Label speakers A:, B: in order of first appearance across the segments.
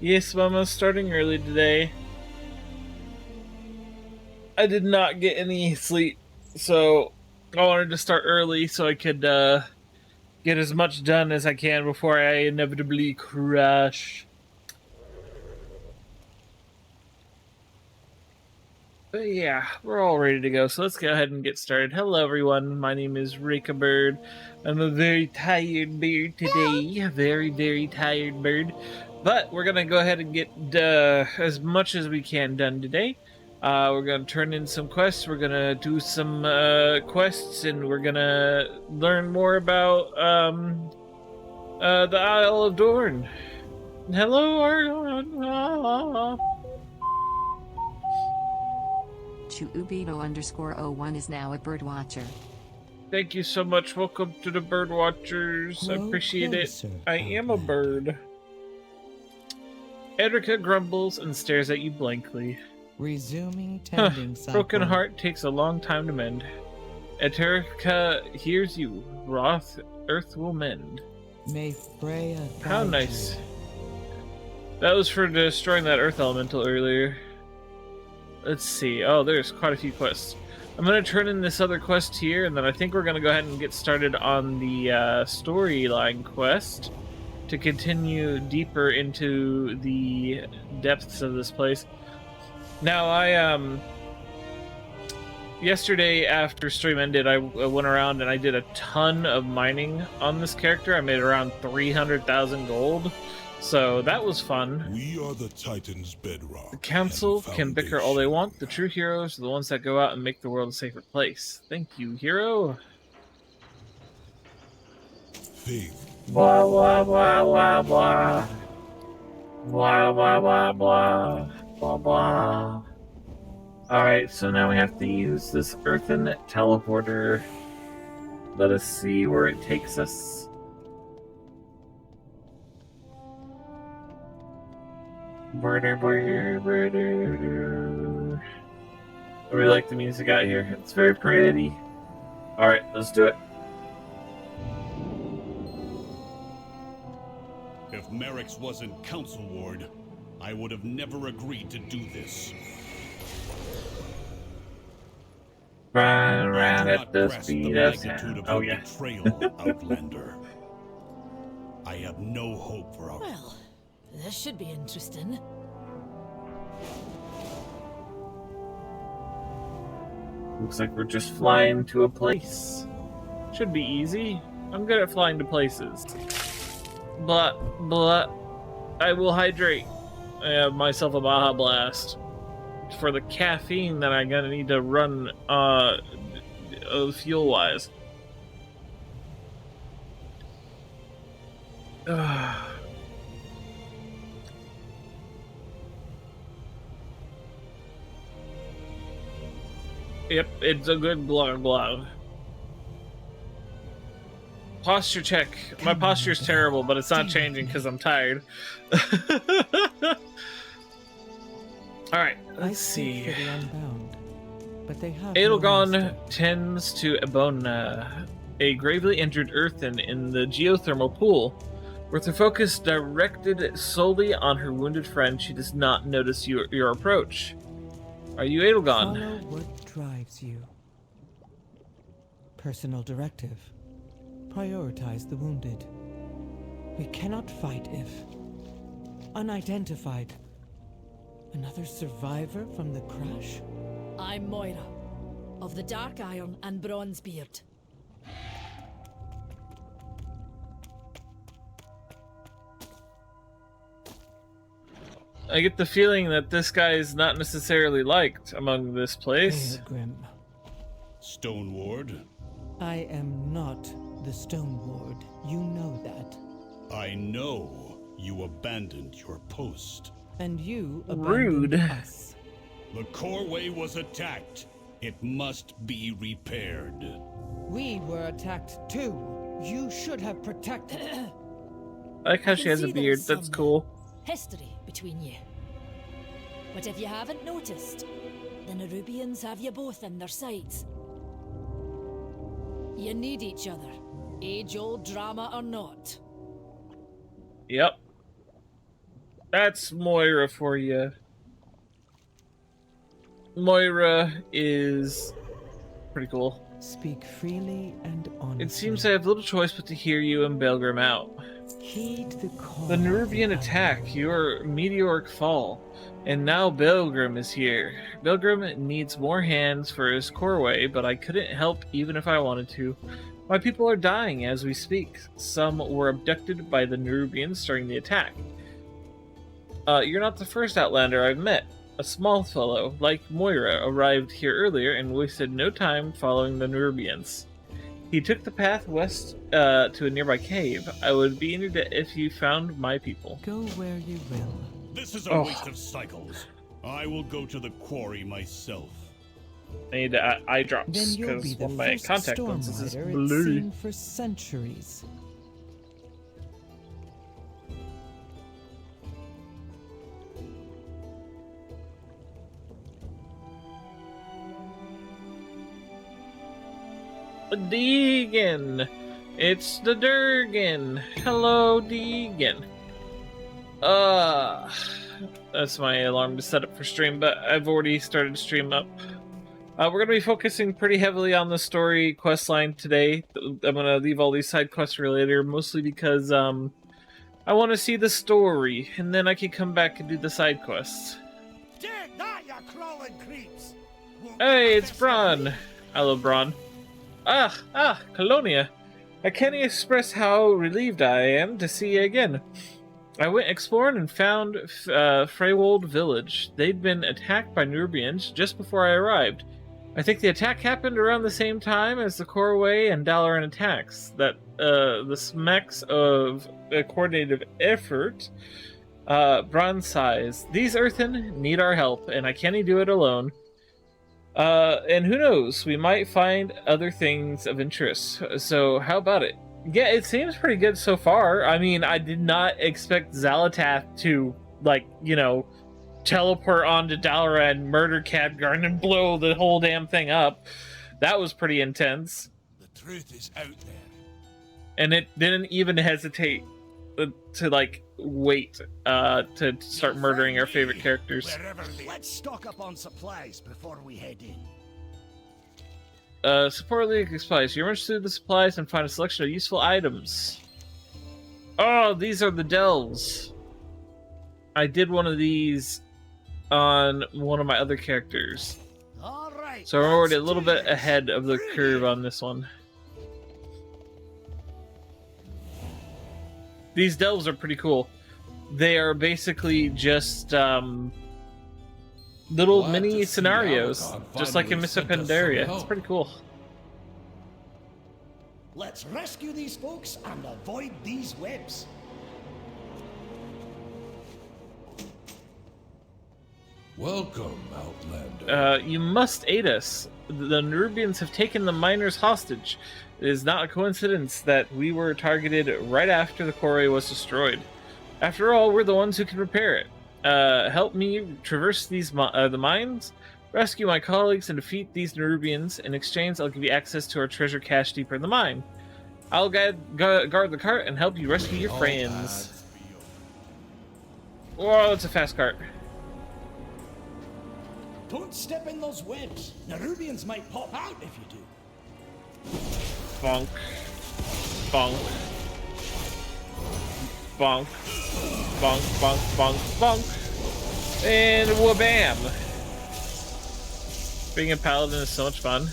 A: Yes, Mama, starting early today. I did not get any sleep, so I wanted to start early so I could get as much done as I can before I inevitably crash. But yeah, we're all ready to go, so let's go ahead and get started. Hello, everyone. My name is Rika Bird. I'm a very tired bird today. A very, very tired bird. But we're going to go ahead and get as much as we can done today. We're going to turn in some quests. We're going to do some quests, and we're going to learn more about the Isle of Dorn. Hello, everyone.
B: Ubito_01 is now a birdwatcher.
A: Thank you so much. Welcome to the Birdwatchers. I appreciate it. I am a bird. Edrica grumbles and stares at you blankly.
C: Resuming tending cycle.
A: Broken heart takes a long time to mend. Edrica hears you. Wroth, earth will mend.
C: May Freya
A: How nice. That was for destroying that earth elemental earlier. Let's see. Oh, there's quite a few quests. I'm going to turn in this other quest here, and then I think we're going to go ahead and get started on the storyline quest to continue deeper into the depths of this place. Now, yesterday after stream ended, I went around and I did a ton of mining on this character. I made around 300,000 gold. So that was fun.
D: We are the Titan's bedrock.
A: The council can bicker all they want. The true heroes are the ones that go out and make the world a safer place. Thank you, hero.
D: Faith.
A: Blah blah blah blah blah. Blah blah blah blah blah blah. Alright, so now we have to use this earthen teleporter. Let us see where it takes us. I really like the music out here. It's very pretty. Alright, let's do it.
E: If Merrick's wasn't Council Ward, I would have never agreed to do this.
A: Run around at the speed of sound. Oh yeah.
E: Betrayal, Outlander. I have no hope for our...
F: Well, this should be interesting.
A: Looks like we're just flying to a place. Should be easy. I'm good at flying to places. But I will hydrate. I have myself a Baja Blast. For the caffeine that I'm gonna need to run fuel-wise. Yep, it's a good blog. Posture check. My posture's terrible, but it's not changing because I'm tired. Alright, let's see. Edelgon tends to Ebona, a gravely injured earthen in the geothermal pool. With her focus directed solely on her wounded friend, she does not notice your approach. Are you Edelgon?
C: Follow what drives you. Personal directive. Prioritize the wounded. We cannot fight if... unidentified. Another survivor from the crash?
F: I'm Moira, of the Dark Iron and Bronzebeard.
A: I get the feeling that this guy is not necessarily liked among this place.
C: Pilgrim.
E: Stone Ward.
C: I am not the Stone Ward. You know that.
E: I know you abandoned your post.
C: And you
A: Rude.
C: abandoned us.
E: The Coreway was attacked. It must be repaired.
C: We were attacked too. You should have protected.
A: I like how
F: I
A: she
F: can
A: has a
F: see
A: beard.
F: there's
A: That's
F: some
A: cool.
F: history between you. But if you haven't noticed, the Nerubians have you both in their sights. You need each other, age-old drama or not.
A: Yep. That's Moira for you. Moira is pretty cool.
C: Speak freely and honestly.
A: It seems I have little choice but to hear you and Belgrim out.
C: Heed the call.
A: The Nerubian
C: of
A: attack, your meteoric fall, and now Belgrim is here. Belgrim needs more hands for his Coreway, but I couldn't help even if I wanted to. My people are dying as we speak. Some were abducted by the Nerubians during the attack. You're not the first Outlander I've met. A small fellow, like Moira, arrived here earlier and wasted no time following the Nerubians. He took the path west to a nearby cave. I would be honored if you found my people.
C: Go where you will.
E: This is a waste of cycles. I will go to the quarry myself.
A: I need eye drops
C: Then you'll be
A: because
C: the
A: one of my
C: first
A: contact
C: storm
A: lenses is
C: rider it's
A: blue.
C: seen for centuries.
A: Deegan! It's the Durgan! Hello, Deegan. That's my alarm to set up for stream, but I've already started stream up. We're going to be focusing pretty heavily on the story quest line today. I'm going to leave all these side quests for later, mostly because I want to see the story, and then I can come back and do the side quests.
G: Take that, you crawling creeps!
A: Hey, it's Braun! Hello, Braun. Colonia. I can't express how relieved I am to see you again. I went exploring and found Freywold village. They'd been attacked by Nerubians just before I arrived. I think the attack happened around the same time as the Coreway and Dalaran attacks. That the smacks of a coordinated effort. Bronze size. These Earthen need our help, and I can't do it alone. And who knows, we might find other things of interest. So how about it? Yeah, it seems pretty good so far. I mean, I did not expect Xalatath to, like, you know, teleport onto Dalaran, murder Khadgarn, and blow the whole damn thing up. That was pretty intense.
G: The truth is out there.
A: And it didn't even hesitate to, like, wait to start murdering our favorite characters.
G: Let's stock up on supplies before we head in.
A: Support League supplies. You rush through the supplies and find a selection of useful items. Oh, these are the delves. I did one of these on one of my other characters.
G: All right.
A: So I'm already a little bit ahead of the curve on this one. These delves are pretty cool. They are basically just little
H: Glad
A: mini
H: to see
A: scenarios,
H: Alacon
A: just like in
H: finally
A: Miss
H: sent us some
A: Pandaria.
H: help.
A: It's pretty cool.
G: Let's rescue these folks and avoid these webs.
H: Welcome, Outlander.
A: You must aid us. The Nerubians have taken the miners hostage. It is not a coincidence that we were targeted right after the quarry was destroyed. After all, we're the ones who can repair it. Help me traverse these the mines, rescue my colleagues, and defeat these Nerubians. In exchange, I'll give you access to our treasure cache deeper in the mine. I'll guard the cart and help you rescue your friends. Whoa, it's a fast cart.
G: Don't step in those webs. Nerubians might pop out if you do.
A: Bonk. Bonk. Bonk. Bonk, bonk, bonk, bonk. And wha-bam! Being a paladin is so much fun.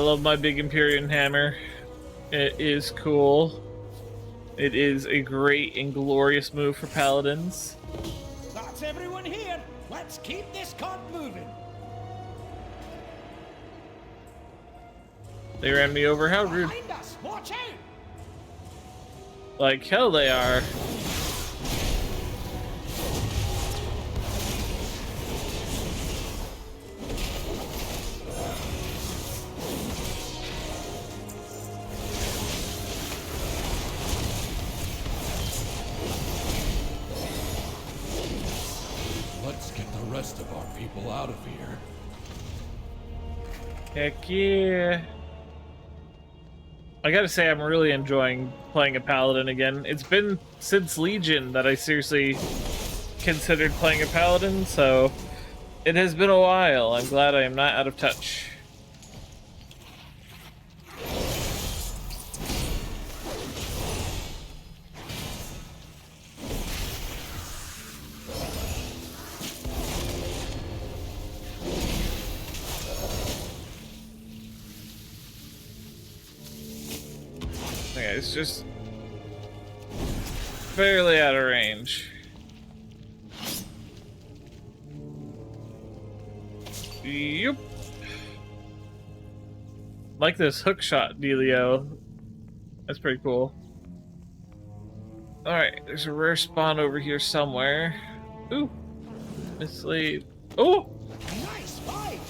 A: love my big Empyrean hammer. It is cool. It is a great and glorious move for paladins.
G: That's everyone here. Let's keep this cart moving.
A: They ran me over. How rude.
G: Behind us. Watch out.
A: Like hell they are.
H: Let's get the rest of our people out of here.
A: Heck yeah. I gotta say, I'm really enjoying playing a paladin again. It's been since Legion that I seriously considered playing a paladin, so it has been a while. I'm glad I am not out of touch. Okay, it's just fairly out of range. Yep. Like this hook shot dealio. That's pretty cool. Alright, there's a rare spawn over here somewhere. Ooh. Mislead. Oh!
G: Nice fight.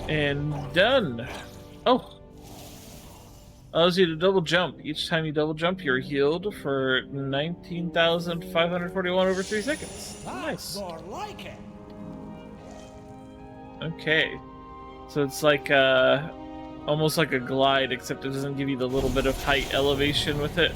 A: And done. Oh. Allows you to double jump. Each time you double jump, you're healed for 19,541 over 3 seconds.
G: That's
A: Nice.
G: more like it.
A: Okay. So it's like almost like a glide, except it doesn't give you the little bit of height elevation with it.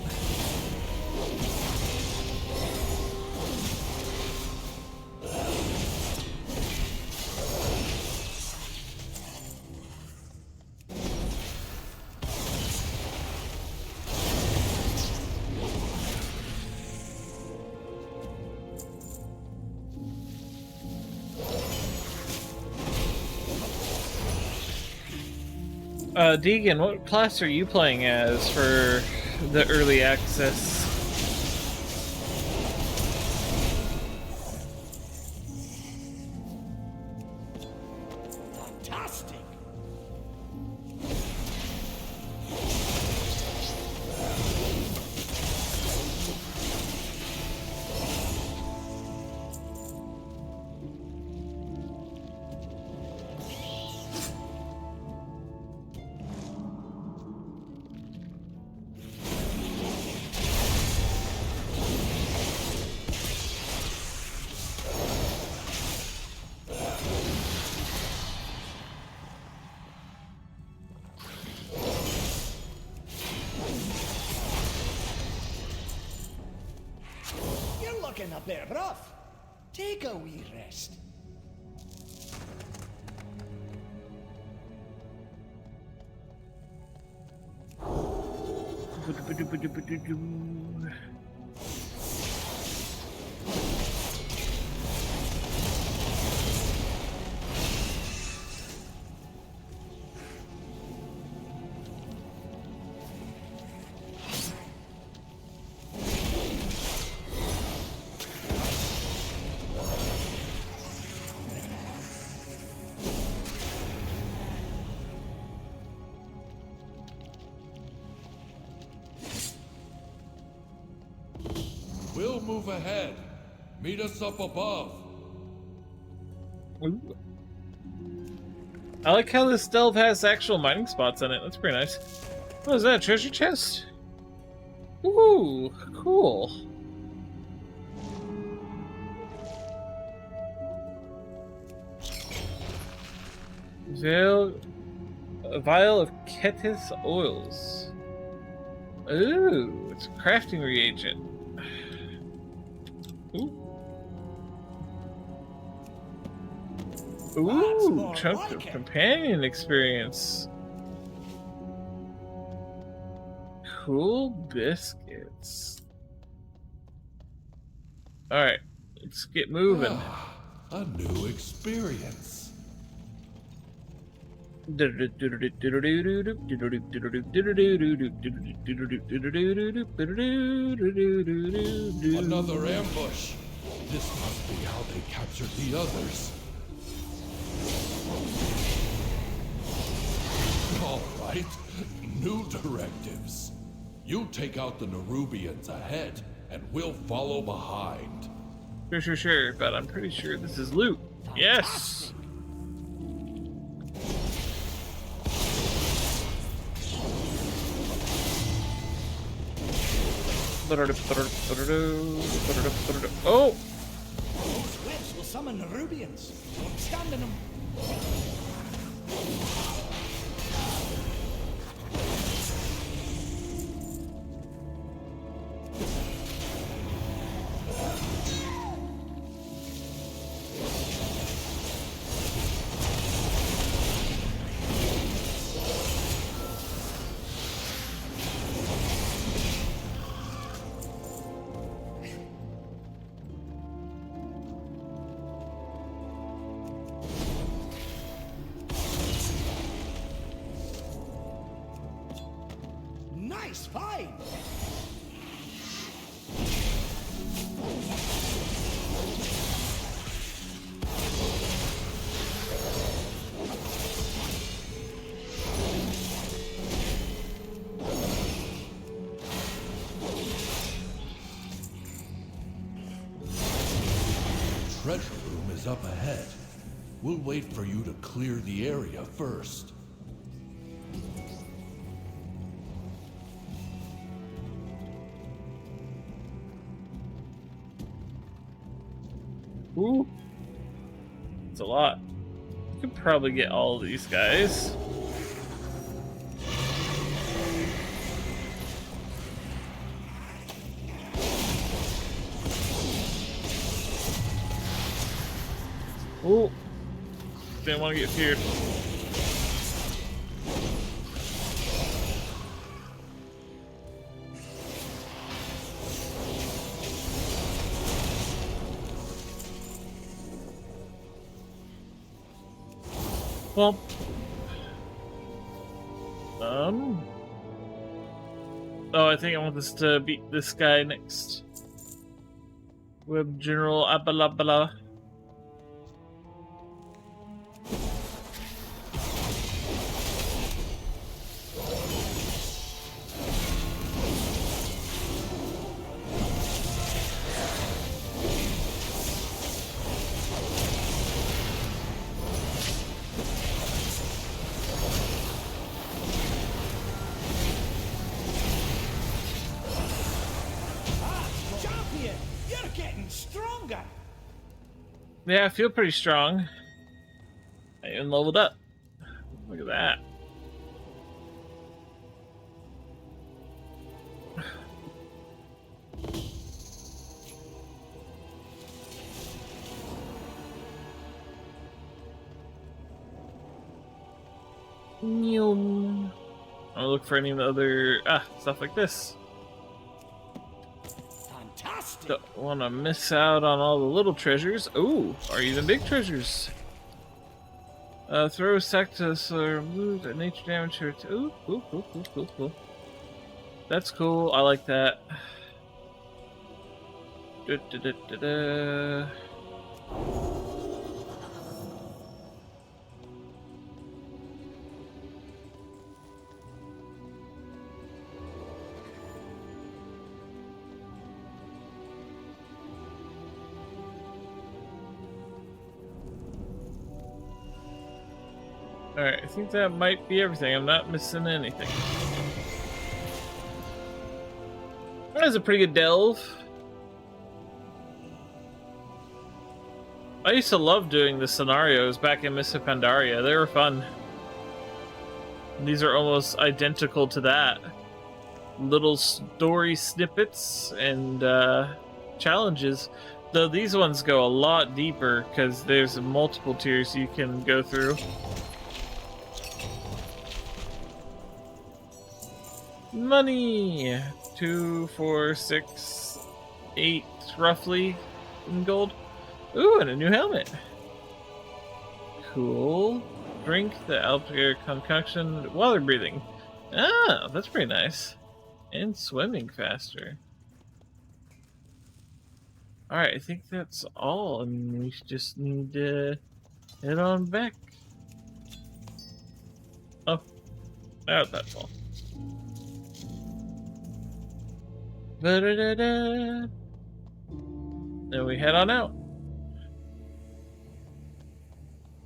A: Deegan, what class are you playing as for the early access?
G: Fantastic. You're looking a bit rough. Take a wee rest.
H: We'll move ahead. Meet us up above.
A: Ooh. I like how this delve has actual mining spots in it. That's pretty nice. What is that? Treasure chest? Ooh, cool. A vial of Ketis oils. Ooh, it's a crafting reagent. Ooh. Ooh,
G: more
A: chunk
G: like
A: of
G: it.
A: companion experience. Cool biscuits. Alright, let's get moving.
H: A new experience. Another ambush. This must be how they captured the others. All right, new directives. You take out the Nerubians ahead, and we'll follow behind.
A: Sure, but I'm pretty sure this is loot. Yes! Oh!
G: Those webs will summon the Rubians. Don't stand in them. Nice find!
H: Treasure room is up ahead. We'll wait for you to clear the area first.
A: Ooh. It's a lot. You could probably get all of these guys. Ooh. Didn't want to get feared. Well, oh, I think I want this to beat this guy next. Web General Abalabala.
G: Champion, you're getting stronger.
A: Yeah, I feel pretty strong. I even leveled up. Look at that. I'll look for any other stuff like this.
G: Fantastic.
A: Don't want to miss out on all the little treasures. Ooh, or even big treasures. Throw sectus or remove the nature damage to it. Ooh, cool. That's cool. I like that. Da-da-da-da-da. Alright, I think that might be everything. I'm not missing anything. That was a pretty good delve. I used to love doing the scenarios back in Mists of Pandaria. They were fun. These are almost identical to that. Little story snippets and challenges. Though these ones go a lot deeper because there's multiple tiers you can go through. Money! 2, 4, 6, 8 roughly in gold. Ooh, and a new helmet. Cool. Drink the Alphair concoction. Water breathing. Ah, that's pretty nice. And swimming faster. Alright, I think that's all. I mean, we just need to head on back. Oh, that's all. Da-da-da-da. Then we head on out.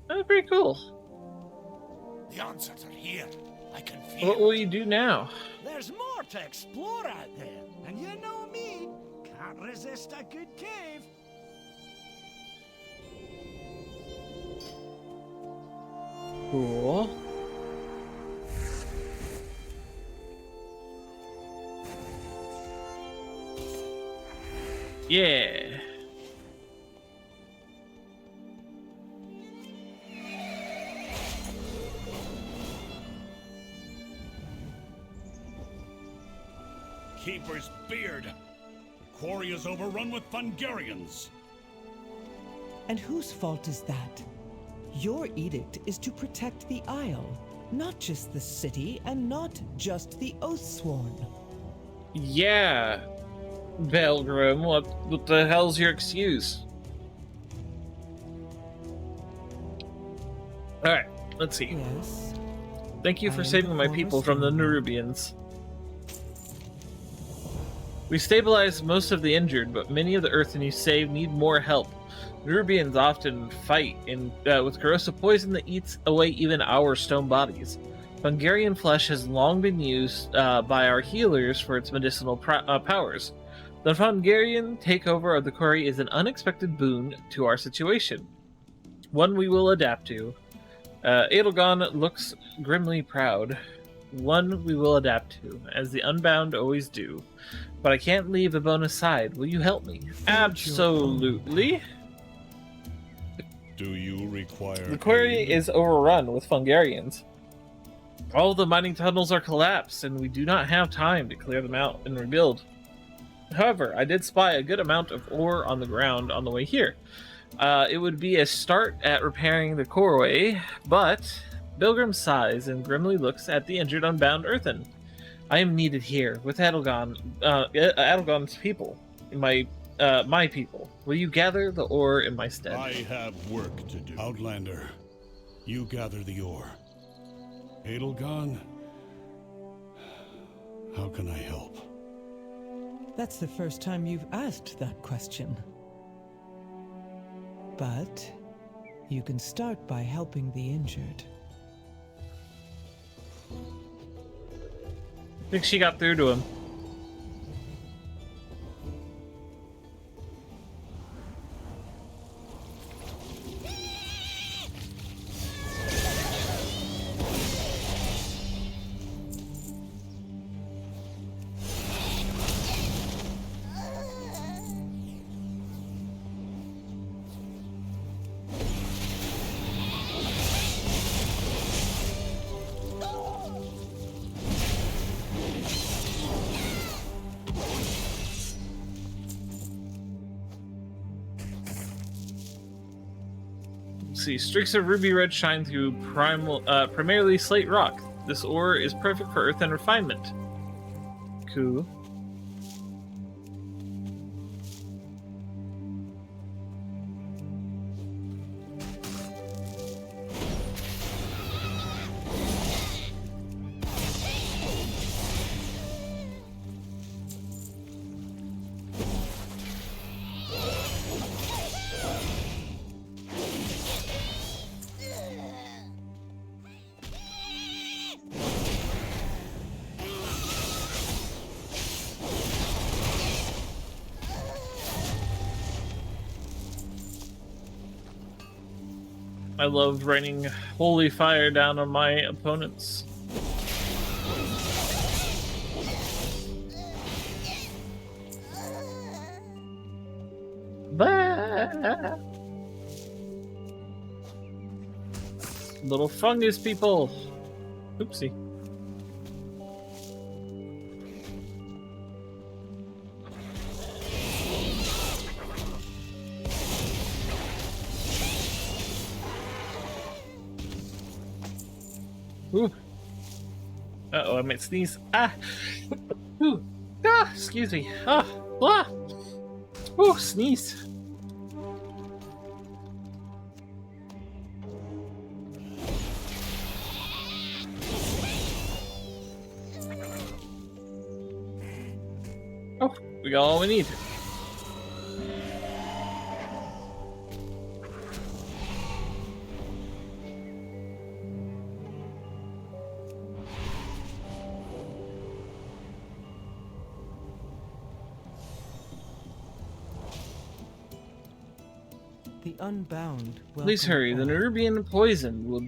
A: That's pretty cool.
G: The answers are here. I can feel
A: What will you do now?
G: There's more to explore out there. And you know me, can't resist a good cave.
A: Cool. Yeah.
E: Keeper's beard. The quarry is overrun with Fungarians.
C: And whose fault is that? Your edict is to protect the Isle, not just the city and not just the Oathsworn.
A: Yeah. Belgrim, what the hell's your excuse? Alright, let's see.
C: Yes.
A: Thank you
C: I
A: for
C: am
A: saving
C: the
A: my
C: former
A: people from the
C: Stormborn.
A: Nerubians. We stabilized most of the injured, but many of the Earthen you saved need more help. Nerubians often fight with corrosive poison that eats away even our stone bodies. Fungarian flesh has long been used by our healers for its medicinal powers. The Fungarian takeover of the quarry is an unexpected boon to our situation. One we will adapt to. Edelgon looks grimly proud. One we will adapt to, as the Unbound always do. But I can't leave a bone aside. Will you help me? Absolutely.
E: Do you require
A: The quarry
E: aid?
A: is overrun with Fungarians. All the mining tunnels are collapsed, and we do not have time to clear them out and rebuild. However, I did spy a good amount of ore on the ground on the way here. It would be a start at repairing the quarry, but Bilgrim sighs and grimly looks at the injured Unbound Earthen. I am needed here with Adelgon's people, my people. Will you gather the ore in my stead?
E: I have work to do. Outlander, you gather the ore. Edelgon, how can I help?
C: That's the first time you've asked that question. But you can start by helping the injured.
A: I think she got through to him. See, streaks of ruby red shine through primarily slate rock. This ore is perfect for earth and refinement. Cool. I love raining holy fire down on my opponents. Bye! Little fungus people. Oopsie. Ooh. Uh-oh, I might sneeze. Ah! Ooh. Ah! Excuse me. Ah! Blah! Ooh, sneeze. Oh, we got all we need.
C: The Unbound.
A: Please
C: welcome
A: hurry. The
C: all.
A: Nerubian poison will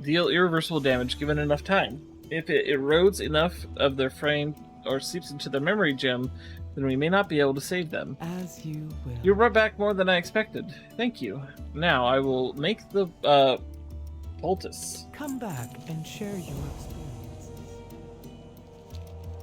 A: deal irreversible damage given enough time. If it erodes enough of their frame or seeps into their memory gem, then we may not be able to save them.
C: As you will.
A: You brought back more than I expected. Thank you. Now I will make the poultice.
C: Come back and share your experiences.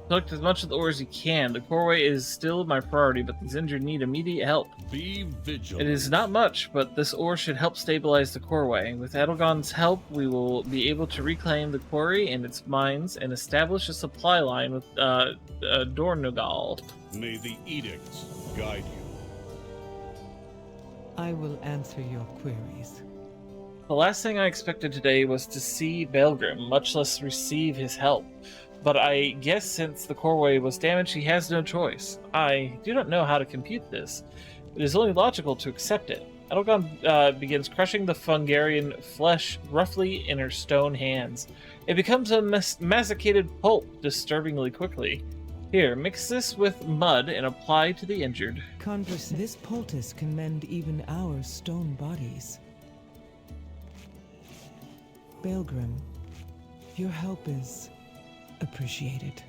A: Collect as much of the ore as you can. The coreway is still my priority, but these injured need immediate help.
E: Be vigilant.
A: It is not much, but this ore should help stabilize the coreway. With Edelgon's help, we will be able to reclaim the quarry and its mines and establish a supply line with Dornogal.
E: May the edicts guide you.
C: I will answer your queries.
A: The last thing I expected today was to see Belgrim, much less receive his help. But I guess since the coreway was damaged, he has no choice. I do not know how to compute this. It is only logical to accept it. Edelgon begins crushing the Fungarian flesh roughly in her stone hands. It becomes a masticated pulp disturbingly quickly. Here, mix this with mud and apply to the injured.
C: This poultice can mend even our stone bodies. Belgrim, your help is appreciated.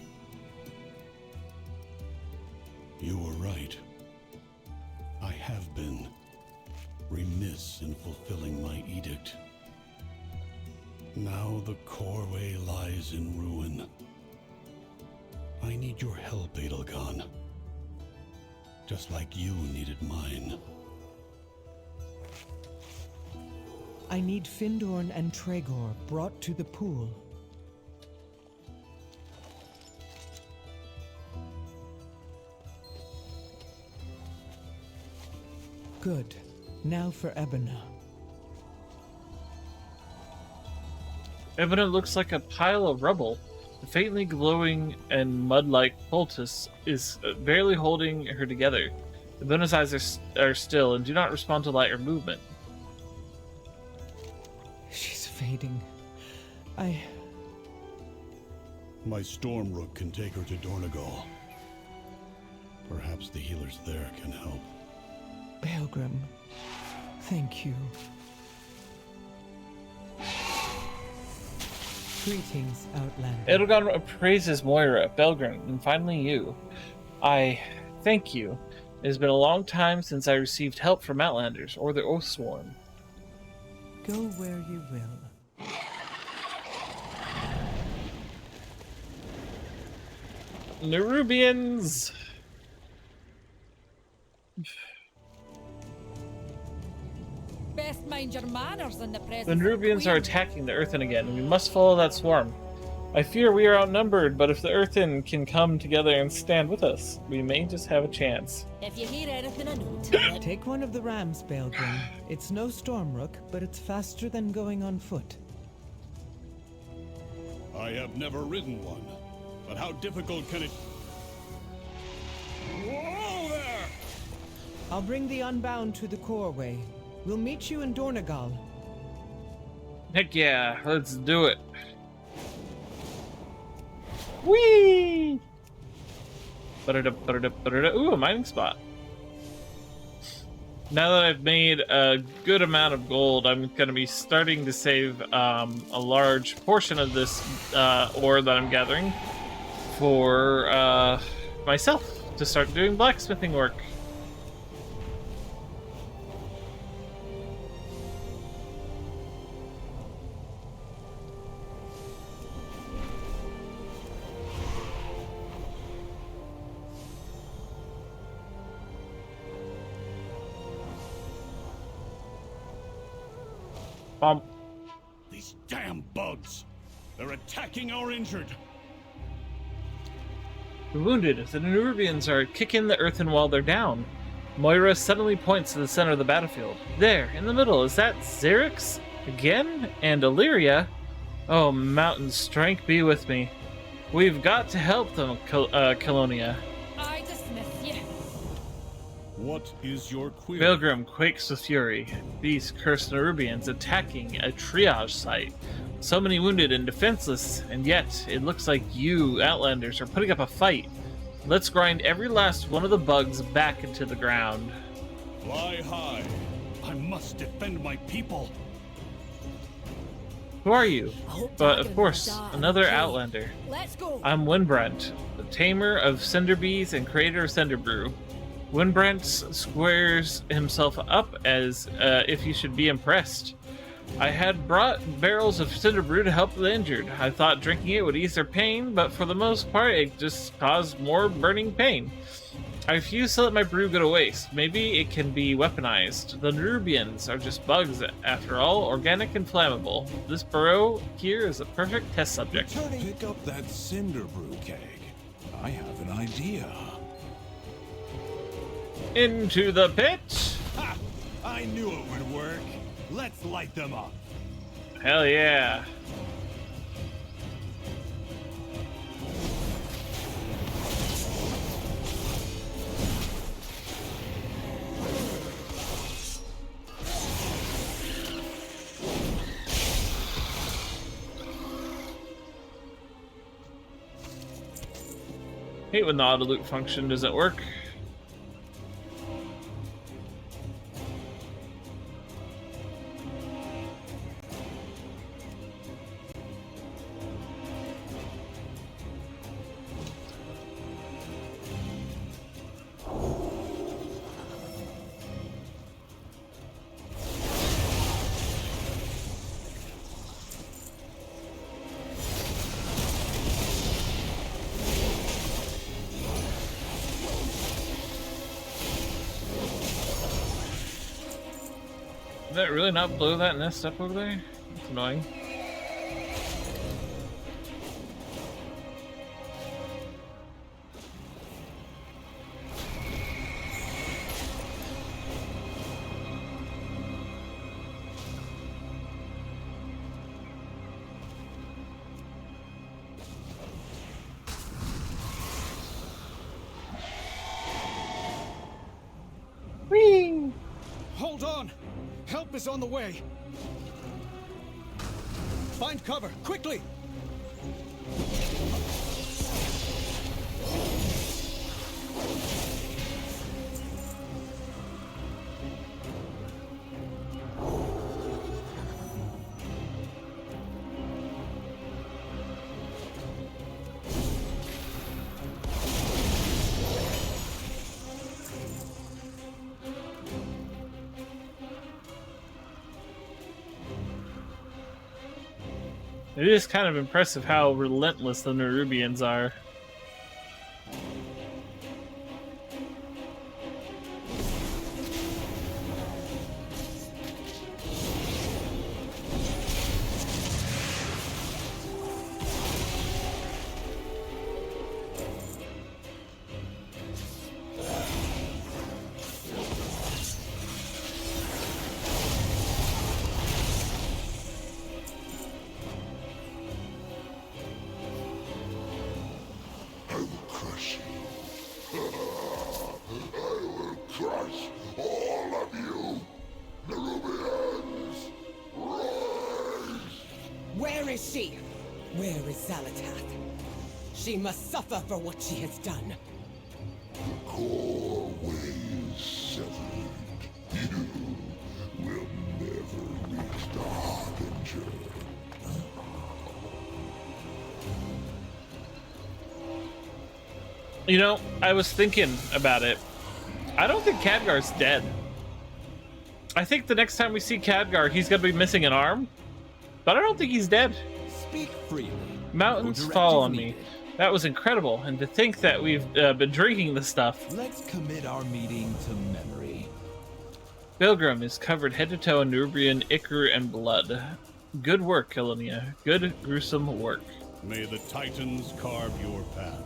E: You were right. I have been remiss in fulfilling my edict. Now the coreway lies in ruin. I need your help, Edelgon. Just like you needed mine.
C: I need Findorn and Tregor brought to the pool. Good. Now for Ebona.
A: Ebona looks like a pile of rubble. The faintly glowing and mud-like poultice is barely holding her together. Ebona's eyes are still and do not respond to light or movement.
C: She's fading.
E: My storm rook can take her to Dornogal. Perhaps the healers there can help.
C: Belgrim, thank you. Greetings, Outlander.
A: Edelgon praises Moira, Belgrim, and finally you. I thank you. It has been a long time since I received help from Outlanders or the Oathsworn.
C: Go where you will.
A: Nerubians!
F: Best mind your manners in the
A: The
F: presence
A: Nerubians
F: of
A: are
F: Queen.
A: attacking the Earthen again, and we must follow that swarm. I fear we are outnumbered, but if the Earthen can come together and stand with us, we may just have a chance.
F: If you hear anything I note,
C: Take one of the rams, Belgrim. It's no Stormrook, but it's faster than going on foot.
E: I have never ridden one, but how difficult can it... Whoa there!
C: I'll bring the Unbound to the coreway. We'll meet you in Dornogal.
A: Heck yeah, let's do it. Whee! Ooh, a mining spot. Now that I've made a good amount of gold, I'm going to be starting to save a large portion of this ore that I'm gathering for myself to start doing blacksmithing work. Bump.
E: These damn bugs! They're attacking our injured!
A: The wounded, the Nerubians are kicking the earthen wall they're down. Moira suddenly points to the center of the battlefield. There, in the middle, is that Xerix? Again? And Illyria? Oh, mountain strength be with me. We've got to help them, Colonia.
F: I dismiss you.
E: What is your query?
A: Pilgrim quakes with fury. These cursed Nerubians attacking a triage site. So many wounded and defenseless, and yet it looks like you, Outlanders, are putting up a fight. Let's grind every last one of the bugs back into the ground.
E: Fly high. I must defend my people.
A: Who are you?
F: I hope
A: But
F: Dragon
A: of course,
F: will die.
A: another
F: Okay,
A: Outlander.
F: Let's go.
A: I'm Windbrent, the tamer of cinder bees and creator of cinder brew. Windbrent squares himself up as if you should be impressed. I had brought barrels of cinder brew to help the injured. I thought drinking it would ease their pain, but for the most part it just caused more burning pain. I refuse to let my brew go to waste. Maybe it can be weaponized. The Nerubians are just bugs, after all, organic and flammable. This burrow here is a perfect test subject.
D: Pick up that cinder brew keg. I have an idea.
A: Into the pit!
E: Ha! I knew it would work. Let's light them up.
A: Hell yeah. Hate when the auto loot function doesn't work. Did that really not blow that nest up over there? That's annoying. Whee!
G: Hold on! Help is on the way! Find cover, quickly!
A: It is kind of impressive how relentless the Nerubians are.
H: Crush all of you! Nerubians! Rise!
I: Where is she? Where is Zalatath? She must suffer for what she has done.
H: Core way is severed. You will never reach the Harbinger.
A: You know, I was thinking about it. I don't think Khadgar's dead. I think the next time we see Khadgar, he's gonna be missing an arm. But I don't think he's dead.
G: Speak freely.
A: Mountains
G: No
A: fall on
G: directive
A: me.
G: needed.
A: That was incredible. And to think that we've been drinking this stuff.
G: Let's commit our meeting to memory.
A: Pilgrim is covered head to toe in Nubian ichor and blood. Good work, Elonia. Good, gruesome work.
E: May the Titans carve your path.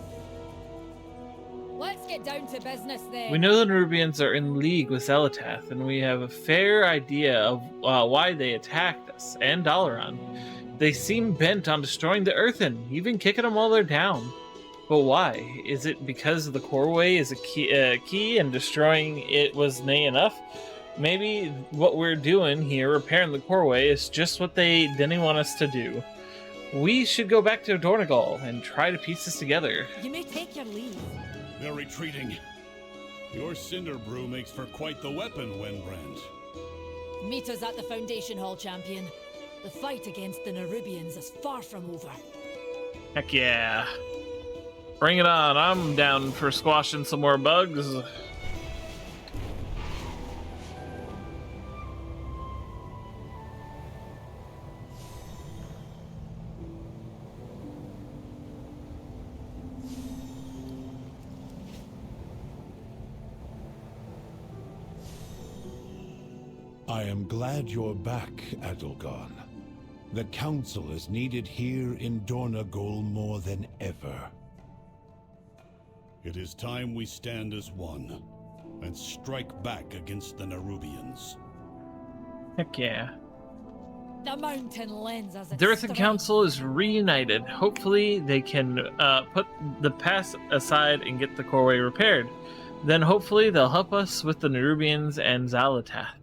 F: Let's get down to business then.
A: We know the Nerubians are in league with Zelatath, and we have a fair idea of why they attacked us and Dalaran. They seem bent on destroying the Earthen, even kicking them while they're down. But why? Is it because the Coreway is a key and destroying it was nay enough? Maybe what we're doing here, repairing the Coreway, is just what they didn't want us to do. We should go back to Dornegal and try to piece this together.
F: You may take your leave.
E: They're retreating. Your Cinder Brew makes for quite the weapon, Wenbrand.
F: Meet us at the Foundation Hall, champion. The fight against the Nerubians is far from over.
A: Heck yeah. Bring it on. I'm down for squashing some more bugs.
D: I am glad you're back, Adelgon. The Council is needed here in Dornagol more than ever.
E: It is time we stand as one and strike back against the Nerubians.
A: Heck yeah.
F: The mountain lends us its
A: The Earthen
F: strength.
A: Council is reunited. Hopefully they can put the past aside and get the Coreway repaired. Then hopefully they'll help us with the Nerubians and Xalatath.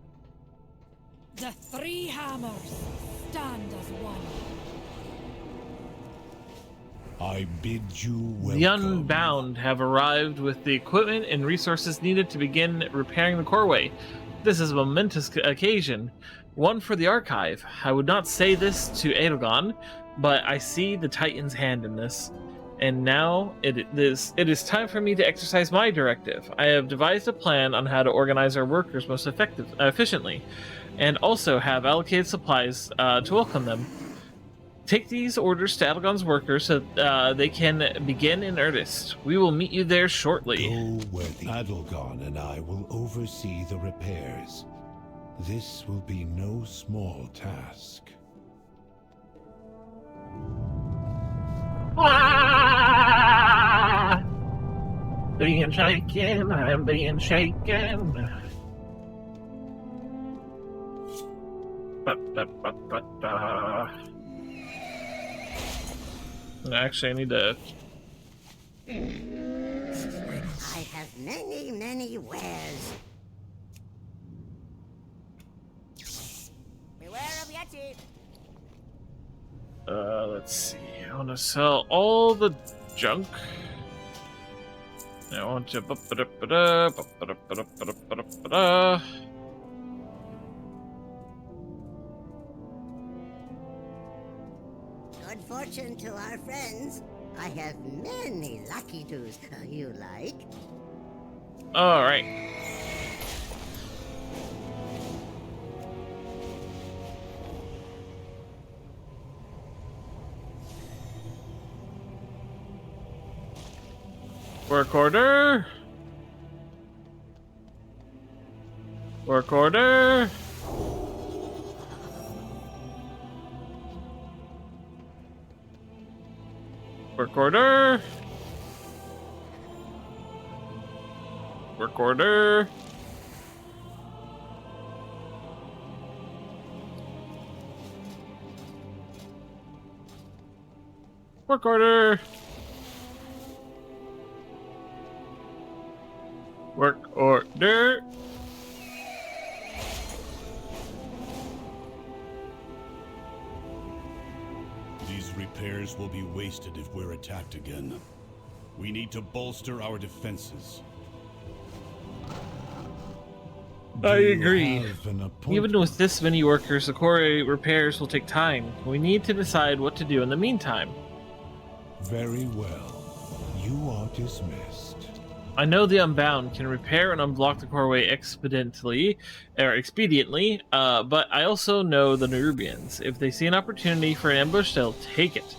F: The three hammers stand as one.
D: I bid you welcome.
A: The Unbound have arrived with the equipment and resources needed to begin repairing the Coreway. This is a momentous occasion, one for the Archive. I would not say this to Adelgon, but I see the Titan's hand in this. And now it is time for me to exercise my directive. I have devised a plan on how to organize our workers most efficiently, and also have allocated supplies to welcome them. Take these orders to Adelgon's workers so they can begin in earnest. We will meet you there shortly.
D: Go where the Adelgon and I will oversee the repairs. This will be no small task.
A: Ah! Being shaken, I'm being shaken. Actually, I need to.
J: I have many, many wares. Beware of Yeti.
A: Let's see. I want to sell all the junk. I want to.
J: Good fortune to our friends. I have many lucky twos. You like?
A: All right. Work order. Work order. Work order. Work order. Work order. Work order.
E: These repairs will be wasted if we're attacked again. We need to bolster our defenses.
A: I
D: Do you
A: agree.
D: have an appointment?
A: Even with this many workers, the core repairs will take time. We need to decide what to do in the meantime.
D: Very well. You are dismissed.
A: I know the Unbound can repair and unblock the Coreway expediently, but I also know the Nerubians. If they see an opportunity for an ambush, they'll take it.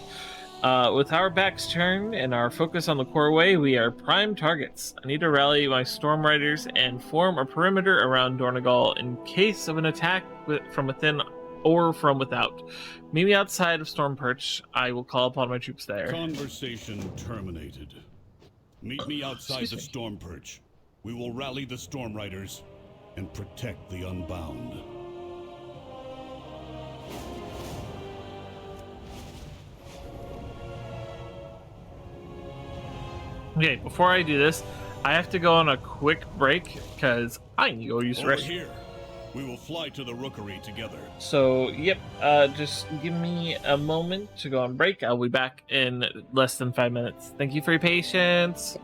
A: With our backs turned and our focus on the core way, we are prime targets. I need to rally my storm riders and form a perimeter around Dornegal in case of an attack from within or from without. Meet me outside of Storm Perch. I will call upon my troops there.
E: Conversation terminated. Meet me outside the Storm Perch. We will rally the Storm Riders and protect the Unbound.
A: Okay, before I do this, I have to go on a quick break because I need to go use the
E: Over
A: restroom.
E: here. We will fly to the Rookery together.
A: So, yep, just give me a moment to go on break. I'll be back in less than 5 minutes. Thank you for your patience.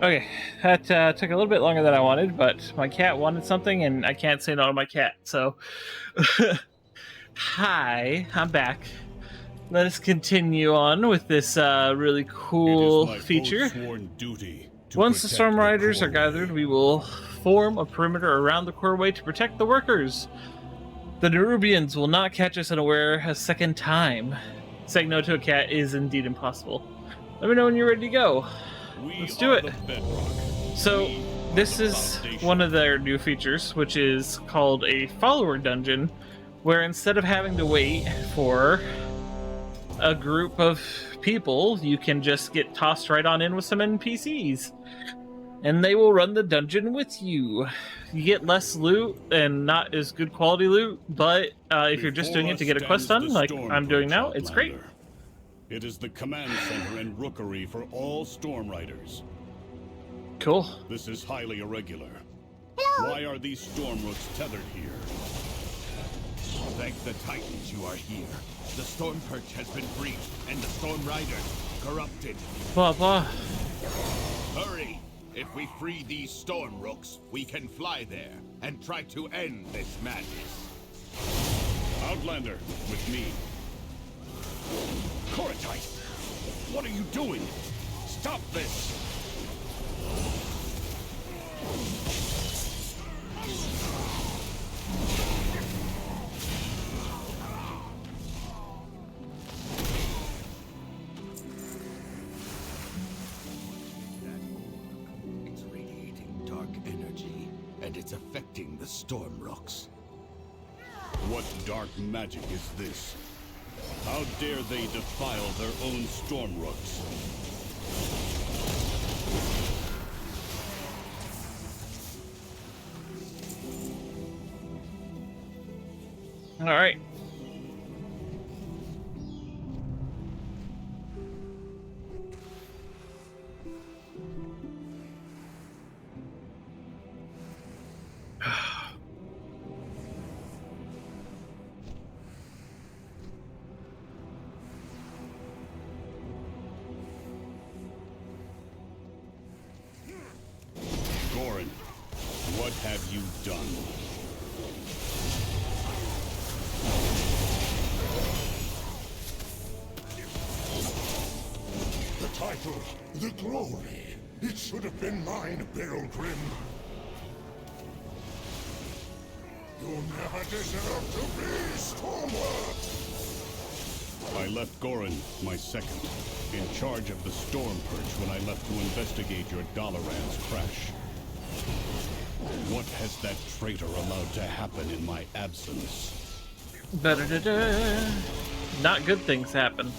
A: Okay, that took a little bit longer than I wanted, but my cat wanted something, and I can't say no to my cat. So, hi, I'm back. Let us continue on with this really cool feature. Once the Storm Riders are gathered, we will form a perimeter around the Coreway to protect the workers. The Nerubians will not catch us unaware a second time. Saying no to a cat is indeed impossible. Let me know when you're ready to go. Let's do it. So, this is one of their new features, which is called a follower dungeon, where instead of having to wait for a group of people, you can just get tossed right on in with some NPCs. And they will run the dungeon with you. You get less loot and not as good quality loot, but if you're just doing it to get a quest done, like I'm doing now, it's great.
E: It is the command center and rookery for all Storm Riders.
A: Cool.
E: This is highly irregular. Why are these storm rooks tethered here?
K: Thank the Titans you are here. The Storm Perch has been breached, and the Storm Riders corrupted.
A: Blah, blah.
K: Hurry! If we free these Storm Rooks, we can fly there and try to end this madness.
E: Outlander, with me.
K: Koratite! What are you doing? Stop this! It's radiating dark energy, and it's affecting the Storm Rooks.
E: What dark magic is this? How dare they defile their own Storm Rooks?
A: All right.
E: Gorin, what have you done?
L: The title, the glory, it should have been mine, Pilgrim. You never deserved to be Stormward!
E: I left Gorin, my second, in charge of the Storm Perch when I left to investigate your Dalaran's crash. What has that traitor allowed to happen in my absence?
A: Da-da-da-da. Not good things happen.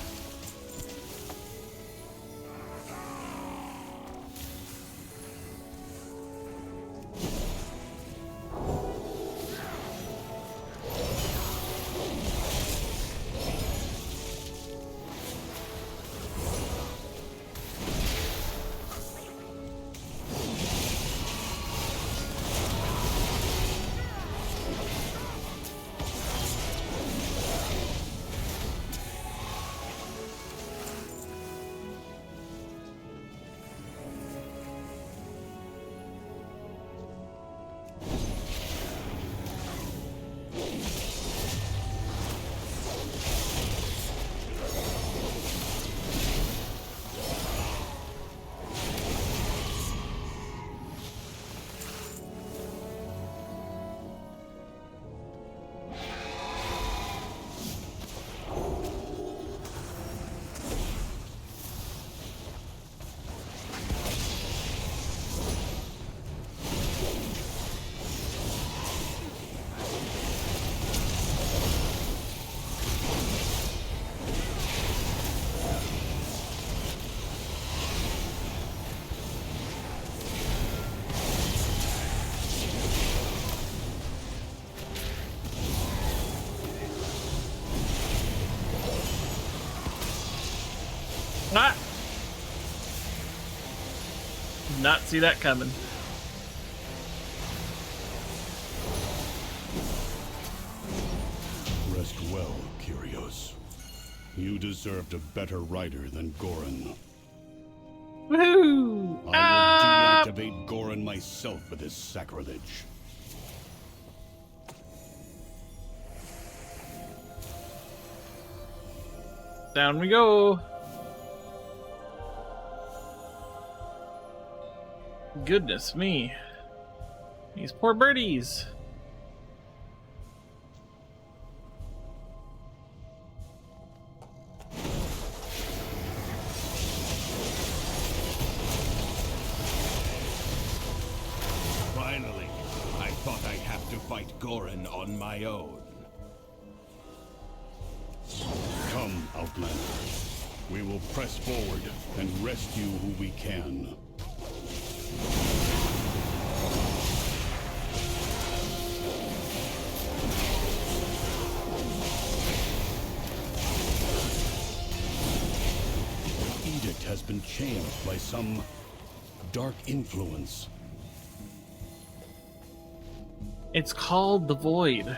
A: Did not see that coming.
E: Rest well, Kyrios. You deserved a better rider than Goran.
A: Woohoo!
E: I will deactivate Goran myself for this sacrilege.
A: Down we go. Goodness me. These poor birdies.
K: Finally, I thought I'd have to fight Goran on my own.
E: Come, Outlander. We will press forward and rescue who we can. The edict has been changed by some dark influence.
A: It's called the Void.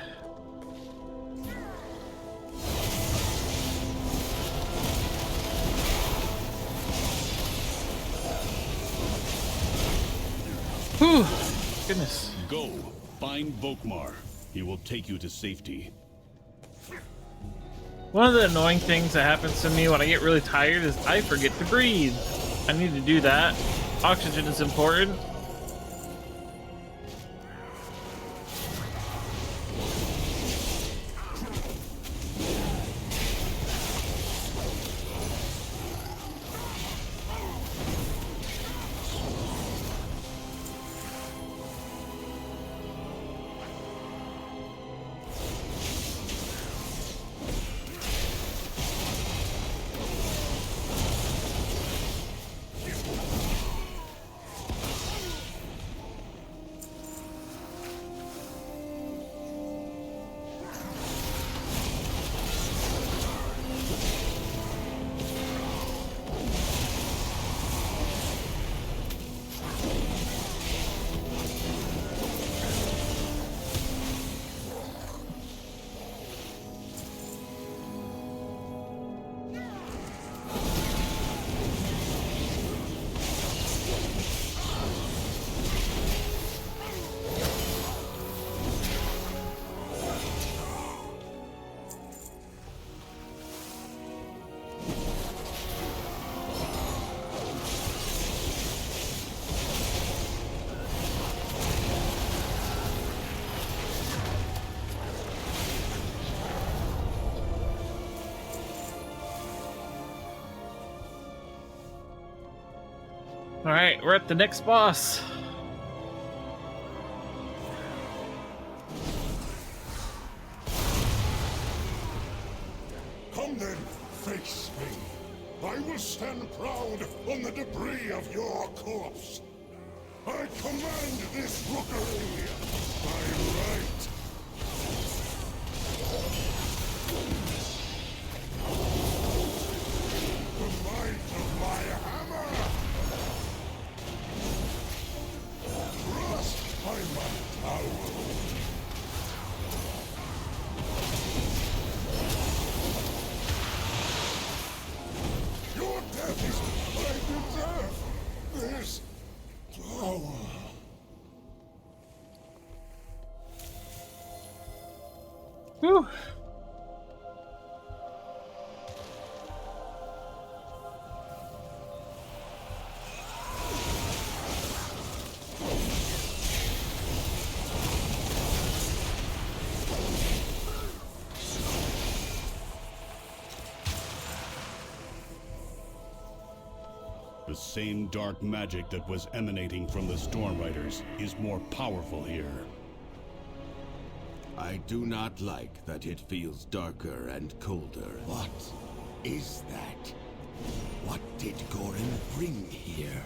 A: Whew. Goodness.
E: Go, find Volkmar. He will take you to safety.
A: One of the annoying things that happens to me when I get really tired is I forget to breathe. I need to do that. Oxygen is important. Alright, we're at the next boss.
L: Come then, face me. I will stand proud on the debris of your corpse. I command this rookery by right. The might of my hammer! Thrust by my power! Your death is I deserve this power.
A: Whew.
E: The same dark magic that was emanating from the Storm Riders is more powerful here.
K: I do not like that it feels darker and colder.
G: What is that? What did Goran bring here?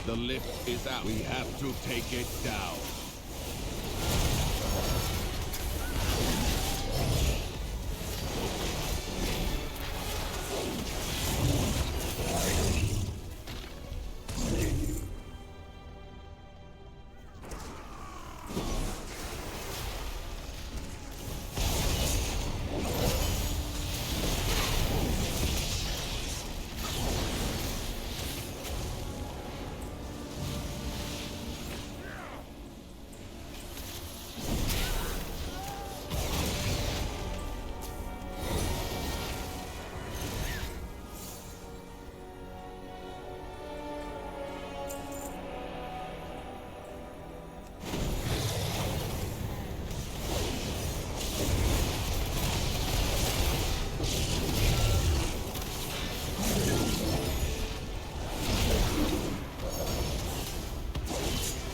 K: The lift is out. We have to take it down.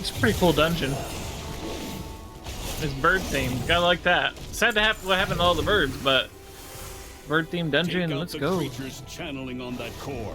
A: It's a pretty cool dungeon. It's bird themed. Gotta like that. Sad to have what happened to all the birds, but bird themed dungeon.
E: Take out
A: Let's
E: the
A: go.
E: creatures channeling on that core.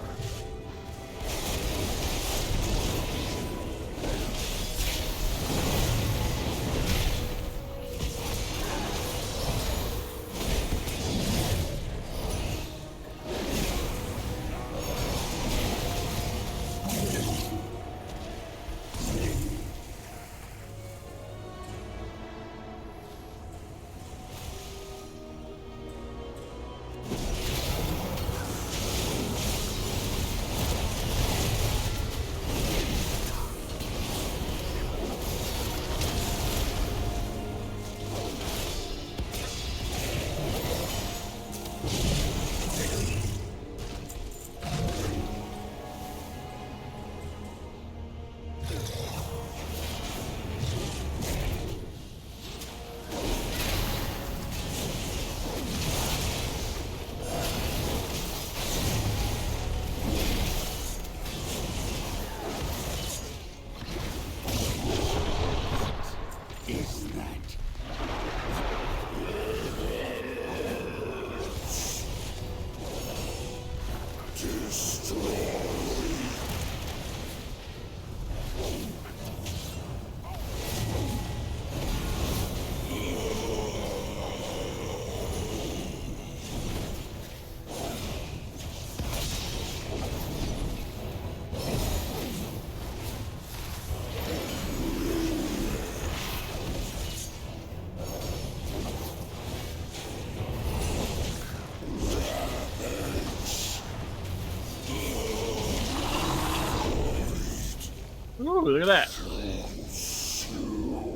A: Ooh, look at that.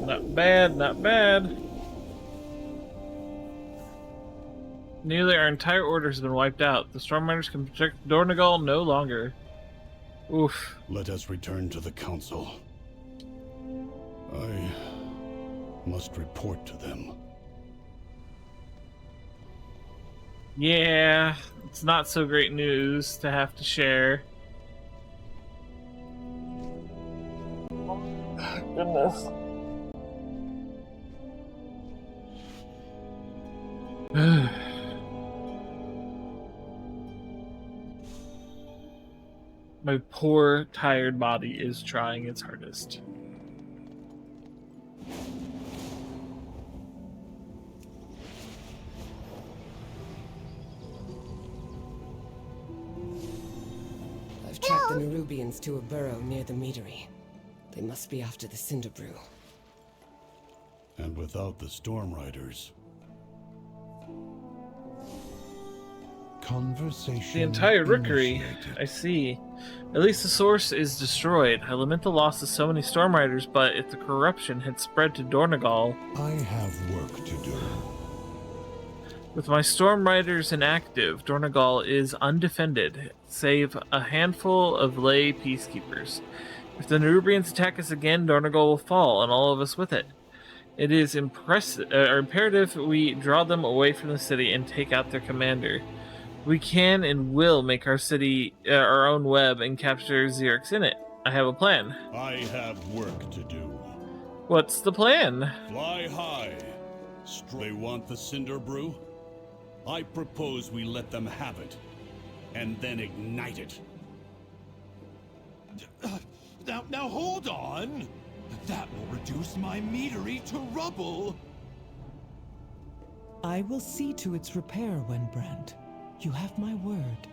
A: Not bad, not bad. Nearly our entire order has been wiped out. The Stormriders can protect Dornagal no longer. Oof.
E: Let us return to the council. I must report to them.
A: Yeah, it's not so great news to have to share. Goodness. My poor, tired body is trying its hardest.
I: I've tracked the Nerubians to a burrow near the meadery. They must be after the Cinder Brew.
E: And without the Stormriders.
D: Conversation.
A: The entire rookery.
D: initiated.
A: I see. At least the source is destroyed. I lament the loss of so many Stormriders, but if the corruption had spread to Dornagal...
D: I have work to do.
A: With my Stormriders inactive, Dornagal is undefended, save a handful of lay peacekeepers. If the Nerubians attack us again, Dornagal will fall, and all of us with it. It is imperative we draw them away from the city and take out their commander. We can and will make our city our own web and capture Xerix in it. I have a plan.
E: I have work to do.
A: What's the plan?
E: Fly high. They want the Cinder Brew? I propose we let them have it, and then ignite it.
G: Now hold on! That will reduce my meadery to rubble!
C: I will see to its repair, Wenbrand. You have my word.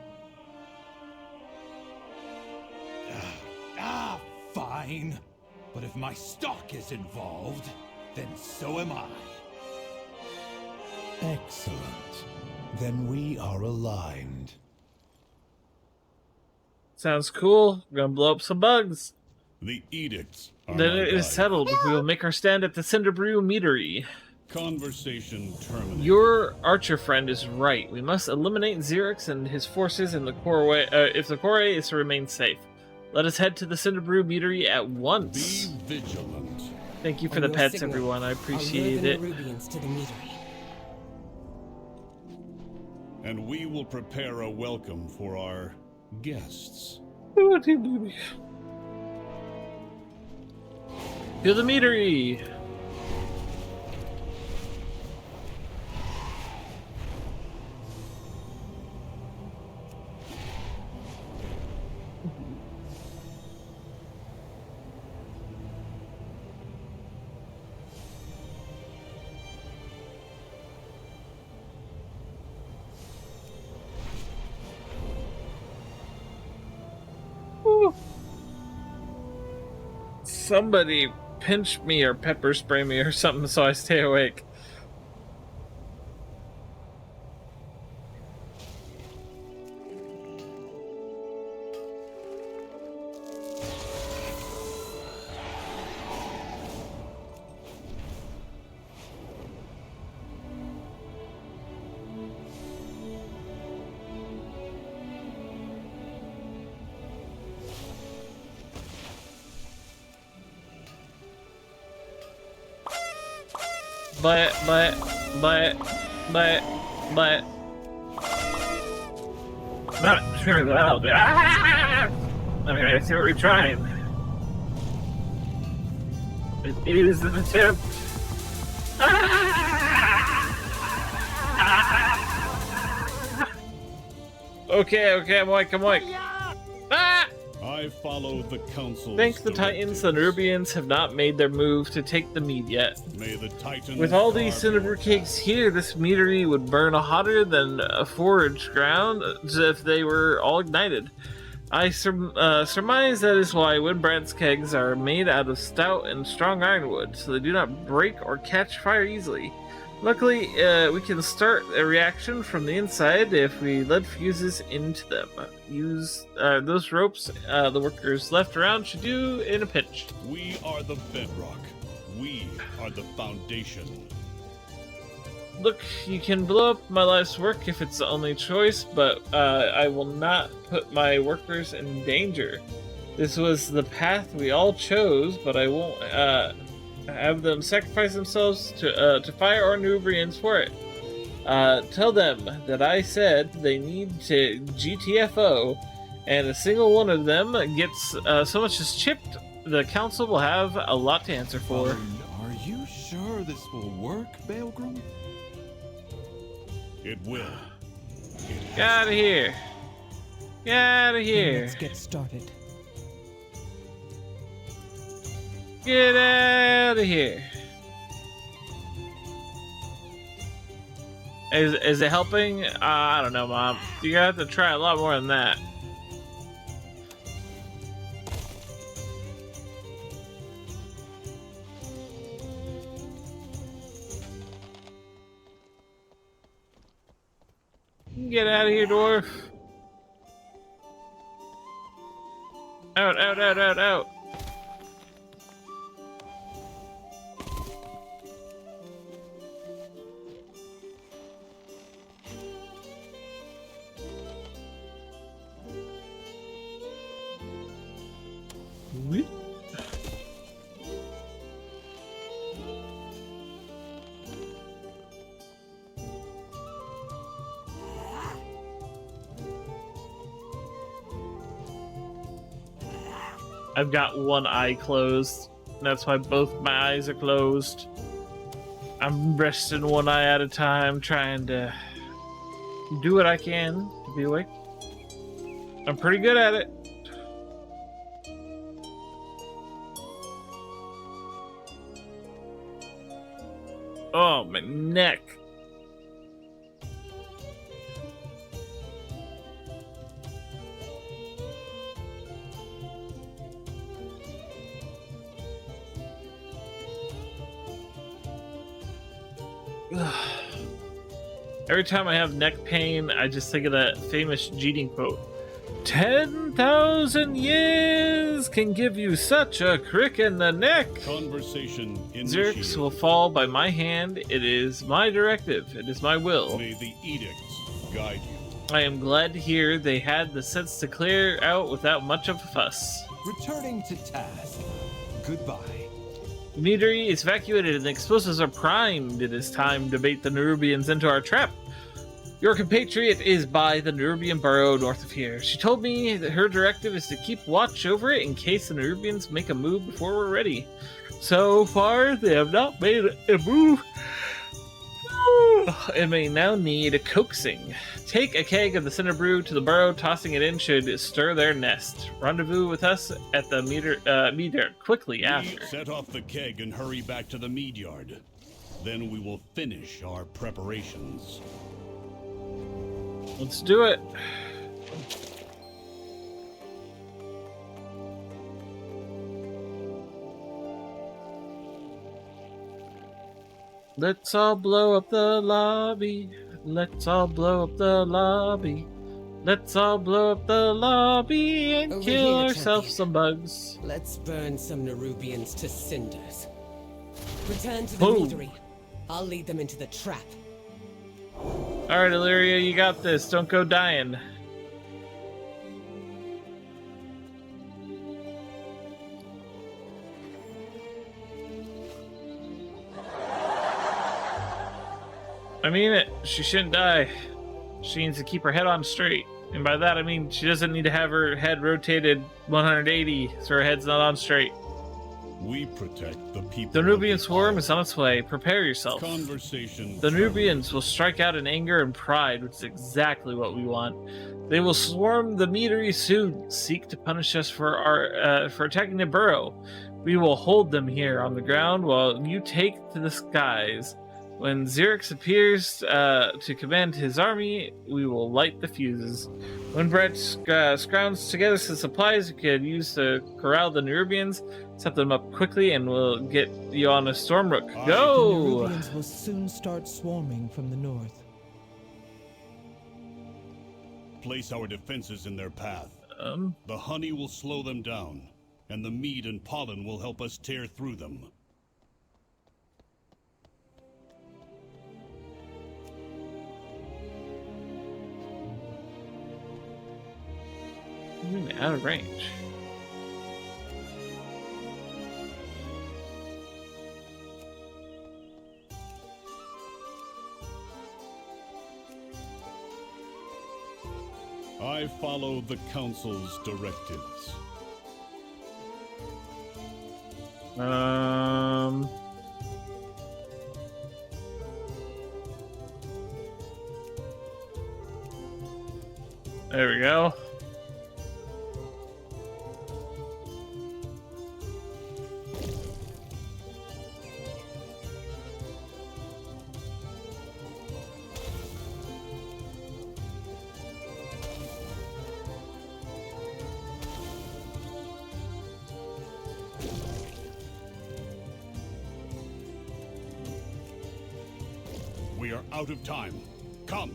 G: Fine. But if my stock is involved, then so am I.
D: Excellent. Then we are aligned.
A: Sounds cool. We're gonna blow up some bugs.
E: The edicts are
A: Then
E: my
A: it is
E: guide.
A: settled. We will make our stand at the Cinderbrew meadery.
E: Conversation terminated.
A: Your archer friend is right. We must eliminate Xerix and his forces in the Corway, if the Corway is to remain safe. Let us head to the Cinderbrew meadery at once.
E: Be vigilant.
A: Thank you for
I: On
A: the
I: your
A: pets,
I: signal,
A: everyone. I
I: I'll
A: appreciate
I: lure
A: it.
I: the Nerubians to the meadery.
E: And we will prepare a welcome for our guests.
A: To the meadery! Woo. Somebody pinch me or pepper spray me or something so I stay awake. But. Not sure about that. I mean, I see what we're trying. It is an attempt. Okay, I'm awake. Ah!
E: I follow the council's
A: Thanks the Titans, the Nerubians have not made their move to take the mead yet.
E: May the Titans
A: With all these Cinderbrew cakes here, this meadery would burn hotter than a forage ground if they were all ignited. I surmise that is why Windbrand's kegs are made out of stout and strong ironwood, so they do not break or catch fire easily. Luckily, we can start a reaction from the inside if we let fuses into them. Use those ropes the workers left around should do in a pinch.
E: We are the bedrock. We are the foundation.
A: Look, you can blow up my life's work if it's the only choice, but I will not put my workers in danger. This was the path we all chose, but I won't have them sacrifice themselves to fire or Nerubians for it. Tell them that I said they need to GTFO, and a single one of them gets so much as chipped, the council will have a lot to answer for.
H: Are you sure this will work, Baelgrim?
E: It will.
A: Get out of here. Get out of here.
C: Let's get started.
A: Get out of here. Is it helping? I don't know, Mom. You have to try a lot more than that. Get out of here, dwarf. Out. Whoop. I've got one eye closed. That's why both my eyes are closed. I'm resting one eye at a time, trying to do what I can to be awake. I'm pretty good at it. Oh, my neck. Every time I have neck pain, I just think of that famous Jeeting quote. 10,000 years can give you such a crick in the neck.
E: Conversation
A: Zerx
E: initiated.
A: will fall by my hand. It is my directive. It is my will.
E: May the edicts guide you.
A: I am glad to hear they had the sense to clear out without much of a fuss.
M: Returning to task. Goodbye.
A: The meadery is evacuated and the explosives are primed. It is time to bait the Nerubians into our trap. Your compatriot is by the Nerubian burrow north of here. She told me that her directive is to keep watch over it in case the Nerubians make a move before we're ready. So far, they have not made a move. It may now need a coaxing. Take a keg of the cinder brew to the burrow. Tossing it in should stir their nest. Rendezvous with us at the mead yard quickly after.
E: Set off the keg and hurry back to the mead yard. Then we will finish our preparations.
A: Let's do it. Let's all blow up the lobby. Let's all blow up the lobby. Let's all blow up the lobby and
I: Over
A: kill
I: here,
A: ourselves
I: champion.
A: some bugs.
I: Let's burn some Nerubians to cinders. Return to the
A: Boom.
I: meadery. I'll lead them into the trap.
A: Alright, Illyria, you got this. Don't go dying. I mean it. She shouldn't die. She needs to keep her head on straight. And by that I mean she doesn't need to have her head rotated 180 so her head's not on straight.
E: We protect the people.
A: The
E: of
A: Nubian
E: the
A: swarm
E: Isle.
A: is on its way. Prepare yourself.
E: Conversation.
A: The Nubians will strike out in anger and pride, which is exactly what we want. They will swarm the meadery soon, seek to punish us for attacking the burrow. We will hold them here on the ground while you take to the skies. When Xerix appears to command his army, we will light the fuses. When Brett scrounges together some supplies we could use to corral the Nerubians, set them up quickly, and we'll get you on a Stormrook.
C: The
A: Go!
C: Nerubians will soon start swarming from the north.
E: Place our defenses in their path. The honey will slow them down, and the mead and pollen will help us tear through them.
A: Out of range.
E: I follow the Council's directives.
A: There we go.
E: We are out of time. Come,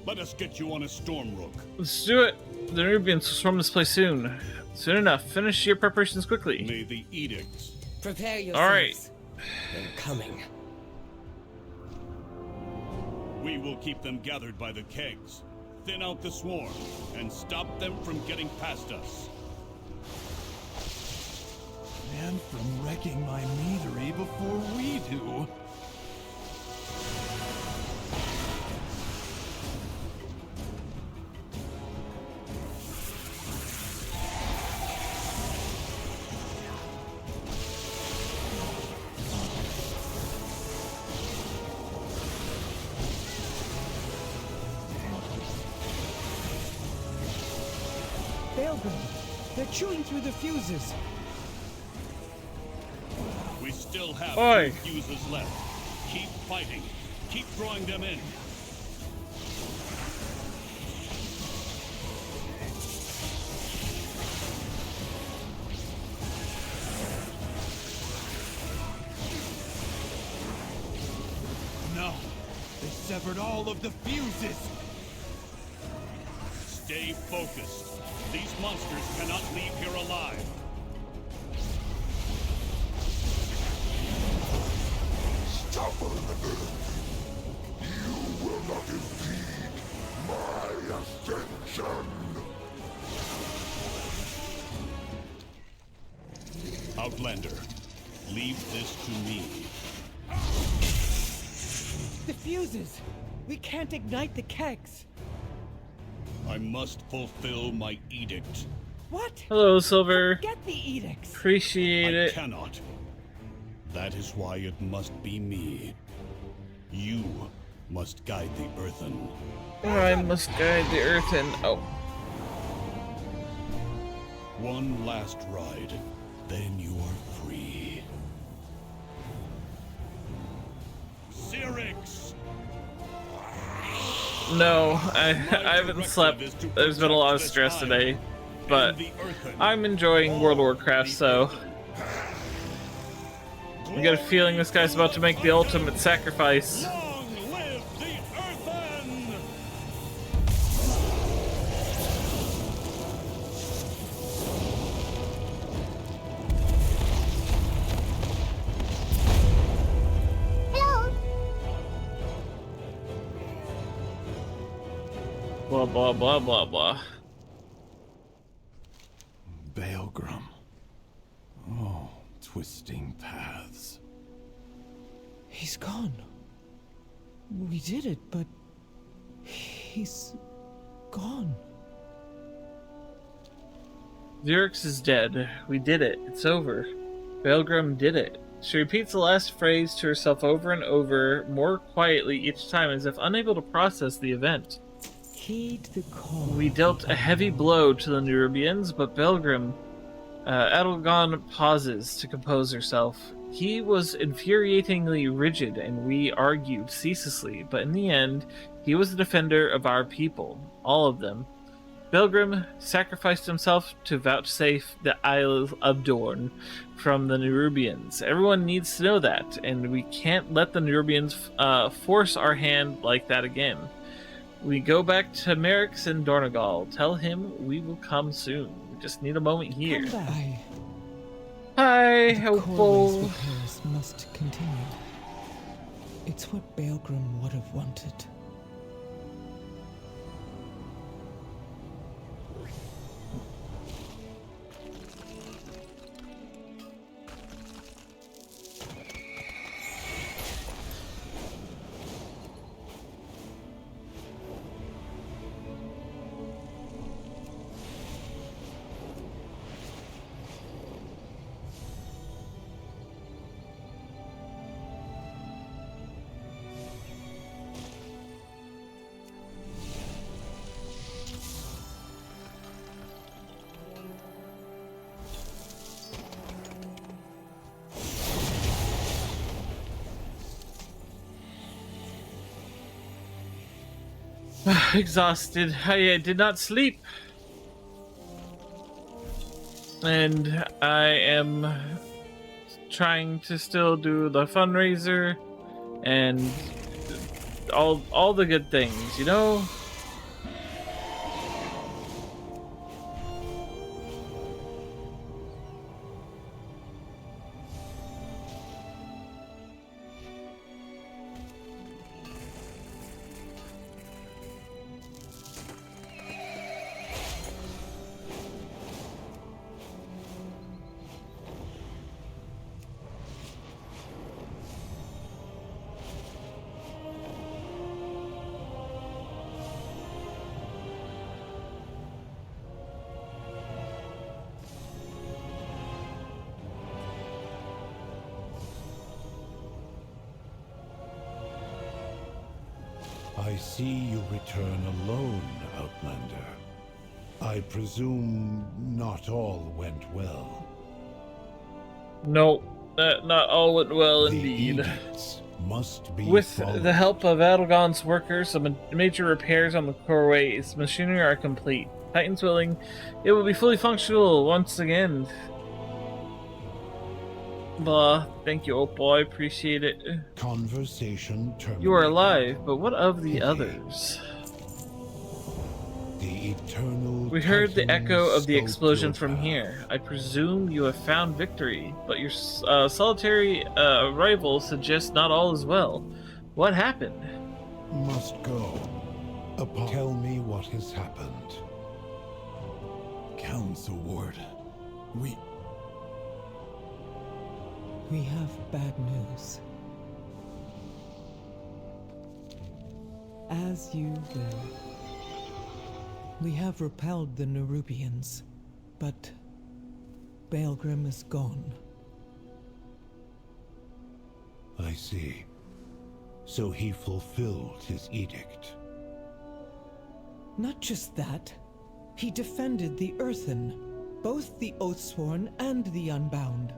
E: let us get you on a Stormrook.
A: Let's do it. The Nerubians will swarm this place soon. Soon enough. Finish your preparations quickly.
E: May the edicts.
I: Prepare yourselves.
A: All right.
I: They're coming.
E: We will keep them gathered by the kegs, thin out the swarm, and stop them from getting past us.
M: And from wrecking my meadery before we do.
C: They're chewing through the fuses.
E: We still have
A: Oi.
E: 2 fuses left. Keep fighting. Keep drawing them in.
M: No, they severed all of the fuses.
E: Stay focused. These monsters cannot leave here alive.
L: Stubborn you will not impede my ascension.
E: Outlander, leave this to me.
C: The fuses! We can't ignite the kegs!
E: I must fulfill my edict.
C: What?
A: Hello, Silver.
C: Get the edicts!
A: Appreciate
E: I
A: it.
E: cannot. That is why it must be me. You must guide the Earthen.
A: I must guide the Earthen. Oh.
E: One last ride, then you are free. Syrinx!
A: No, I haven't slept. There's been a lot of stress today, but I'm enjoying World of Warcraft, so I got a feeling this guy's about to make the ultimate sacrifice.
E: Long live the Earthen!
A: Blah, blah, blah, blah, blah.
H: Baelgrum. Oh, twisting paths.
C: He's gone. We did it, but he's gone.
A: Xerix is dead. We did it. It's over. Baelgrum did it. She repeats the last phrase to herself over and over, more quietly each time, as if unable to process the event.
C: Heed the call.
A: We dealt a heavy blow to the Nerubians, but Baelgrum, Adelgon pauses to compose herself. He was infuriatingly rigid, and we argued ceaselessly, but in the end, he was the defender of our people, all of them. Baelgrum sacrificed himself to vouchsafe the Isle of Dorne from the Nerubians. Everyone needs to know that, and we can't let the Nerubians force our hand like that again. We go back to Merrick's in Dornegal. Tell him we will come soon. We just need a moment here. Hi,
C: Corwin's repairs must continue. It's what Baelgrum would have wanted.
A: Exhausted. I did not sleep. And I am trying to still do the fundraiser and all the good things, you know?
D: I see you return alone, Outlander. I presume not all went well.
A: No, not all went well indeed.
D: Must be
A: With
D: followed.
A: the help of Adelgon's workers, some major repairs on the coreways machinery are complete. Titans willing, it will be fully functional once again. Blah, thank you, Opal, I appreciate it.
D: Conversation terminated.
A: You are alive, but what of the others?
D: The eternal
A: We heard the
D: Titan
A: echo of the
D: scoped
A: explosion
D: your
A: from
D: path.
A: here. I presume you have found victory, but your solitary arrival suggests not all is well. What happened?
D: Must go. Tell me what has happened.
H: Council Ward.
C: We have bad news. As you will. We have repelled the Nerubians, but Baelgrum is gone.
D: I see. So he fulfilled his edict.
C: Not just that. He defended the Earthen, both the Oathsworn and the Unbound.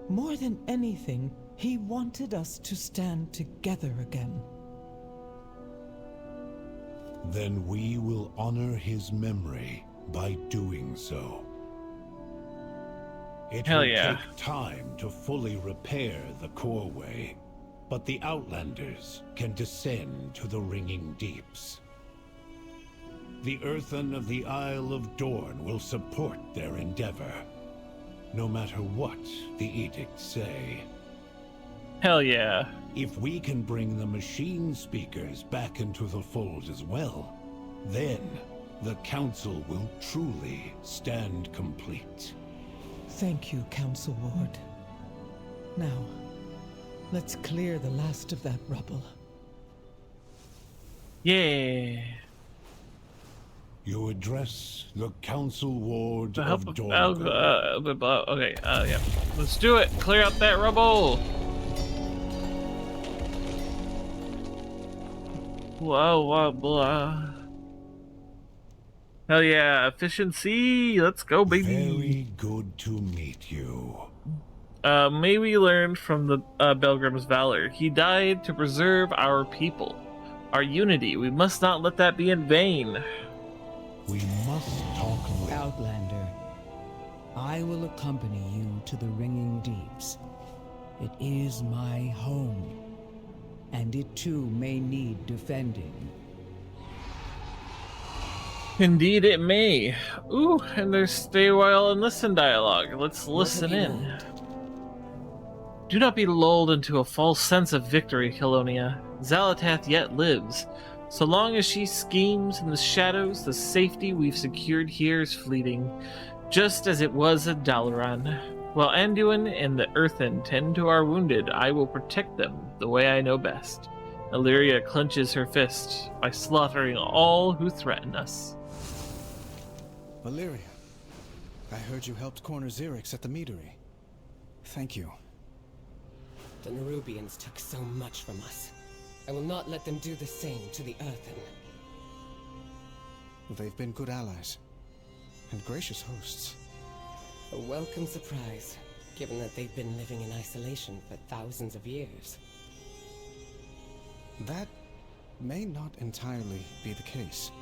C: More than anything, he wanted us to stand together again.
D: Then we will honor his memory by doing so. It
A: Hell
D: will
A: yeah.
D: take time to fully repair the Coreway, but the Outlanders can descend to the Ringing Deeps. The Earthen of the Isle of Dorn will support their endeavor, no matter what the edicts say.
A: Hell yeah.
D: If we can bring the machine speakers back into the fold as well, then the Council will truly stand complete.
C: Thank you, Council Ward. Now, let's clear the last of that rubble.
A: Yeah.
D: You address the Council Ward
A: The
D: of
A: help of
D: Dorn.
A: okay, yeah. Let's do it. Clear out that rubble. Blah, blah. Hell yeah, efficiency. Let's go, baby.
D: Very good to meet you.
A: May we learn from the Belgrim's valor. He died to preserve our people, our unity. We must not let that be in vain.
D: We must talk with
N: Outlander. I will accompany you to the Ringing Deeps. It is my home, and it too may need defending.
A: Indeed it may. Ooh, and there's stay while and listen dialogue. Let's listen in. Do not be lulled into a false sense of victory, Colonia. Xalatath yet lives. So long as she schemes in the shadows, the safety we've secured here is fleeting, just as it was at Dalaran. While Anduin and the Earthen tend to our wounded, I will protect them the way I know best. Illyria clenches her fist by slaughtering all who threaten us.
O: Valeria, I heard you helped corner Xerix at the meadery. Thank you.
I: The Nerubians took so much from us. I will not let them do the same to the Earthen.
O: They've been good allies, and gracious hosts.
I: A welcome surprise, given that they've been living in isolation for thousands of years.
O: That may not entirely be the case.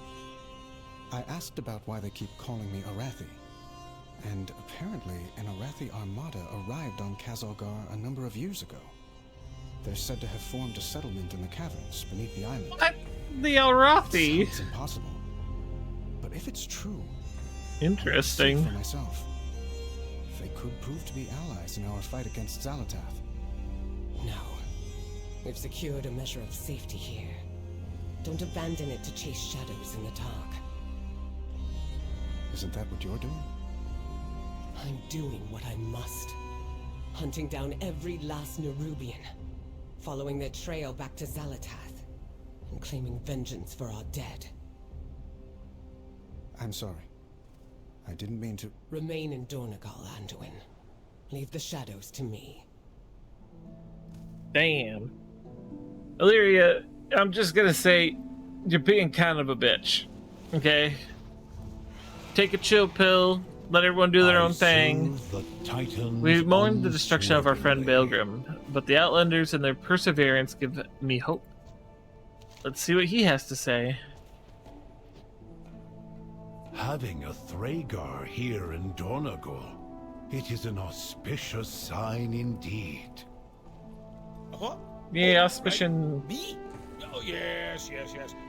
O: I asked about why they keep calling me Arathi, and apparently an Arathi armada arrived on Kazalgar a number of years ago. They're said to have formed a settlement in the caverns beneath the island.
A: What? The Arathi?
O: It's impossible. But if it's true,
A: interesting.
O: I'll see for myself. They could prove to be allies in our fight against Xalatath.
I: No. We've secured a measure of safety here. Don't abandon it to chase shadows in the dark.
O: Isn't that what you're doing?
I: I'm doing what I must. Hunting down every last Nerubian. Following their trail back to Xalatath. And claiming vengeance for our dead.
O: I'm sorry. I didn't mean to...
I: Remain in Dornagal, Anduin. Leave the shadows to me.
A: Damn. Illyria, I'm just gonna say, you're being kind of a bitch. Okay? Take a chill pill, let everyone do their own thing. We mourn the destruction of our friend Belgrim, but the Outlanders and their perseverance give me hope. Let's see what he has to say.
D: Having a Thragar here in Dornagal, it is an auspicious sign indeed.
P: What?
A: Yeah, auspicious.
P: Me? Oh, yes.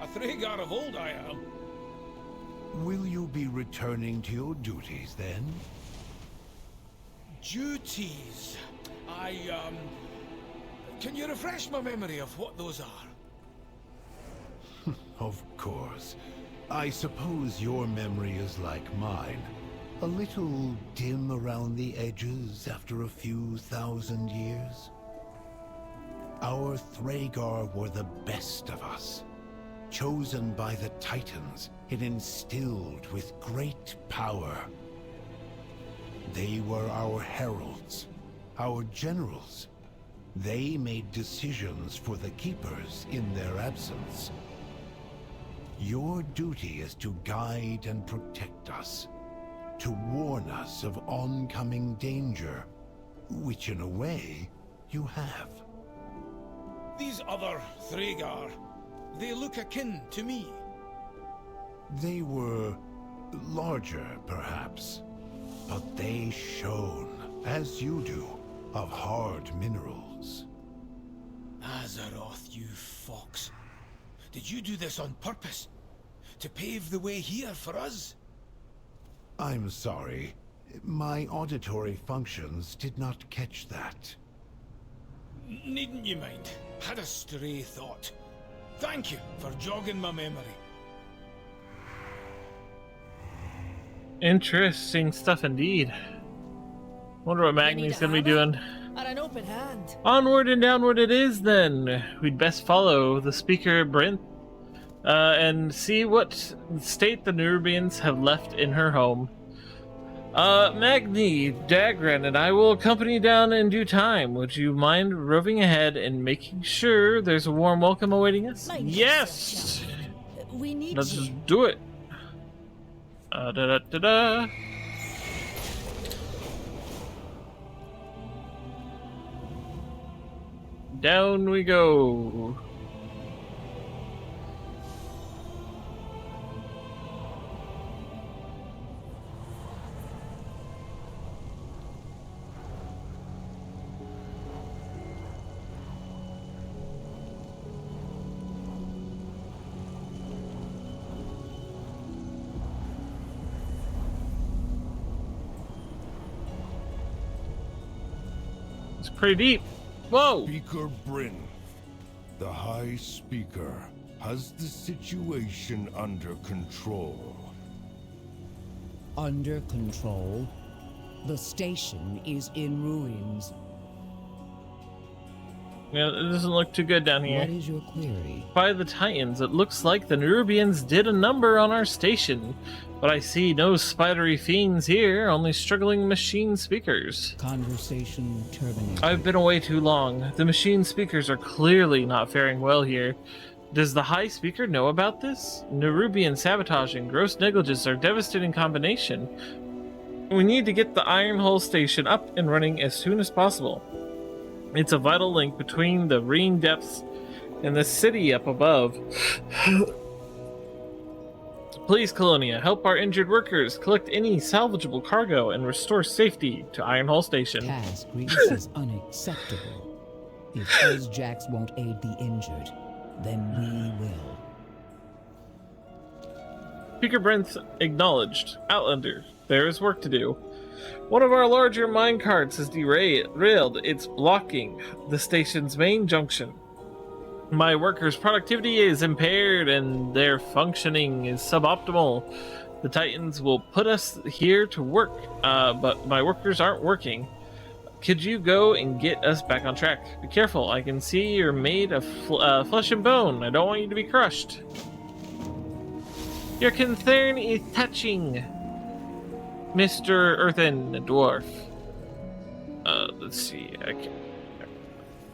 P: A Thragar of old I am.
D: Will you be returning to your duties then?
P: Duties? Can you refresh my memory of what those are?
D: Of course. I suppose your memory is like mine. A little dim around the edges after a few thousand years. Our Thragar were the best of us. Chosen by the Titans and instilled with great power. They were our heralds, our generals. They made decisions for the Keepers in their absence. Your duty is to guide and protect us, to warn us of oncoming danger, which in a way, you have.
P: These other Thragar, they look akin to me.
D: They were larger, perhaps, but they shone, as you do, of hard minerals.
P: Azeroth, you fox. Did you do this on purpose? To pave the way here for us?
D: I'm sorry. My auditory functions did not catch that.
P: Needn't you mind? Had a stray thought. Thank you for jogging my memory.
A: Interesting stuff indeed. Wonder what Magni's gonna be doing.
F: Or an open hand.
A: Onward and downward it is then. We'd best follow the speaker Brent and see what state the Nerubians have left in her home. Magni, Dagran, and I will accompany you down in due time. Would you mind roving ahead and making sure there's a warm welcome awaiting us? Yes!
F: We need
A: Let's
F: you.
A: just do it. Da-da-da-da-da. Down we go. It's pretty deep. Whoa!
L: Speaker Bryn, the High Speaker, has the situation under control.
N: Under control? The station is in ruins.
A: Yeah, it doesn't look too good down here.
N: What is your query?
A: By the Titans, it looks like the Nerubians did a number on our station, but I see no spidery fiends here, only struggling machine speakers.
N: Conversation terminated.
A: I've been away too long. The machine speakers are clearly not faring well here. Does the High Speaker know about this? Nerubian sabotage and gross negligence are a devastating combination. We need to get the Iron Hull station up and running as soon as possible. It's a vital link between the Reen depths and the city up above. Please, Colonia, help our injured workers, collect any salvageable cargo, and restore safety to Iron Hull Station.
N: Task Reese is unacceptable. If Jax won't aid the injured, then we will.
A: Speaker Brent acknowledged. Outlander, there is work to do. One of our larger minecarts is derailed. It's blocking the station's main junction. My workers' productivity is impaired and their functioning is suboptimal. The Titans will put us here to work, but my workers aren't working. Could you go and get us back on track? Be careful, I can see you're made of flesh and bone. I don't want you to be crushed. Your concern is touching, Mr. Earthen Dwarf. Let's see,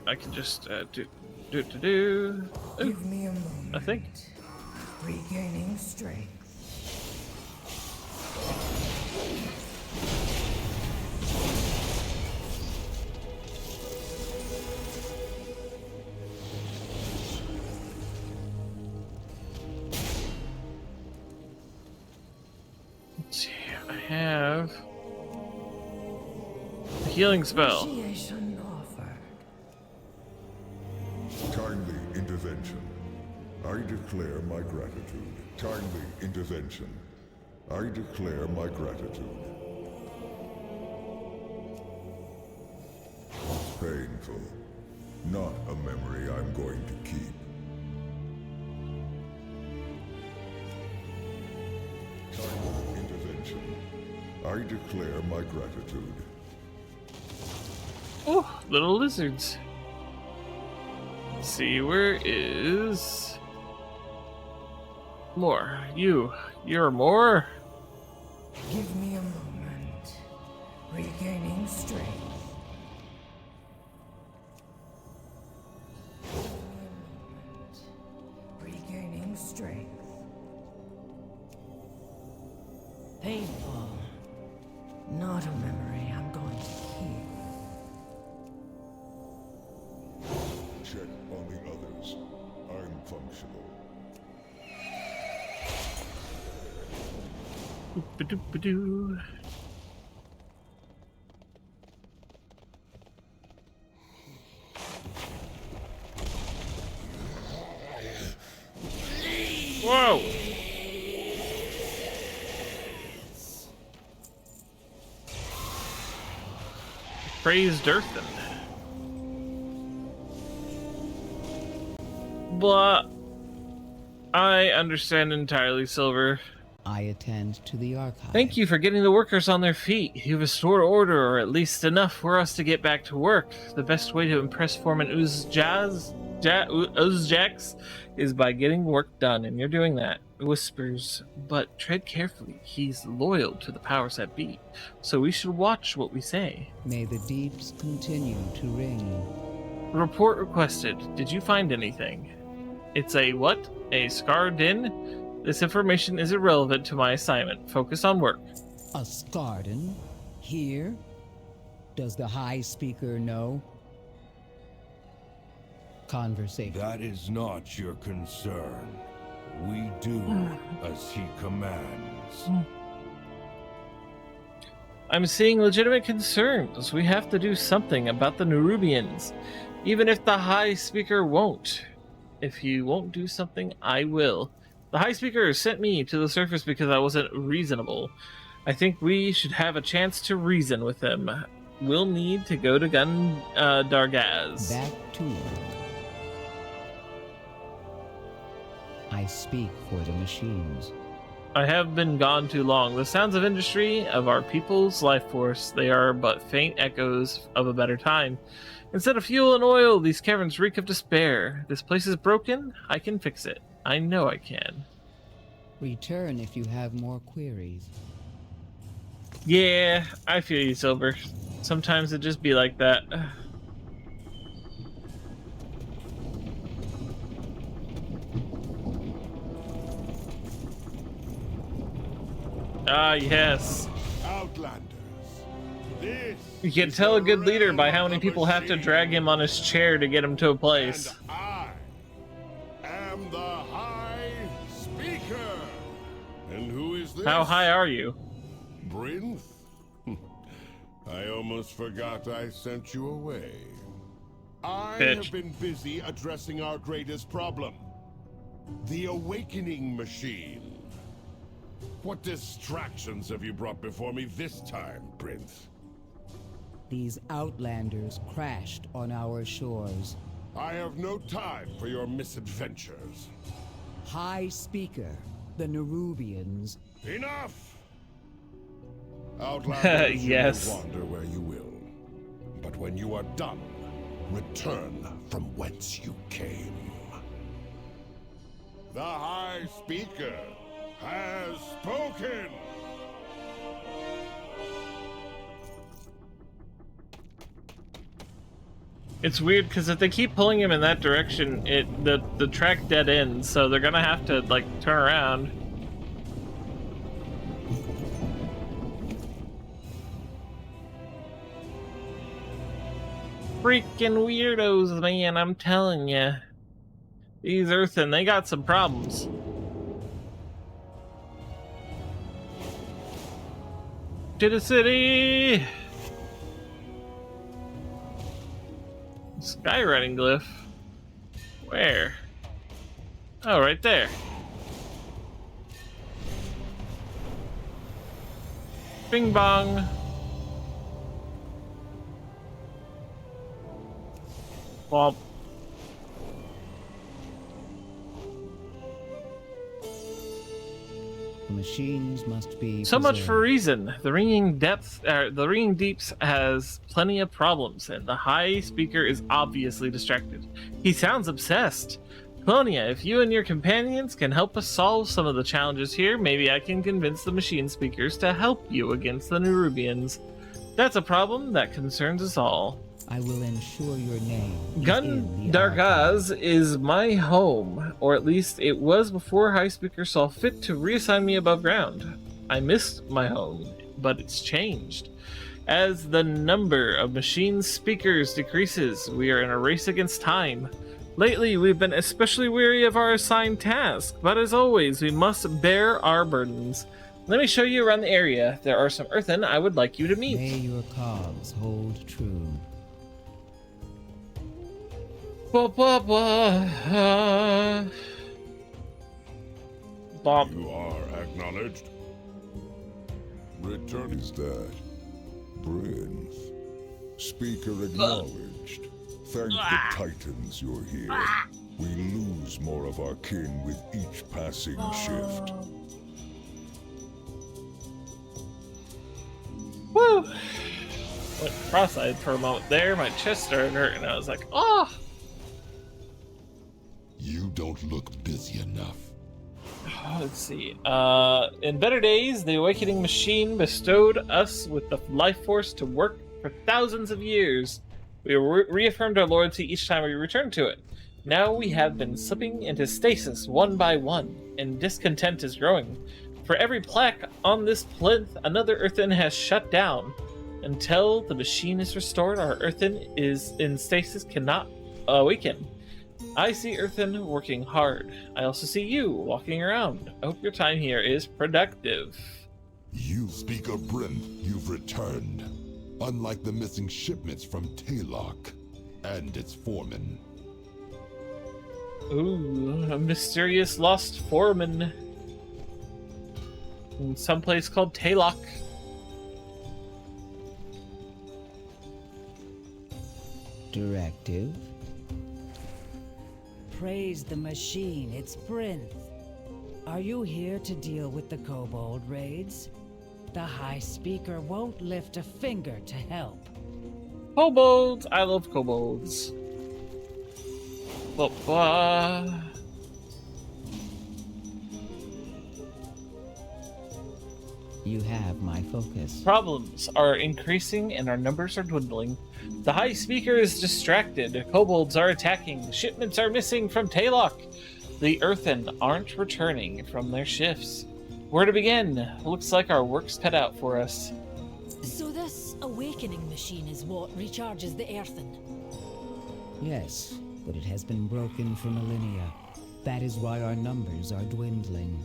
A: I can just do.
Q: Give me a moment.
A: I think.
Q: Regaining strength.
A: Let's see, I have a healing spell.
Q: Initiation offered.
L: Timely intervention. I declare my gratitude. Timely intervention. I declare my gratitude. It's painful. Not a memory I'm going to keep. Timely intervention. I declare my gratitude.
A: Oh, little lizards. Let's see, where is more? You're more?
Q: Give me a moment. Regaining strength. not a memory I'm going to keep.
L: Check on the others. I'm functional.
A: Boop-a-doop-a-doo. Whoa! Praised Earthen. Blah. I understand entirely, Silver.
N: I attend to the archive.
A: Thank you for getting the workers on their feet. You've restored order, or at least enough for us to get back to work. The best way to impress Foreman Uzjax is by getting work done, and you're doing that. Whispers, but tread carefully. He's loyal to the powers that be, so we should watch what we say.
N: May the deeps continue to ring.
A: Report requested. Did you find anything? It's a what? A scarred inn? This information is irrelevant to my assignment. Focus on work.
N: A Scarden? Here? Does the High Speaker know? Conversation.
R: That is not your concern. We do as he commands.
A: I'm seeing legitimate concerns. We have to do something about the Nerubians. Even if the High Speaker won't. If he won't do something, I will. The High Speaker sent me to the surface because I wasn't reasonable. I think we should have a chance to reason with him. We'll need to go to Dargaz.
N: Back to work. I speak for the machines.
A: I have been gone too long. The sounds of industry, of our people's life force, they are but faint echoes of a better time. Instead of fuel and oil, these caverns reek of despair. This place is broken. I can fix it. I know I can.
N: Return if you have more queries.
A: Yeah, I feel you, Silver. Sometimes it just be like that. Ah, yes.
L: Outlanders. This
A: You can tell a good leader by how many people have to drag him on his chair to get him to a place.
L: I am the High Speaker.
K: And who is this?
A: How high are you?
K: Brinth? I almost forgot I sent you away. I
A: Bitch.
K: have been busy addressing our greatest problem. The Awakening Machine. What distractions have you brought before me this time, Brinth?
N: These Outlanders crashed on our shores.
K: I have no time for your misadventures.
N: High Speaker, the Nerubians.
K: Enough! Outlanders,
A: Yes.
K: you may wander where you will. But when you are done, return from whence you came. The High Speaker has spoken!
A: It's weird because if they keep pulling him in that direction, the track dead ends, so they're gonna have to like turn around. Freaking weirdos, man, I'm telling ya. These Earthen, they got some problems. To the city! Skywriting glyph? Where? Oh, right there. Bing bong. Well,
N: The machines must be
A: so much for
N: preserved.
A: reason. The ringing deeps has plenty of problems, and the High Speaker is obviously distracted. He sounds obsessed. Colonia, if you and your companions can help us solve some of the challenges here, maybe I can convince the machine speakers to help you against the Nerubians. That's a problem that concerns us all.
N: I will ensure your name is
A: Gun
N: in the
A: Dargaz is my home, or at least it was before High Speaker saw fit to reassign me above ground. I missed my home. but it's changed. As the number of machine speakers decreases, we are in a race against time. Lately, we've been especially weary of our assigned task, but as always, we must bear our burdens. Let me show you around the area. There are some earthen I would like you to meet.
N: May your cause hold true.
A: Blah, blah, blah. Bob.
K: You are acknowledged.
L: Return is that. Brynth. Speaker acknowledged. Thank the Titans you're here. We lose more of our kin with each passing shift.
A: Woo! Went cross-eyed for a moment there. My chest started hurting, and I was like, oh!
L: You don't look busy enough.
A: Let's see. In better days, the awakening machine bestowed us with the life force to work for thousands of years. We reaffirmed our loyalty each time we returned to it. Now we have been slipping into stasis one by one, and discontent is growing. For every plaque on this plinth, another earthen has shut down. Until the machine is restored, our earthen is in stasis cannot awaken. I see earthen working hard. I also see you walking around. I hope your time here is productive.
L: You speak of Brynth, you've returned. Unlike the missing shipments from Taylok and its foreman.
A: Ooh, a mysterious lost foreman. In some place called Taylok.
N: Directive?
Q: Praise the machine, it's Brynth. Are you here to deal with the kobold raids? The High Speaker won't lift a finger to help.
A: Kobolds! I love kobolds. Blah, blah.
N: You have my focus.
A: Problems are increasing and our numbers are dwindling. The High Speaker is distracted. Kobolds are attacking. Shipments are missing from Taylok. The Earthen aren't returning from their shifts. Where to begin? Looks like our work's cut out for us.
F: So this awakening machine is what recharges the earthen?
N: Yes, but it has been broken for millennia. That is why our numbers are dwindling.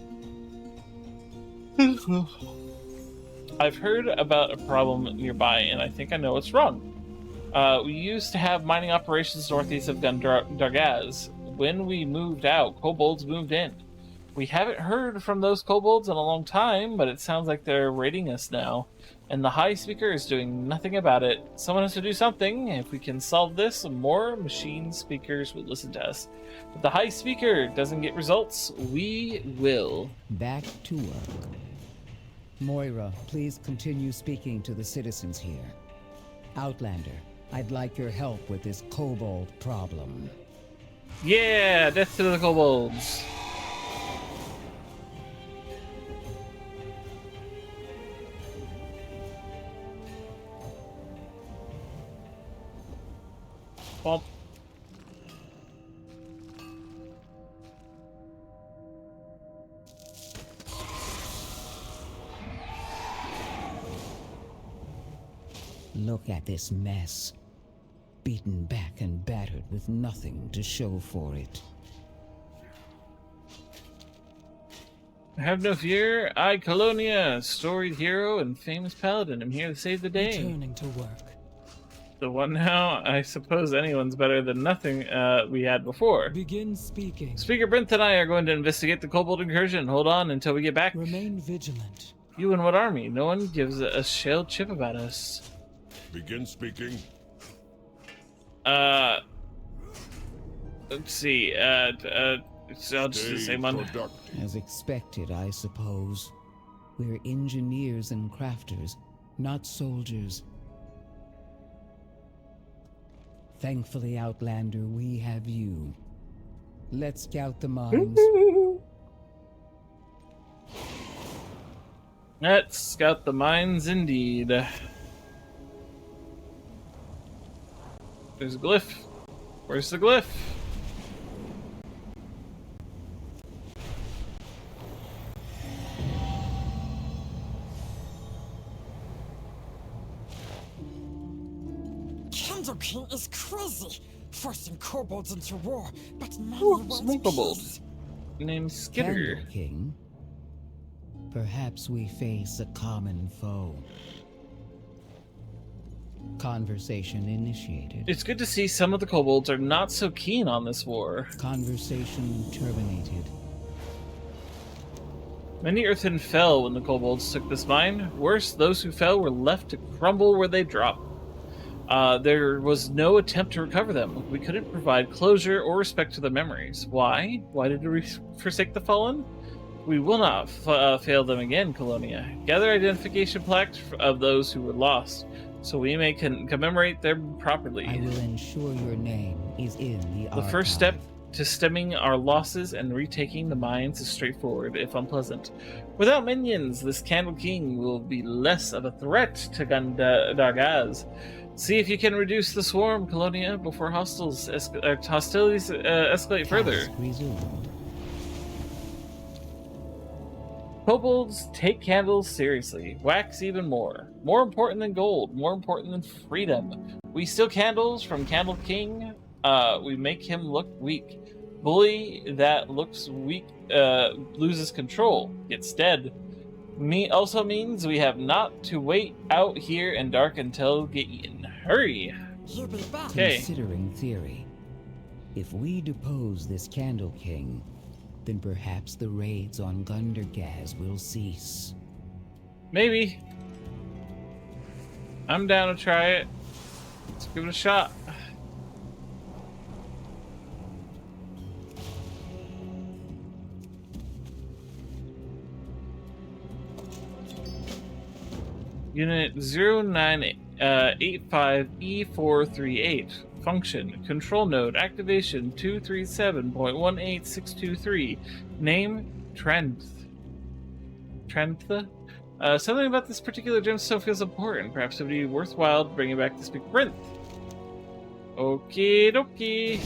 A: I've heard about a problem nearby, and I think I know what's wrong. We used to have mining operations northeast of Dargaz. When we moved out, kobolds moved in. We haven't heard from those kobolds in a long time, but it sounds like they're raiding us now. And the High Speaker is doing nothing about it. Someone has to do something. If we can solve this, more machine speakers will listen to us. If the High Speaker doesn't get results, we will.
N: Back to work. Moira, please continue speaking to the citizens here. Outlander, I'd like your help with this kobold problem.
A: Yeah, death to the kobolds. Well,
N: look at this mess. Beaten back and battered with nothing to show for it.
A: Have no fear. I, Colonia, storied hero and famous paladin, am here to save the day.
G: Returning to work.
A: The one now, I suppose anyone's better than nothing we had before.
G: Begin speaking.
A: Speaker Brynth and I are going to investigate the kobold incursion. Hold on until we get back.
G: Remain vigilant.
A: You and what army? No one gives a shelled chip about us.
K: Begin speaking.
A: Let's see, I'll just the same one.
N: As expected, I suppose. We're engineers and crafters, not soldiers. Thankfully, Outlander, we have you. Let's scout the mines.
A: Let's scout the mines indeed. There's a glyph. Where's the glyph?
S: Candle King is crazy, forcing kobolds into war, but many
A: Ooh,
S: want
A: small kobold
S: peace.
A: named Skitter.
N: Candle King? Perhaps we face a common foe. Conversation initiated.
A: It's good to see some of the kobolds are not so keen on this war.
N: Conversation terminated.
A: Many earthen fell when the kobolds took this mine. Worse, those who fell were left to crumble where they dropped. There was no attempt to recover them. We couldn't provide closure or respect to their memories. Why? Why did we forsake the fallen? We will not fail them again, Colonia. Gather identification plaques of those who were lost, so we may commemorate them properly.
N: I will ensure your name is in the archive.
A: The first step to stemming our losses and retaking the mines is straightforward, if unpleasant. Without minions, this Candle King will be less of a threat to Dargaz. See if you can reduce the swarm, Colonia, before hostilities escalate further.
N: Resumed.
A: Kobolds take candles seriously. Wax even more. More important than gold. More important than freedom. We steal candles from Candle King. We make him look weak. Bully that looks weak loses control. Gets dead. Also means we have not to wait out here in dark until get eaten. Hurry! Okay.
N: Considering theory, if we depose this Candle King, then perhaps the raids on Gundergaz will cease.
A: Maybe. I'm down to try it. Let's give it a shot. Unit 0985E438. Function. Control node. Activation 237.18623. Name Trenth. Something about this particular gemstone feels important. Perhaps it would be worthwhile to bring it back to speak Brinth. Okie dokie.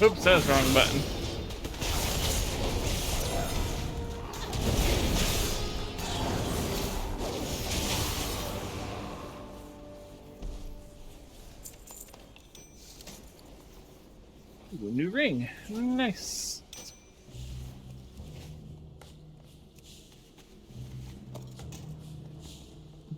A: Oops, that was the wrong button. Ooh, a new ring. Nice.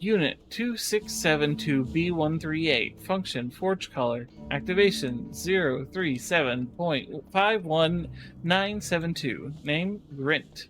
A: Unit 2672B138. Function Forge Collar. Activation 037.51972. Name Grint.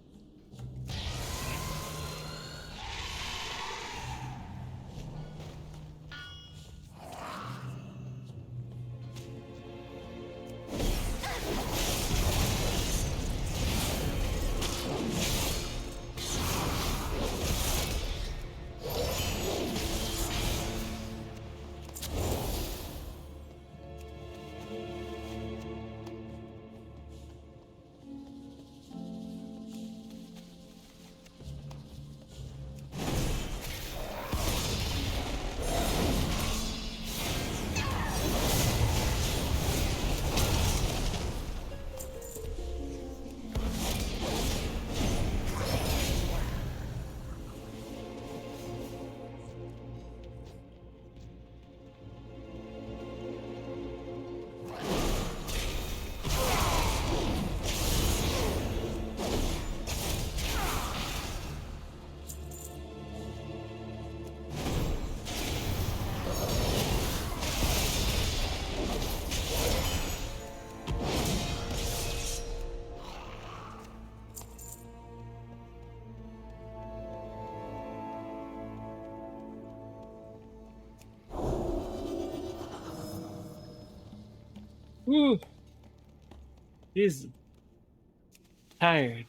A: Woo! He's tired.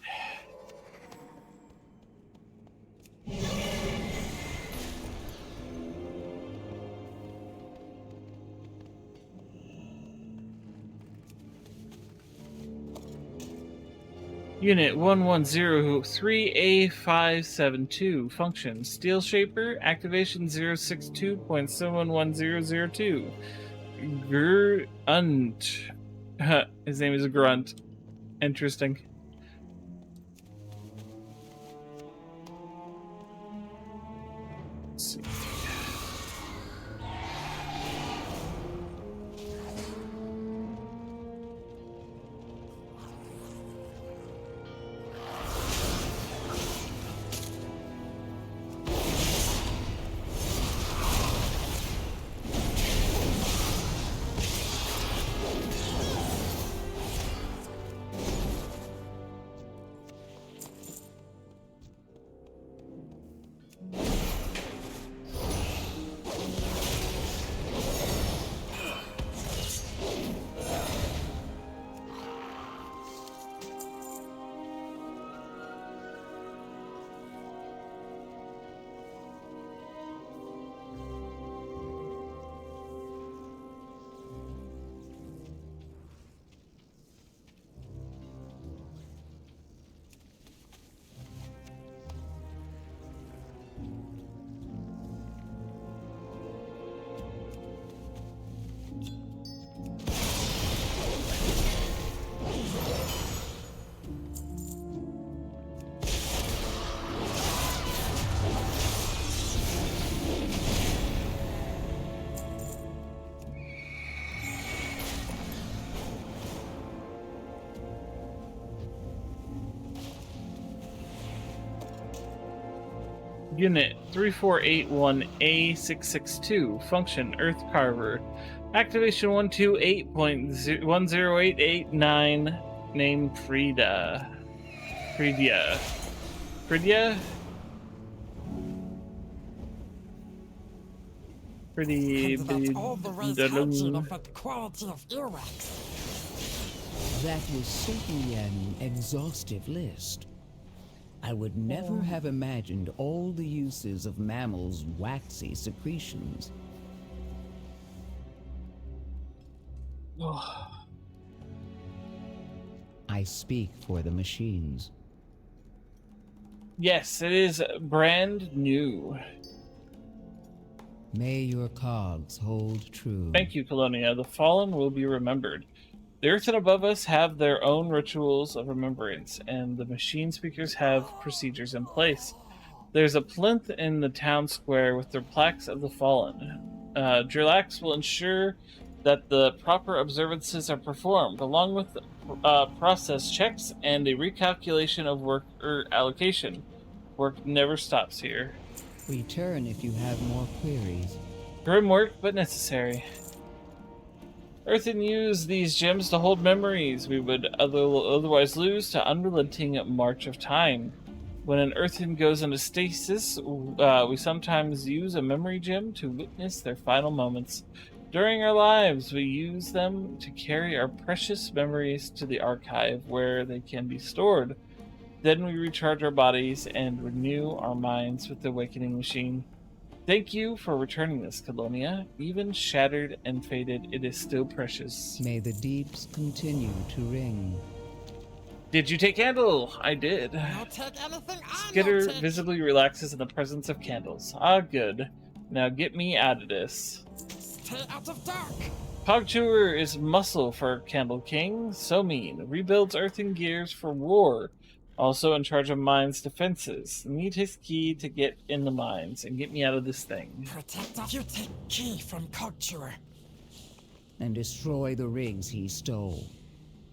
A: Unit 1103A572. Function Steel Shaper. Activation 062.7110002. Grunt. His name is Grunt. Interesting. Let's see. Unit 3481A662. Function Earth Carver. Activation 128.10889. Name Frida. Fridia. Fridia? Pretty
S: That's all the ways hygiene affect the quality of earwax.
N: That was certainly an exhaustive list. I would never have imagined all the uses of mammals' waxy secretions. I speak for the machines.
A: Yes, it is brand new.
N: May your cogs hold true.
A: Thank you, Colonia. The fallen will be remembered. The earth and above us have their own rituals of remembrance, and the machine speakers have procedures in place. There's a plinth in the town square with their plaques of the fallen. Drillax will ensure that the proper observances are performed, along with process checks and a recalculation of worker allocation. Work never stops here.
N: Return if you have more queries.
A: Grim work, but necessary. Earthen use these gems to hold memories we would otherwise lose to unrelenting march of time. When an Earthen goes into stasis, we sometimes use a memory gem to witness their final moments. During our lives, we use them to carry our precious memories to the archive where they can be stored. Then we recharge our bodies and renew our minds with the awakening machine. Thank you for returning this, Colonia. Even shattered and faded, it is still precious.
N: May the deeps continue to ring.
A: Did you take candle? I did.
S: I'll take anything
A: Skitter visibly relaxes in the presence of candles. Ah, good. Now get me out of this.
S: Stay out of dark.
A: Pogchewer is muscle for Candle King. So mean. Rebuilds earthen gears for war. Also in charge of mines defenses. Need his key to get in the mines and get me out of this thing.
S: Protect us. You take key from Cogchewer.
N: And destroy the rigs he stole.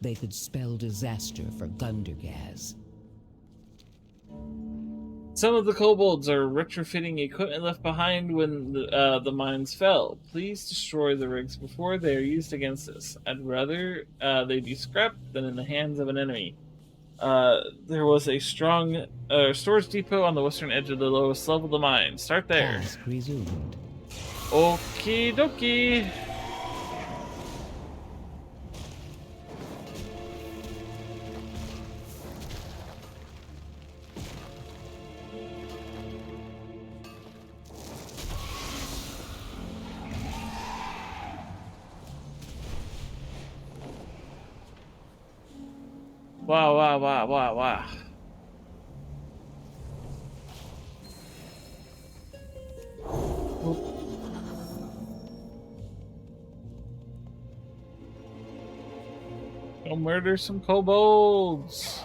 N: They could spell disaster for Gundergaz.
A: Some of the kobolds are retrofitting equipment left behind when the mines fell. Please destroy the rigs before they are used against us. I'd rather they be scrapped than in the hands of an enemy. There was a strong storage depot on the western edge of the lowest level of the mine. Start there.
N: Task resumed.
A: Okie dokie. Wow, wow, wow, wow, wow. Go murder some kobolds.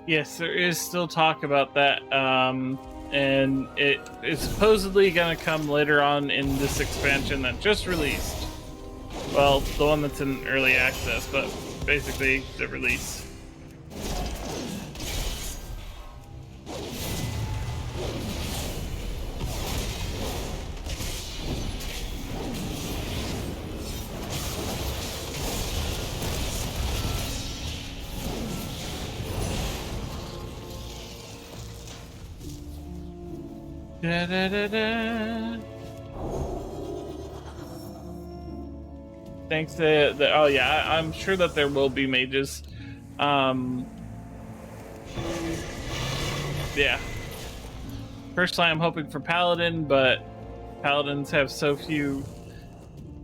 A: Yes, there is still talk about that, and it is supposedly going to come later on in this expansion that just released. Well, the one that's in early access, but basically the release. Da, da, da, da. Thanks to the oh yeah, I'm sure that there will be mages. Yeah. Personally, I'm hoping for paladin, but paladins have so few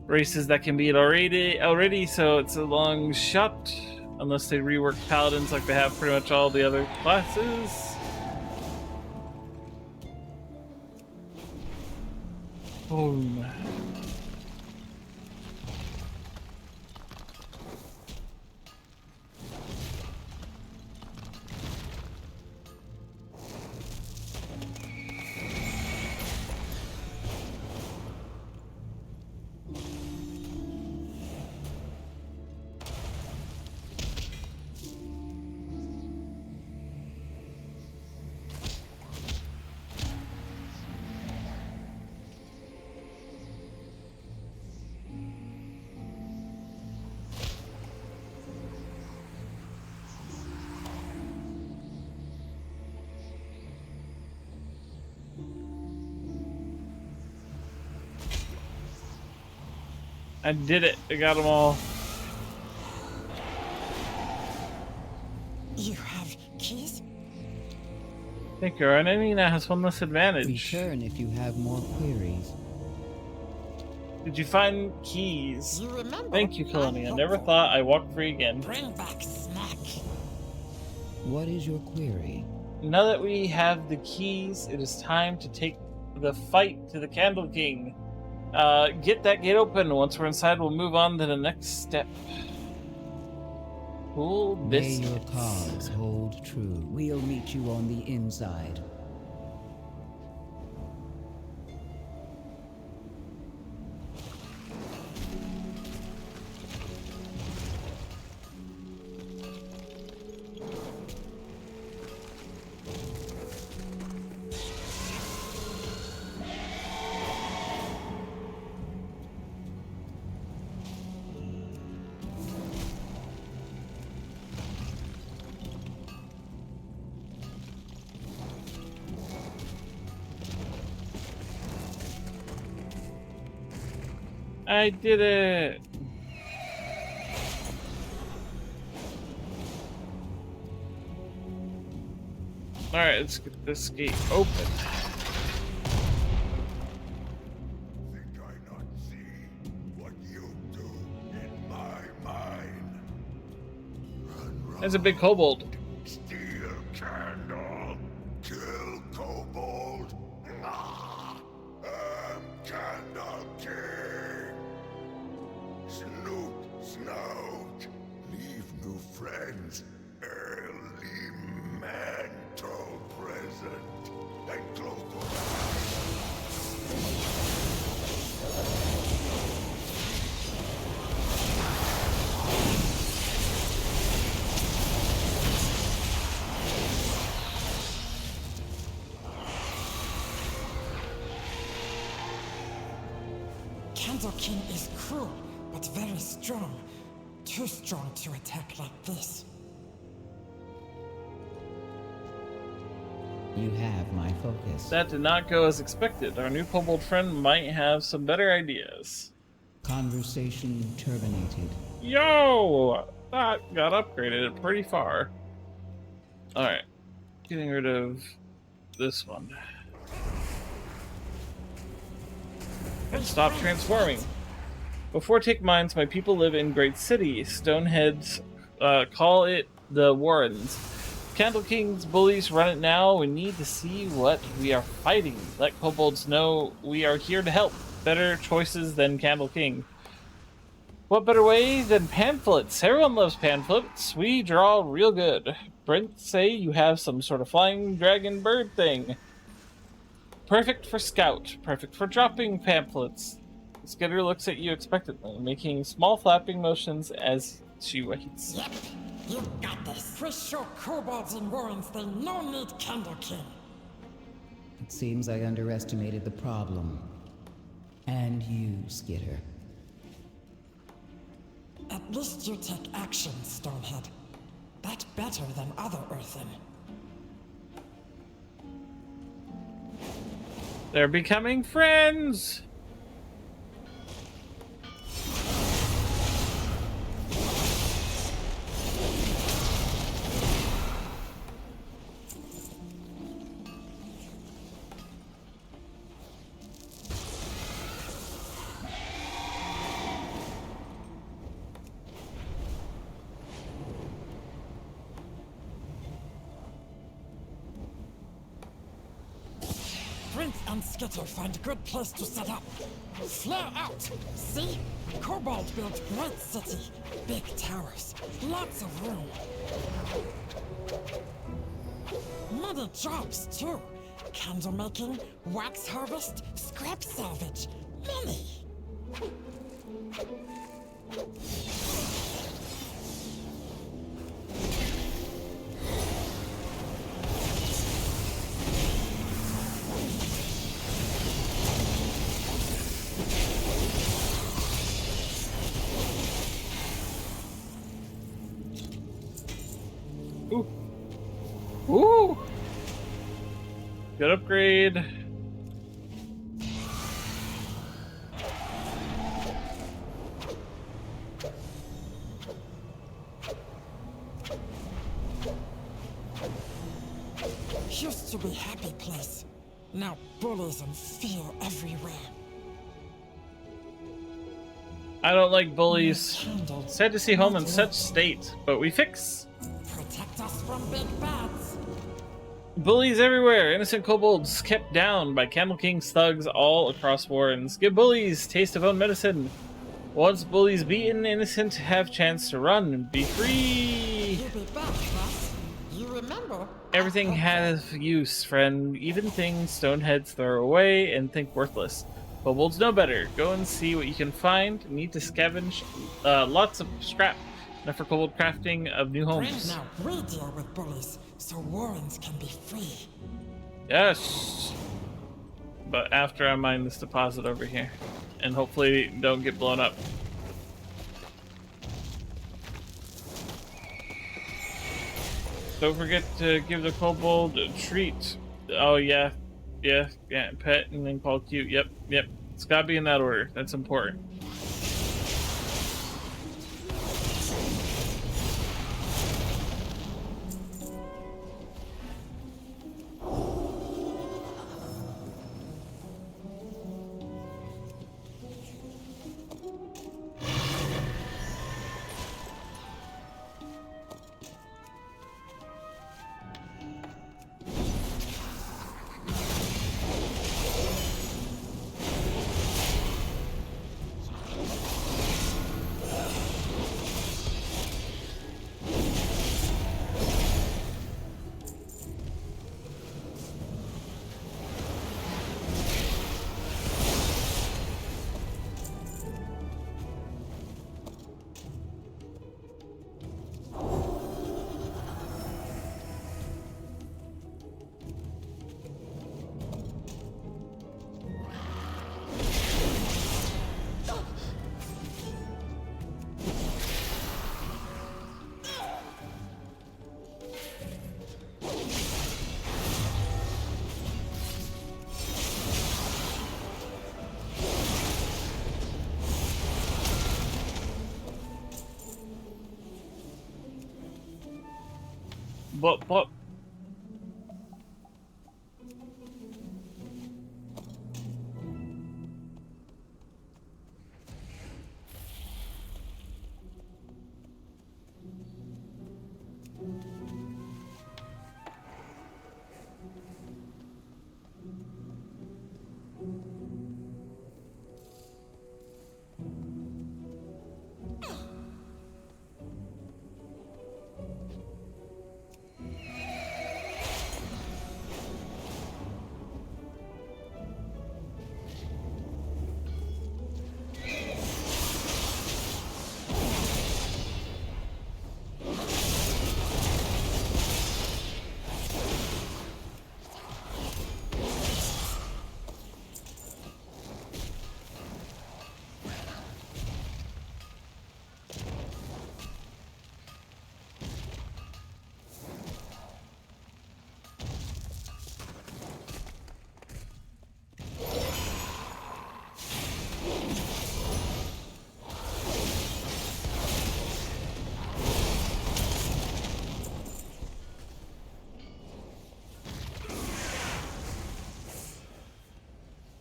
A: races that can be it already, so it's a long shot unless they rework paladins like they have pretty much all the other classes. Boom. I did it. I got them all.
S: You have keys?
A: Thank you. Our enemy now has one less advantage.
N: Return if you have more queries.
A: Did you find keys?
S: You remember?
A: Thank you, Kalani. I never thought I walked free again.
S: Bring back snack.
N: What is your query?
A: Now that we have the keys, it is time to take the fight to the Candle King. Get that gate open. Once we're inside, we'll move on to the next step. Cool biscuits.
N: May your cause hold true. We'll meet you on the inside.
A: I did it! Alright, let's get this gate open. There's a big kobold.
K: Steal candle, kill kobold. I'm Candle King. Snoop, snout, leave new friends. Early mantle present. And close
S: Candle King is cruel, but very strong. Too strong to attack like this.
N: You have my focus.
A: That did not go as expected. Our new kobold friend might have some better ideas.
N: Conversation terminated.
A: Yo! That got upgraded pretty far. Alright. Getting rid of this one. And stop transforming. Before take mines, my people live in Great City. Stoneheads call it the Warrens. Candle King's bullies run it now. We need to see what we are fighting. Let kobolds know we are here to help. Better choices than Candle King. What better way than pamphlets? Everyone loves pamphlets. We draw real good. Brent say you have some sort of flying dragon bird thing. Perfect for scout. Perfect for dropping pamphlets. Skitter looks at you expectantly, making small flapping motions as she waits.
S: Yep, you got this. Chris show kobolds and warrens they no need Candle King.
N: It seems I underestimated the problem. And you, Skitter.
S: At least you take action, Stonehead. That's better than other Earthen.
A: They're becoming friends!
S: Prince and Skitter find good place to set up. Flare out! See? Kobold built great city. Big towers. Lots of room. Many jobs, too. Candle making, wax harvest, scrap salvage. Many.
A: Ooh. Ooh. Good upgrade.
S: Used to be happy place. Now bullies and fear everywhere.
A: I don't like bullies. Sad to see home in such state, but we fix.
S: Protect us from big bats.
A: Bullies everywhere. Innocent kobolds kept down by Candle King's thugs all across Warrens. Give bullies taste of own medicine. Once bullies beaten, innocent have chance to run and be free.
S: You'll be back, boss. You remember?
A: Everything has use, friend. Even things stoneheads throw away and think worthless. Kobolds know better. Go and see what you can find. Need to scavenge lots of scrap. Enough for kobold crafting of new homes.
S: Now we deal with bullies, so Warrens can be free.
A: Yes. But after I mine this deposit over here, and hopefully don't get blown up. Don't forget to give the kobold a treat. Oh yeah, pet and then call cute. Yep. It's gotta be in that order. That's important. But.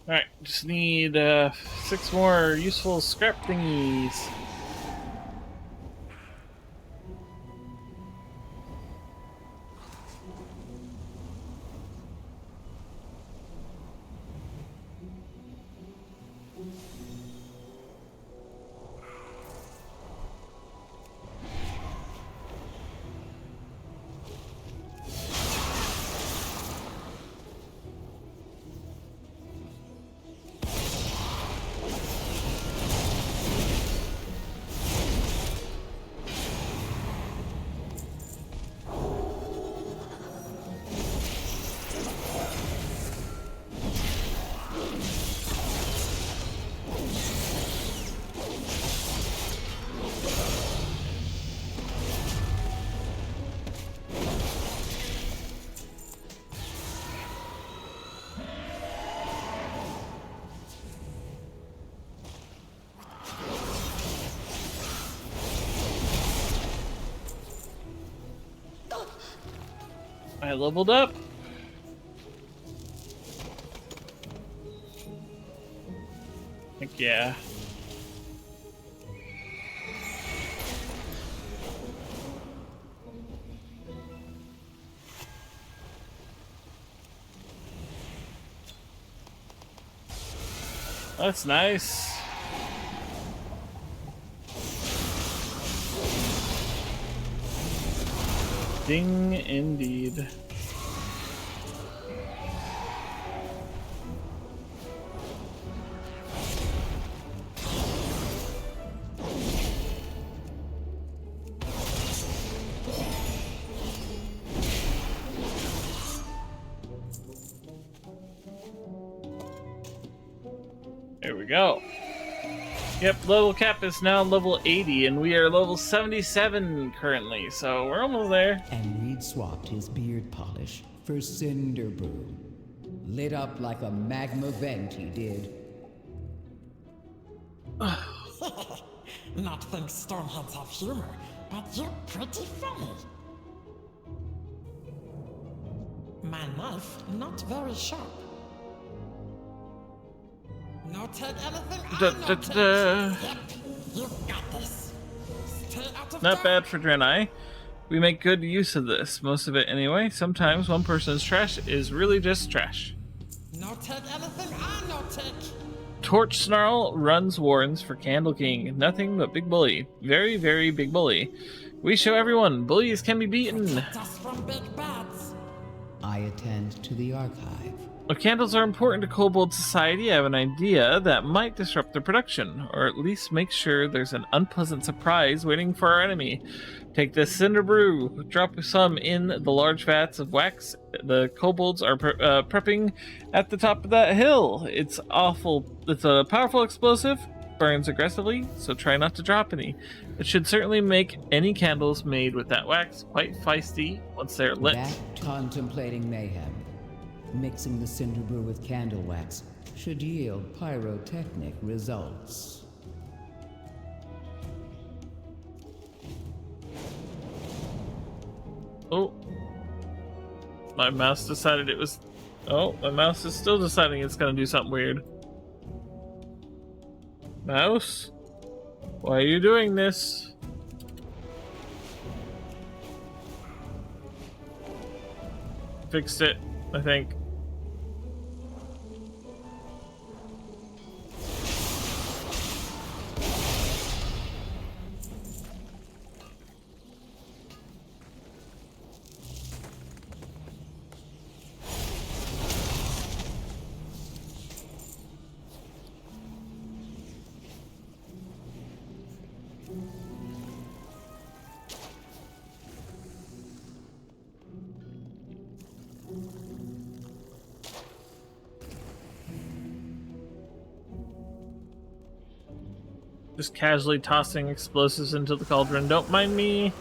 A: Alright, just need 6 more useful scrap thingies. I leveled up. Heck yeah. That's nice. Ding indeed. There we go. Yep, level cap is now level 80, and we are level 77 currently, so we're almost there.
N: And Reed swapped his beard polish for cinder brew. Lit up like a magma vent, he did.
S: Not think Stormheads have humor, but you're pretty funny. My knife, not very sharp. No take anything Yep, you got this. Stay out of
A: Not bad for Draenei. We make good use of this, most of it anyway. Sometimes one person's trash is really just trash.
S: No take anything I no take.
A: Torch Snarl runs warrants for Candle King. Nothing but big bully. Very, very big bully. We show everyone, bullies can be beaten.
S: Just from big bads.
N: I attend to the archive.
A: If candles are important to Kobold society, I have an idea that might disrupt their production, or at least make sure there's an unpleasant surprise waiting for our enemy. Take this cinder brew, drop some in the large vats of wax the kobolds are prepping at the top of that hill. It's a powerful explosive, burns aggressively, so try not to drop any. It should certainly make any candles made with that wax quite feisty once they're lit.
N: Back contemplating mayhem. Mixing the cinder brew with candle wax should yield pyrotechnic results.
A: Oh, my mouse decided it was... Oh, my mouse is still deciding it's gonna do something weird. Mouse? Why are you doing this? Fixed it, I think. Just casually tossing explosives into the cauldron. Don't mind me.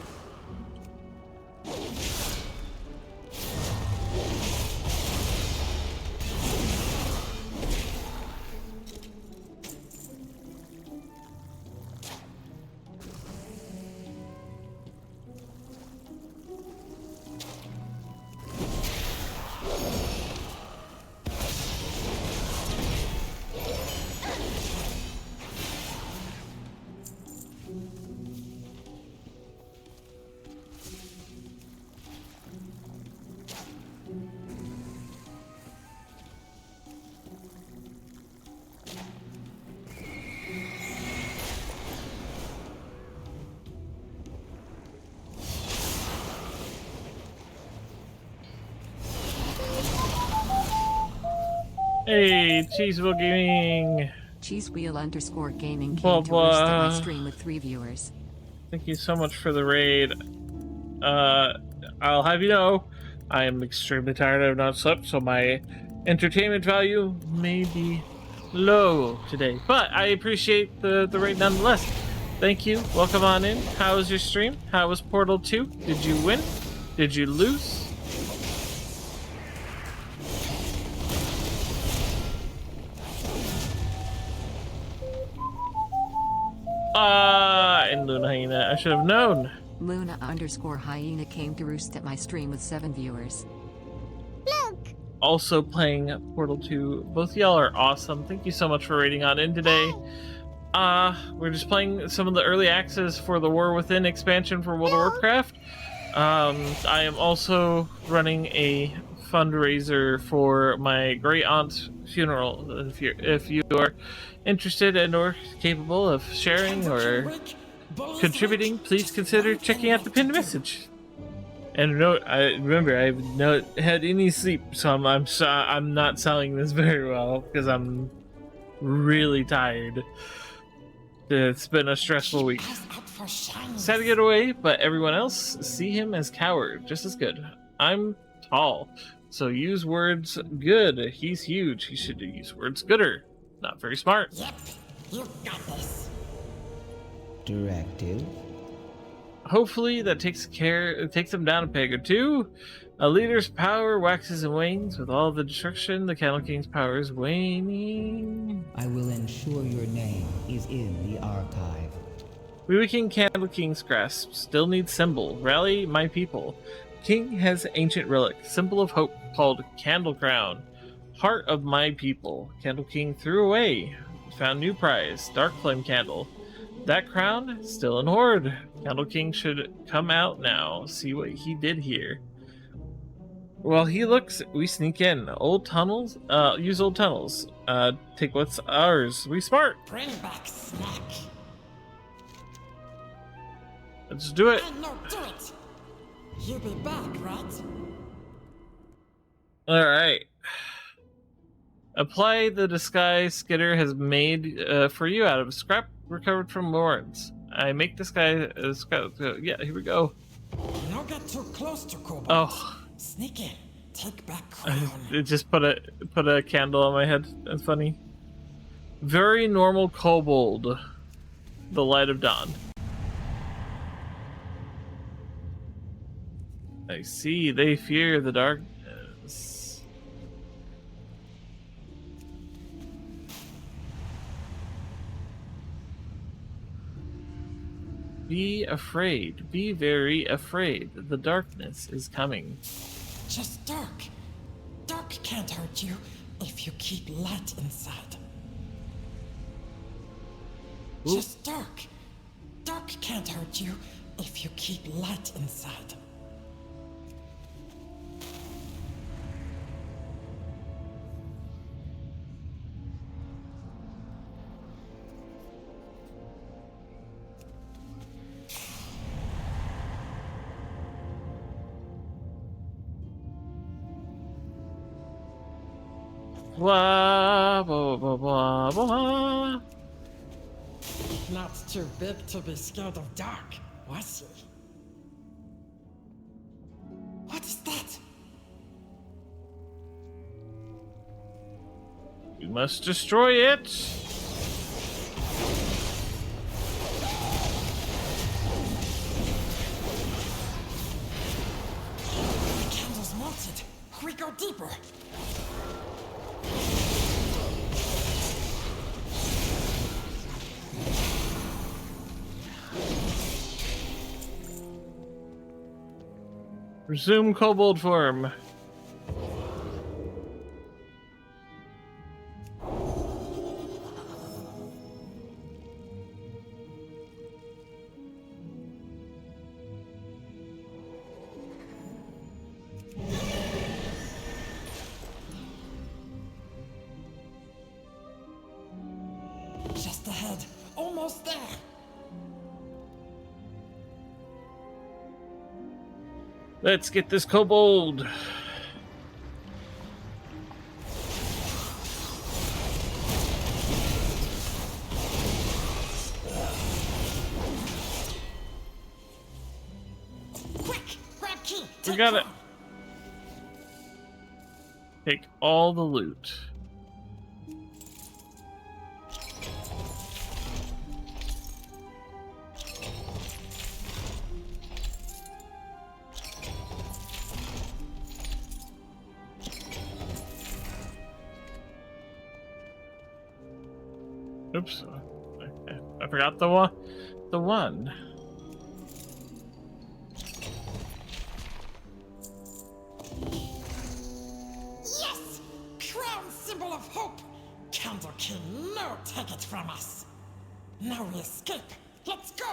A: Hey, Cheesewheel Gaming.
B: Cheesewheel_gaming came
A: Blah,
B: to roost at my
A: blah.
B: stream with 3 viewers.
A: Thank you so much for the raid. I'll have you know, I am extremely tired. I have not slept, so my entertainment value may be low today. But I appreciate the raid nonetheless. Thank you. Welcome on in. How was your stream? How was Portal 2? Did you win? Did you lose? And Luna Hyena, I should have known.
B: Luna_hyena came to roost at my stream with 7 viewers.
A: Also playing Portal 2. Both y'all are awesome. Thank you so much for raiding on in today. We're just playing some of the early access for the War Within expansion for World of Warcraft. I am also running a fundraiser for my great aunt's funeral. If you are interested and or capable of sharing or contributing, please consider checking out the pinned message. And note, I have not had any sleep, so I'm not selling this very well because I'm really tired. It's been a stressful week. Sad to get away, but everyone else see him as coward, just as good. I'm tall, so use words good. He's huge. He should use words gooder. Not very smart.
S: Yep, you got this.
C: Directive.
A: Hopefully that takes him down a peg or two. A leader's power waxes and wanes. With all the destruction, the Candle King's power is waning.
C: I will ensure your name is in the archive.
A: We weaken Candle King's grasp. Still need symbol. Rally my people. King has ancient relic. Symbol of hope called Candle Crown. Heart of my people. Candle King threw away. Found new prize. Dark Flame Candle. That crown, still in hoard. Candle King should come out now. See what he did here. While he looks, we sneak in. Old tunnels? Use old tunnels. Take what's ours. We smart.
S: Bring back snack.
A: Let's do it.
S: No, do it. You be back, right?
A: Alright. Apply the disguise Skitter has made for you out of scrap recovered from Lawrence. I make this guy yeah, here we go.
S: Don't get too close to Kobold.
A: Oh.
S: Sneak in. Take back crown.
A: It just put a candle on my head. That's funny. Very normal kobold. The light of dawn. I see. They fear the darkness. Be afraid. Be very afraid. The darkness is coming.
S: just dark. Dark can't hurt you if you keep light inside.
A: Ooh.
S: Just dark. Dark can't hurt you if you keep light inside.
A: Blah, blah, blah, blah, blah.
S: Not too big to be scared of dark, was he? What is that?
A: We must destroy it.
S: The candle's melted. We go deeper.
A: Resume kobold form.
S: Just ahead. Almost there.
A: Let's get this kobold.
S: Quick! Grab key!
A: We got it. Take all the loot. Oops. I forgot the one. The one.
S: Yes! Crown symbol of hope! Candle King, no take it from us! Now we escape! Let's go!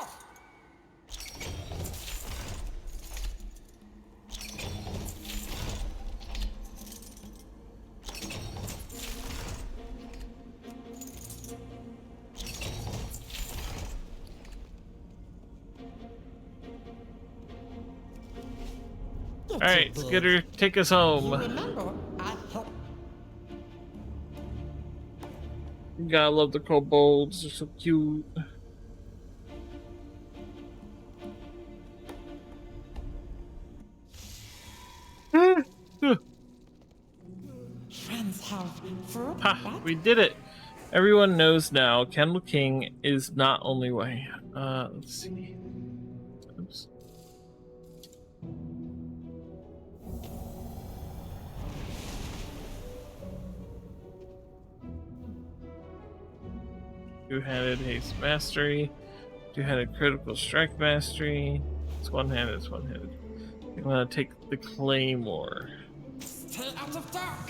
A: Alright, Skitter, take us home.
S: Remember, I helped.
A: You gotta love the kobolds, they're so cute.
S: Friends have food.
A: Ha! We did it! Everyone knows now, Candle King is not only way. Let's see. Oops. Two-handed haste mastery, two-handed critical strike mastery. It's one-handed, it's one-handed. I'm gonna take the claymore.
S: Stay out of dark.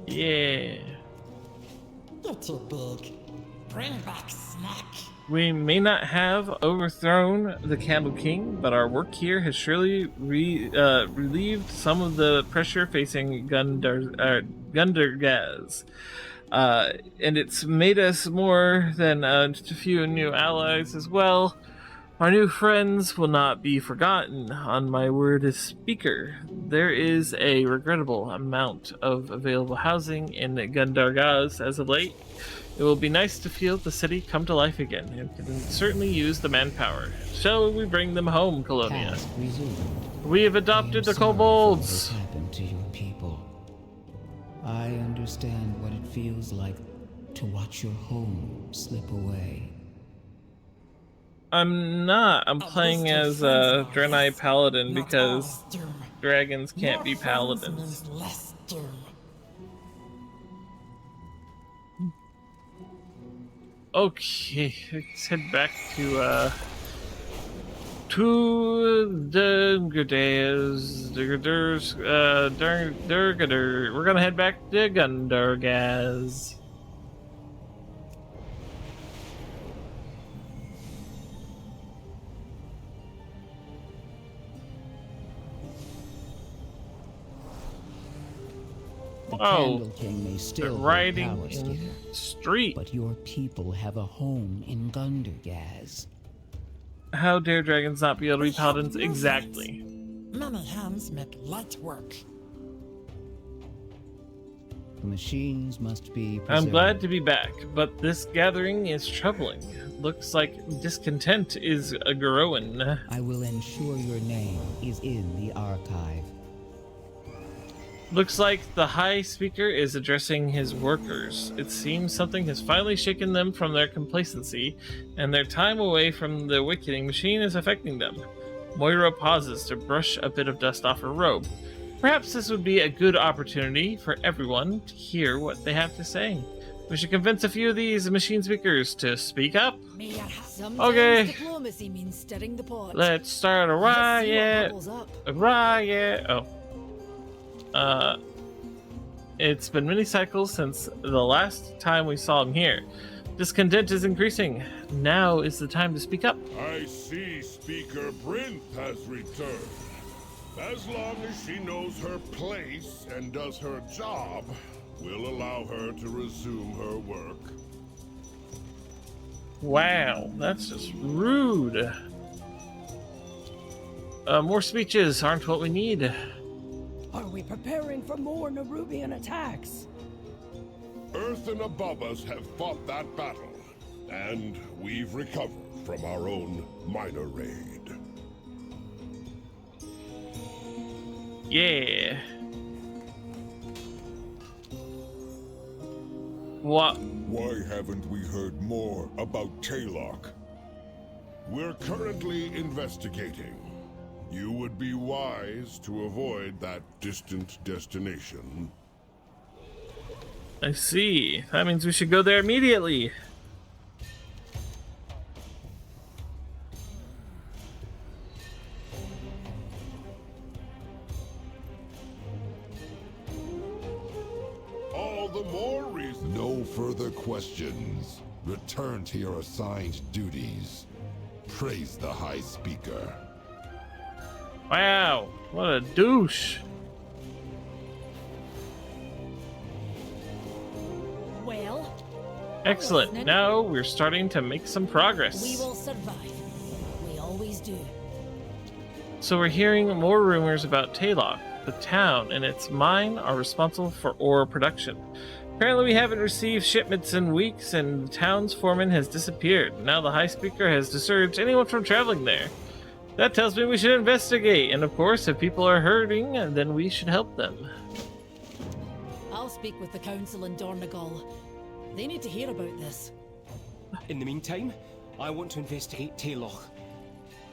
A: Yeah.
S: You're too big. Bring back snack.
A: We may not have overthrown the Candle King, but our work here has surely relieved some of the pressure facing Gundargaz. And it's made us more than just a few new allies as well. Our new friends will not be forgotten, on my word as speaker. There is a regrettable amount of available housing in Gundargaz as of late. It will be nice to feel the city come to life again, and can certainly use the manpower. Shall we bring them home, Colonia? We have adopted the kobolds!
N: What happened to your people? I understand what it feels like to watch your home slip away.
A: I'm not. I'm playing as a Draenei Paladin because dragons can't be paladins. Okay, let's head back to To Dungadaz, Durgadur. We're gonna head back to Gundurgaz.
N: The Candle King may still hold
A: riding
N: powers
A: in
N: here,
A: street.
N: but your people have a home in Gundergaz.
A: How dare dragons not be able to be paladins? Exactly.
S: Many hands make light work.
N: The machines must be
A: I'm
N: preserved.
A: glad to be back, but this gathering is troubling. Looks like discontent is growing.
N: I will ensure your name is in the archive.
A: Looks like the High Speaker is addressing his workers. It seems something has finally shaken them from their complacency, and their time away from the awakening machine is affecting them. Moira pauses to brush a bit of dust off her robe. Perhaps this would be a good opportunity for everyone to hear what they have to say. We should convince a few of these machine speakers to speak up.
F: Sometimes
A: Okay.
F: diplomacy means stirring the pot.
A: Let's start a
F: Let's see what
A: riot.
F: bubbles up.
A: A riot. Oh. It's been many cycles since the last time we saw him here. Discontent is increasing. Now is the time to speak up.
K: I see Speaker Brinth has returned. As long as she knows her place and does her job, we'll allow her to resume her work.
A: Wow, that's just rude. More speeches aren't what we need.
T: Are we preparing for more Nerubian attacks?
K: Earth and above us have fought that battle, and we've recovered from our own minor raid.
A: Yeah. What?
L: Why haven't we heard more about Taylock?
K: We're currently investigating. You would be wise to avoid that distant destination.
A: I see. That means we should go there immediately.
K: All the more reason.
H: No further questions. Return to your assigned duties. Praise the High Speaker.
A: Wow, what a douche.
F: Well,
A: Excellent.
F: listening.
A: Now we're starting to make some progress.
F: We will survive. We always do.
A: So we're hearing more rumors about Taylock. The town and its mine are responsible for ore production. Apparently we haven't received shipments in weeks, and the town's foreman has disappeared. Now the High Speaker has discouraged anyone from traveling there. That tells me we should investigate, and of course, if people are hurting, then we should help them.
F: I'll speak with the council in Dornegal. They need to hear about this.
U: In the meantime, I want to investigate Taylock.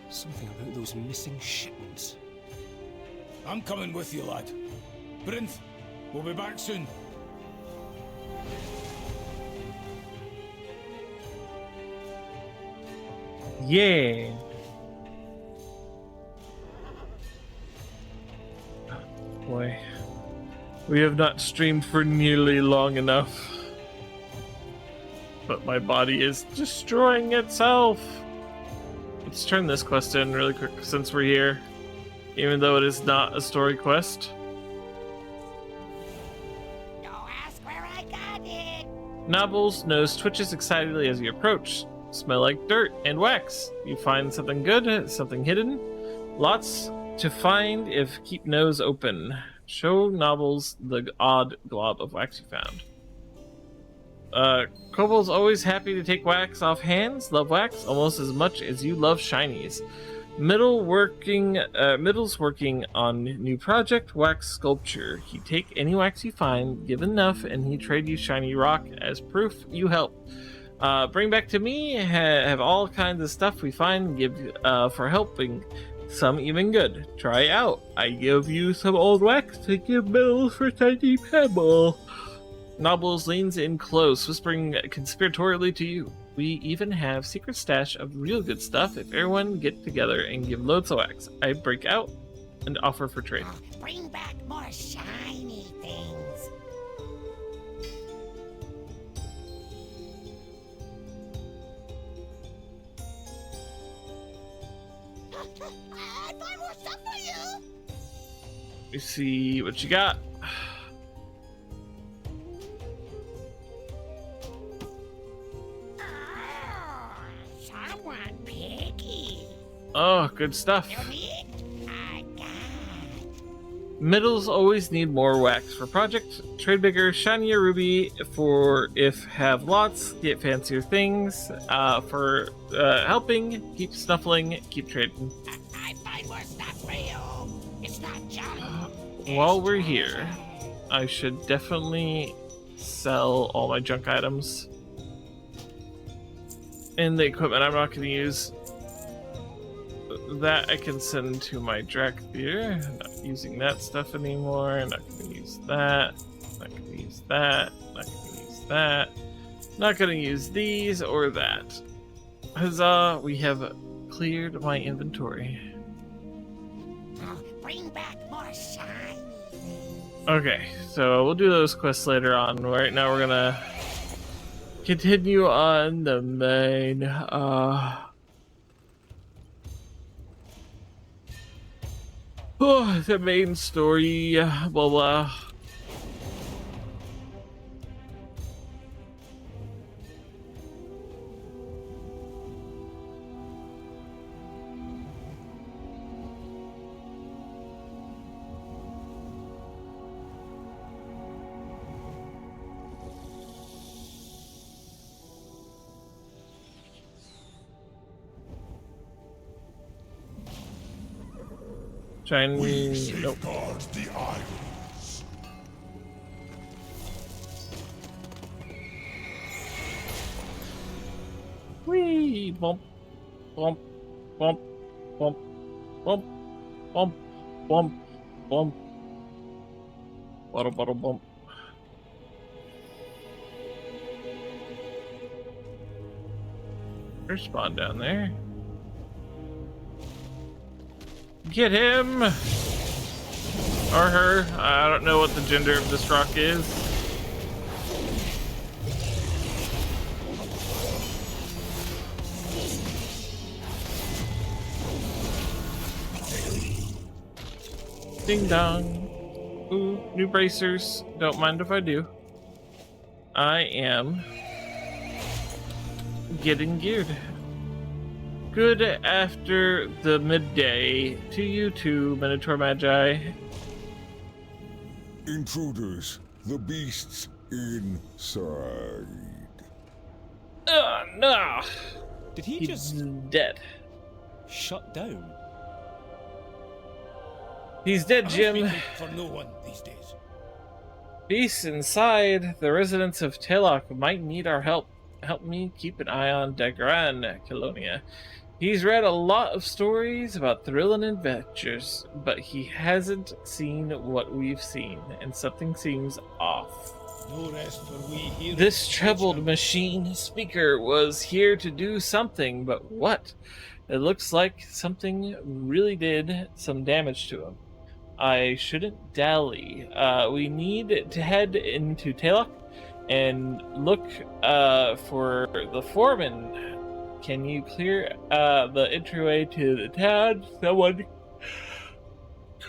U: Something about those missing shipments.
P: I'm coming with you, lad. Brinth, we'll be back soon.
A: Yeah. Boy, we have not streamed for nearly long enough. But my body is destroying itself. Let's turn this quest in really quick since we're here. Even though it is not a story quest. Nobble's nose twitches excitedly as you approach. Smell like dirt and wax. You find something good, something hidden. Lots to find if keep nose open. Show Nobbles the odd glob of wax you found. Kobold's always happy to take wax off hands. Love wax almost as much as you love shinies. Middle's working on new project, wax sculpture. He take any wax you find, give enough, and he trade you shiny rock as proof you help. Bring back to me, have all kinds of stuff we find, give for helping. Some even good. Try out. I give you some old wax to give Middles for tiny pebble. Nobbles leans in close, whispering conspiratorially to you. We even have secret stash of real good stuff if everyone get together and give loads of wax. I break out and offer for trade.
J: Bring back more shiny things. I find more stuff for you.
A: Let me see what you got.
J: Someone picky.
A: Oh, good stuff. Metals always need more wax for project. Trade bigger, shinier ruby for if have lots. Get fancier things for helping. Keep snuffling. Keep trading.
J: I find more stuff for you. It's not junk.
A: While we're here, I should definitely sell all my junk items. And the equipment I'm not going to use. That I can send to my Drakthir. Not using that stuff anymore. Not going to use that. Not going to use that. Not going to use that. Not going to use these or that. Huzzah! We have cleared my inventory.
J: Bring back more shiny.
A: Okay, so we'll do those quests later on. Right now we're gonna continue on the main the main story, blah blah.
K: We
A: Nope.
K: safeguard the islands.
A: Whee! Bump, bump, bump, bump, bump, bump, bump, bump. Bottle, bottle, bump. There's spawn down there. Get him! Or her. I don't know what the gender of this rock is. Ding dong. Ooh, new bracers. Don't mind if I do. I am getting geared. Good after the midday to you too, Minotaur Magi.
L: Intruders, the beasts inside.
A: No!
U: Did he
A: He's
U: just
A: dead?
U: Shut down.
A: He's dead, Jim.
P: For no one these days.
A: Beasts inside. The residents of Telok might need our help. Help me keep an eye on Dagran, Colonia. He's read a lot of stories about thrilling adventures, but he hasn't seen what we've seen, and something seems off.
P: No rest for we here.
A: This trebled machine speaker was here to do something, but what? It looks like something really did some damage to him. I shouldn't dally. We need to head into Telok and look for the foreman. Can you clear the entryway to the town? Someone.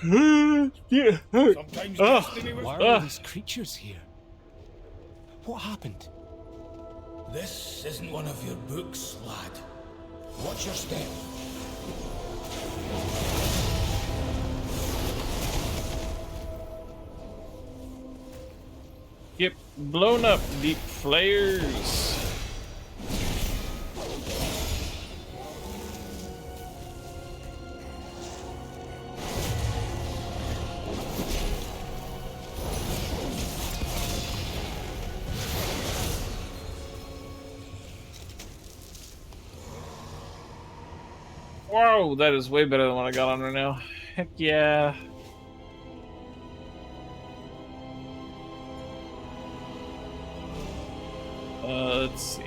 P: Sometimes
U: why are all these creatures here? What happened?
P: This isn't one of your books, lad. Watch your step.
A: Get blown up, deep flares. Whoa, that is way better than what I got on right now. Heck yeah. Let's see.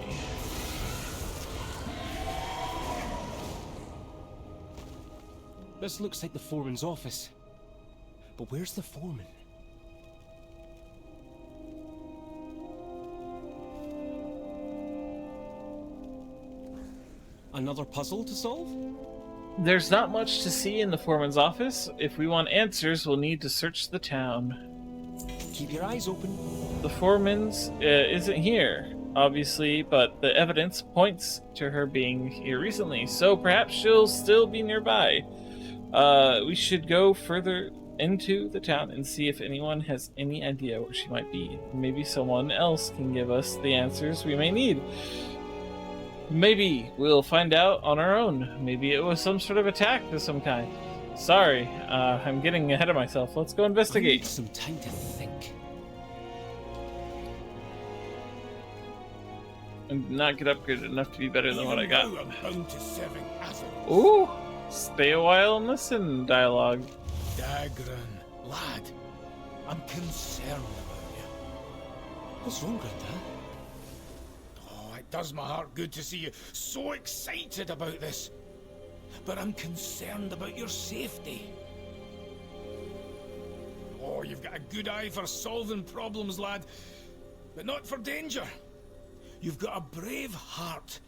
U: This looks like the foreman's office. But where's the foreman? Another puzzle to solve?
A: There's not much to see in the foreman's office. If we want answers, we'll need to search the town.
U: Keep your eyes open.
A: The foreman's isn't here, obviously, but the evidence points to her being here recently, so perhaps she'll still be nearby. We should go further into the town and see if anyone has any idea where she might be. Maybe someone else can give us the answers we may need. Maybe we'll find out on our own. Maybe it was some sort of attack of some kind. Sorry, I'm getting ahead of myself. Let's go investigate.
U: I need some time to think.
A: And not get upgraded enough to be better than what I got.
P: I'm bound to serving Azeroth.
A: Ooh, stay a while and listen dialogue.
P: Dagran, lad, I'm concerned about you.
U: What's wrong, Grandad?
P: Oh, it does my heart good to see you so excited about this. But I'm concerned about your safety. Oh, you've got a good eye for solving problems, lad, but not for danger. You've got a brave heart,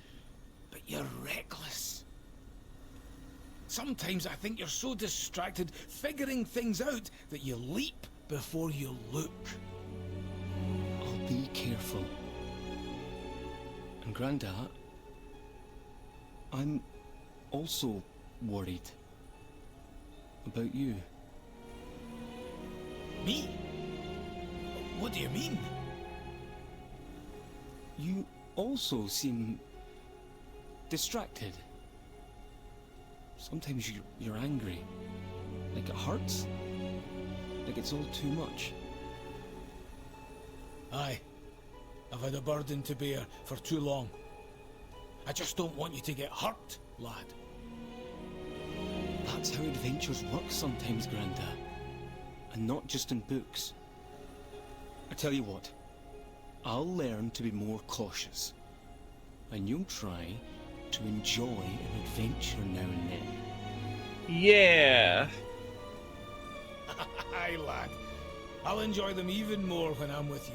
P: but you're reckless. Sometimes I think you're so distracted figuring things out that you leap before you look.
U: I'll be careful. And Grandad, I'm also worried about you.
P: Me? What do you mean?
U: You also seem distracted. Sometimes you're angry. Like it hurts. Like it's all too much.
P: Aye. I've had a burden to bear for too long. I just don't want you to get hurt, lad.
U: That's how adventures work sometimes, Grandad. And not just in books. I tell you what. I'll learn to be more cautious. And you'll try to enjoy an adventure now and then.
A: Yeah.
P: Aye, lad. I'll enjoy them even more when I'm with you.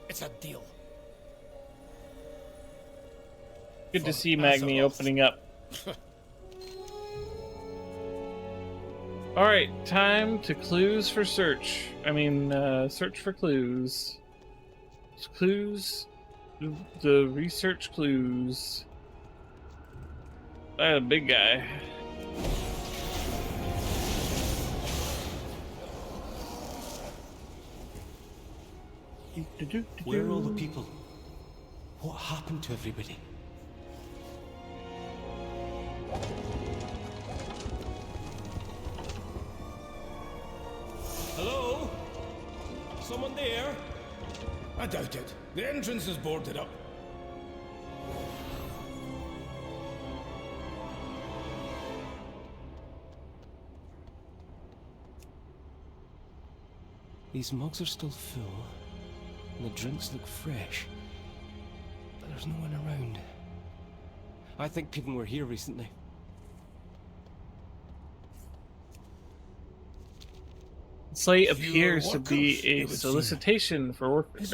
P: It's a deal.
A: Good to see Magni opening up. Alright, time to clues for search. Search for clues. Clues. The research clues. A big guy.
U: Where are all the people? What happened to everybody? Hello? Someone there?
P: I doubt it. The entrance is boarded up.
U: These mugs are still full, and the drinks look fresh, but there's no one around. I think people were here recently.
A: Slate appears to be a solicitation for workers.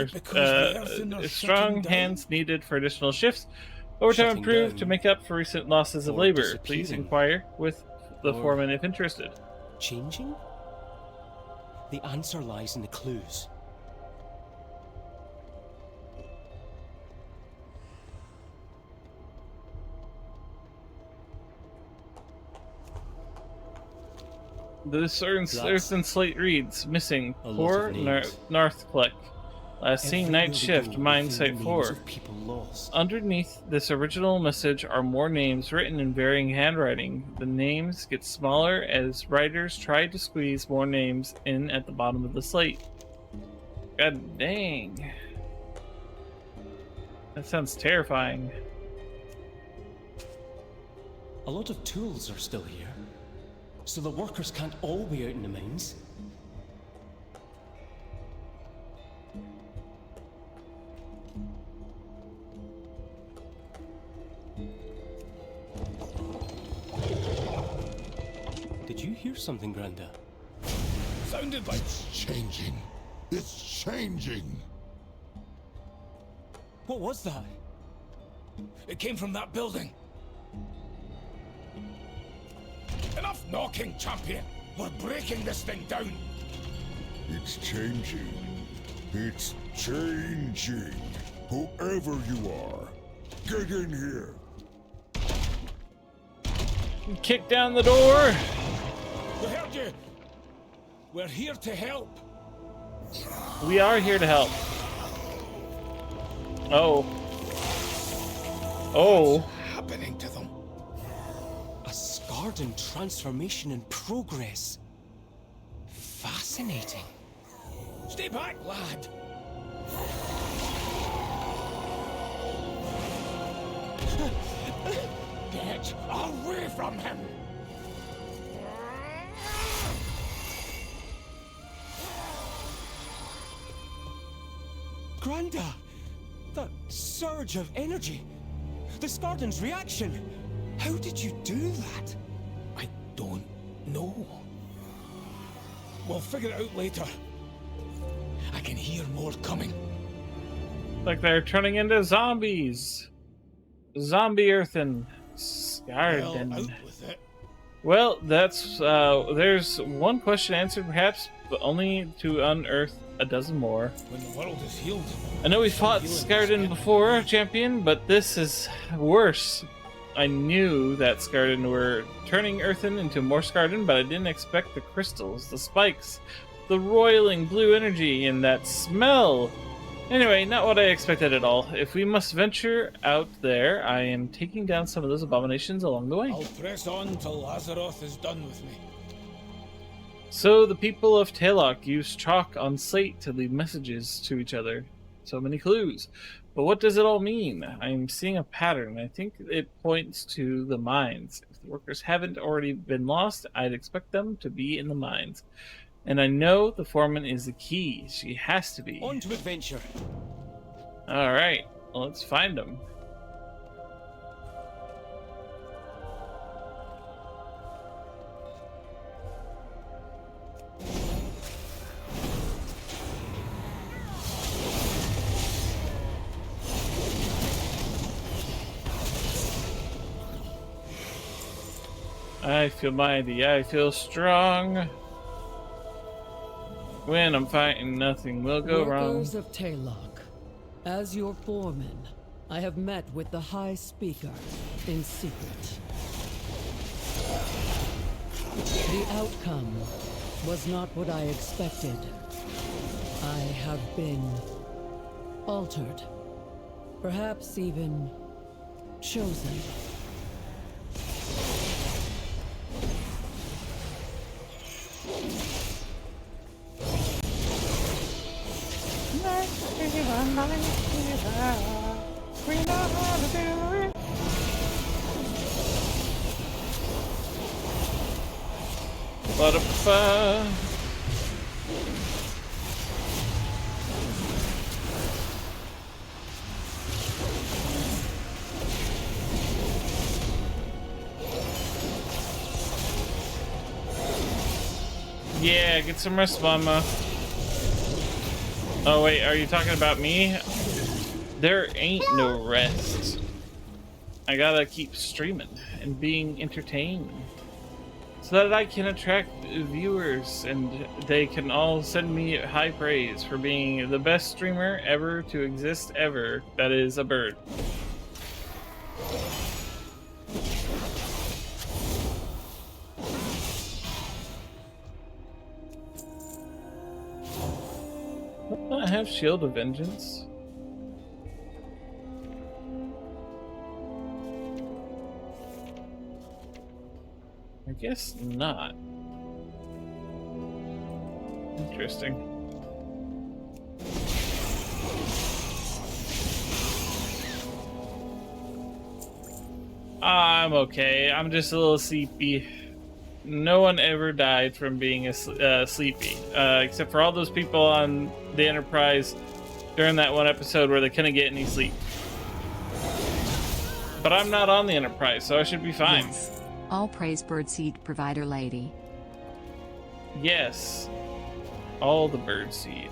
A: Strong hands needed for additional shifts. Overtime approved to make up for recent losses of labor. Please inquire with the foreman if interested.
U: Changing? The answer lies in the clues.
A: This Earth and Slate reads, missing, poor Northclick. Last seen night shift, mine site 4. Underneath this original message are more names written in varying handwriting. The names get smaller as writers try to squeeze more names in at the bottom of the slate. God dang. That sounds terrifying.
U: A lot of tools are still here, so the workers can't all be out in the mines. Did you hear something, Granda?
P: Sounded like...
K: It's changing. It's changing.
P: What was that? It came from that building. Enough knocking, champion! We're breaking this thing down!
L: It's changing. It's changing. Whoever you are, get in here.
A: Kick down the door.
P: We heard you! We're here to help!
A: We are here to help. Oh. Oh.
P: What's happening to them?
U: A Skardan transformation in progress. Fascinating.
P: Stay back, lad! Get away from him!
U: Granda! That surge of energy! The Skardan's reaction! How did you do that?
P: I don't know. We'll figure it out later. I can hear more coming.
A: Like they're turning into zombies. Zombie earthen. Skardan.
P: Well, out with it.
A: Well, that's there's one question answered perhaps, but only to unearth a dozen more.
P: When the world is healed.
A: I know we fought Skardan before, champion, but this is worse. I knew that Skardan were turning earthen into more Skardan, but I didn't expect the crystals, the spikes, the roiling blue energy, and that smell. Anyway, not what I expected at all. If we must venture out there, I am taking down some of those abominations along the way.
P: I'll press on till Azeroth is done with me.
A: So the people of Taylok use chalk on slate to leave messages to each other. So many clues. But what does it all mean? I'm seeing a pattern. I think it points to the mines. If the workers haven't already been lost, I'd expect them to be in the mines. And I know the foreman is the key. She has to be.
U: On to adventure.
A: Alright, well, let's find them. I feel mighty, I feel strong. When I'm fighting, nothing will go wrong.
T: Workers of Taylok, as your foreman, I have met with the High Speaker in secret. The outcome was not what I expected. I have been altered, perhaps even chosen.
A: We know how to do it. What a fun. Yeah, get some rest, mama. Oh wait, are you talking about me? There ain't no rest. I gotta keep streaming and being entertained so that I can attract viewers and they can all send me high praise for being the best streamer ever to exist ever. That is a bird. Don't I have Shield of Vengeance? I guess not. Interesting. I'm okay. I'm just a little sleepy. No one ever died from being sleepy, except for all those people on the Enterprise during that one episode where they couldn't get any sleep. But I'm not on the Enterprise, so I should be fine.
B: Yes. All praise Birdseed Provider Lady.
A: Yes. All the bird seed.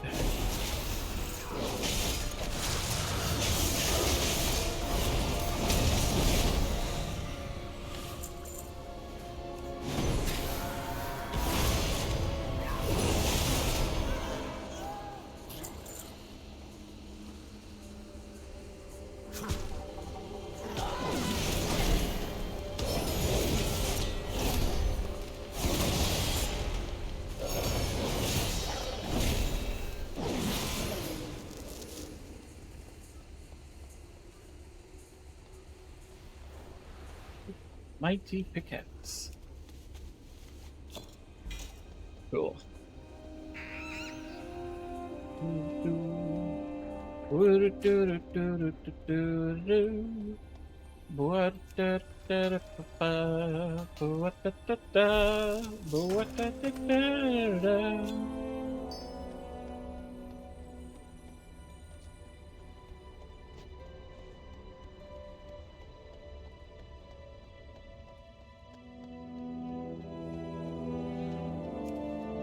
A: Mighty pickaxe. Cool.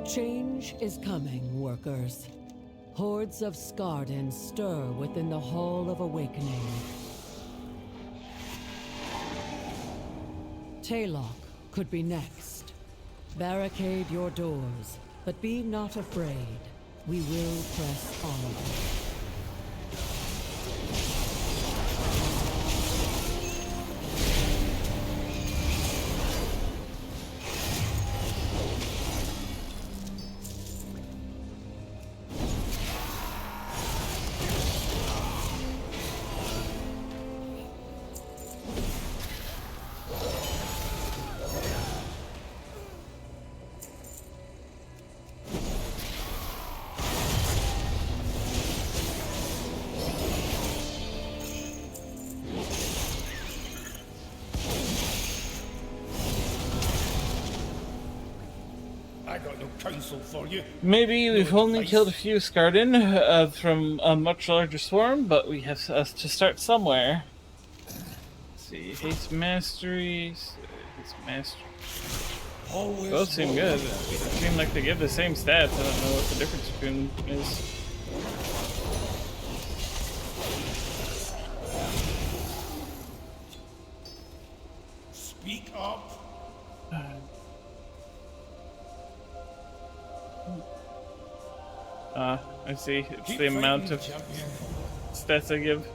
T: Change is coming, workers. Hordes of Skarden stir within the Hall of Awakening. Taylock could be next. Barricade your doors, but be not afraid. We will press on.
P: I got no counsel for you.
A: Maybe we've only killed a few Skarden from a much larger swarm, but we have to start somewhere. Let's see, haste mastery, haste mastery. Both seem good. They seem like they give the same stats. I don't know what the difference between them is.
P: Speak up.
A: I see. It's the amount of stats I give.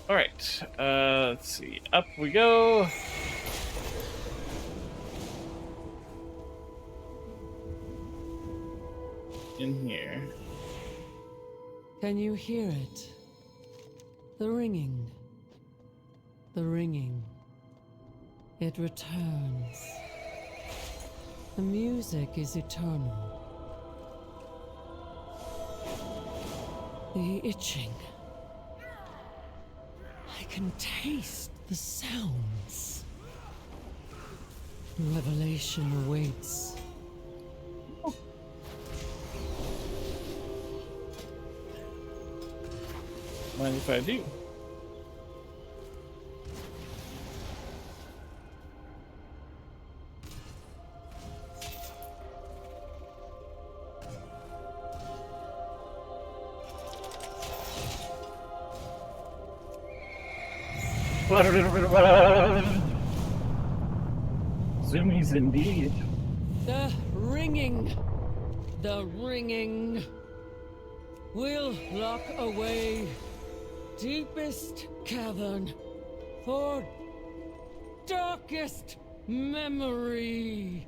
A: Alright, let's see. Up we go. In here.
T: Can you hear it? The ringing. The ringing. It returns. The music is eternal. The itching. I can taste the sounds. Revelation awaits.
A: Mind if I do? Zoomies indeed.
T: The ringing. The ringing. We'll lock away deepest cavern for darkest memory.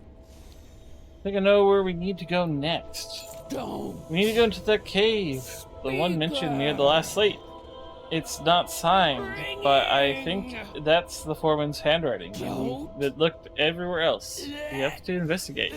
A: I think I know where we need to go next.
T: Don't.
A: We need to go into that cave, the one mentioned near the last slate. It's not signed, but I think that's the foreman's handwriting. It looked everywhere else. We have to investigate.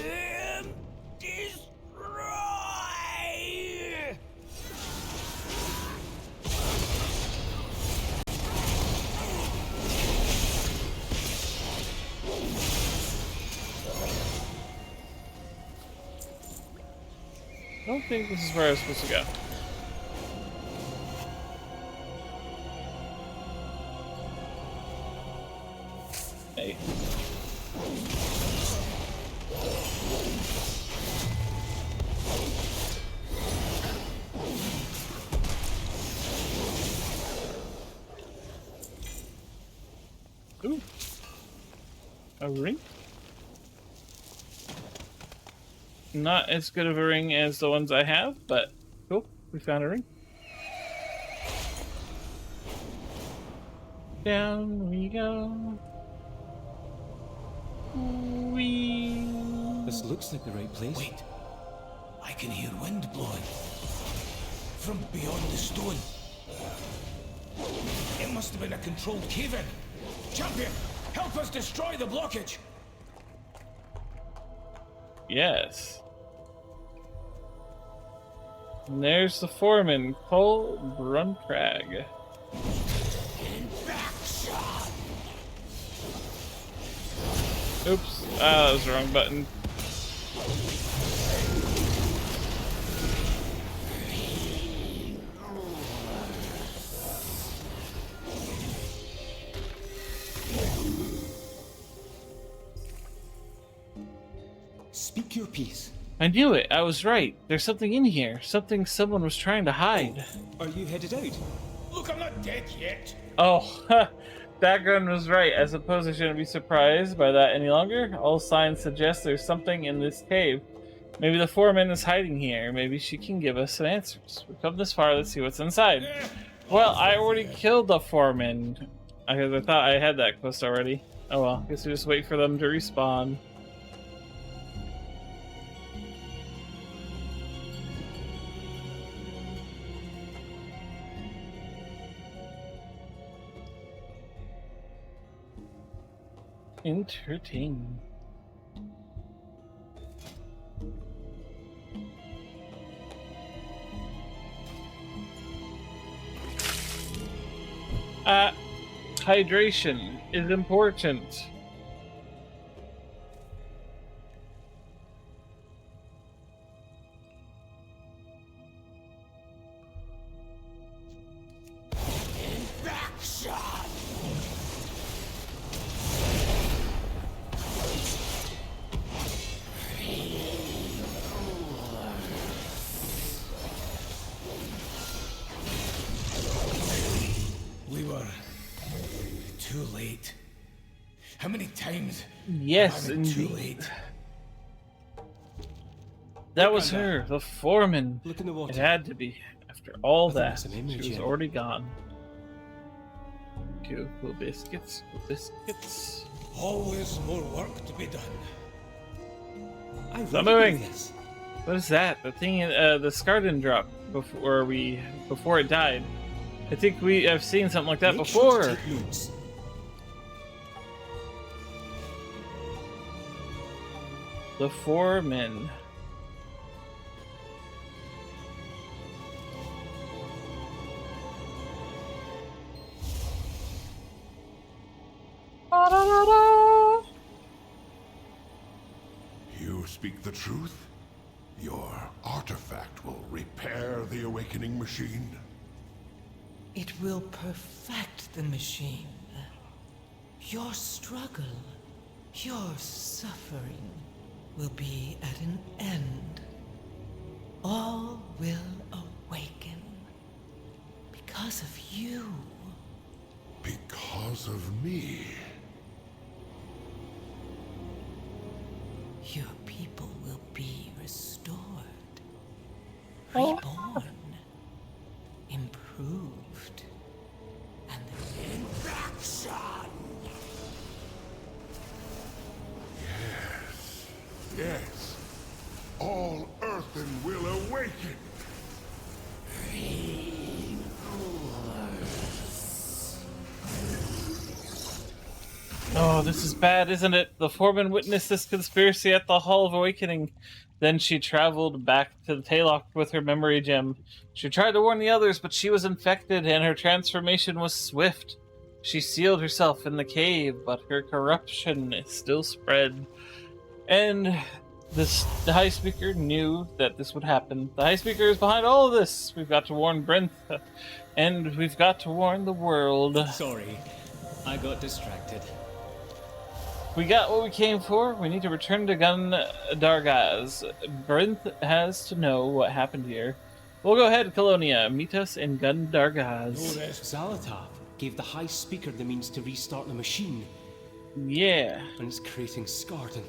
A: I don't think this is where I was supposed to go. Hey. Ooh. A ring? Not as good of a ring as the ones I have, but cool. We found a ring. Down we go.
U: This looks like the right place.
P: Wait. I can hear wind blowing. From beyond the stone. It must have been a controlled cave-in. Champion, help us destroy the blockage.
A: Yes. And there's the foreman, Cole Bruncrag. Oops. Ah, that was the wrong button.
U: Speak your piece.
A: I knew it. I was right. There's something in here. Something someone was trying to hide.
U: Are you headed out?
P: Look, I'm not dead yet.
A: Oh, Background was right. I suppose I shouldn't be surprised by that any longer. All signs suggest there's something in this cave. Maybe the foreman is hiding here. Maybe she can give us some answers. We've come this far. Let's see what's inside. Well, I already killed the foreman. I thought I had that quest already. Oh well. Guess we just wait for them to respawn. Entertaining. Hydration is important.
P: We were too late. How many times?
A: Yes,
P: have I been too
A: indeed.
P: late?
A: That was her, the foreman.
U: Look in the water.
A: It had to be. After all
U: I think
A: that,
U: that's an image,
A: she was
U: yeah.
A: already gone. Cool biscuits. Cool biscuits.
P: Always more work to be done.
A: Stop moving. What is that? The thing, the scar didn't drop before it died. I think we have seen something like that before. The foreman.
K: You speak the truth? Your artifact will repair the awakening machine?
C: It will perfect the machine. Your struggle, your suffering will be at an end. All will awaken because of you.
K: Because of me?
C: Your people will be restored, reborn, improved, and the infection.
K: Yes. All Earthen will awaken.
A: Oh, this is bad, isn't it? The foreman witnessed this conspiracy at the Hall of Awakening. Then she traveled back to the Taylock with her memory gem. She tried to warn the others, but she was infected and her transformation was swift. She sealed herself in the cave, but her corruption still spread. And the High Speaker knew that this would happen. The High Speaker is behind all of this. We've got to warn Brinth, and we've got to warn the world.
U: Sorry, I got distracted.
A: We got what we came for. We need to return to Gun Dargaz. Brinth has to know what happened here. We'll go ahead, Colonia. Meet us in Gun Dargaz.
U: Zalatath. gave the High Speaker the means to restart the machine.
A: Yeah.
U: And it's creating Skarden.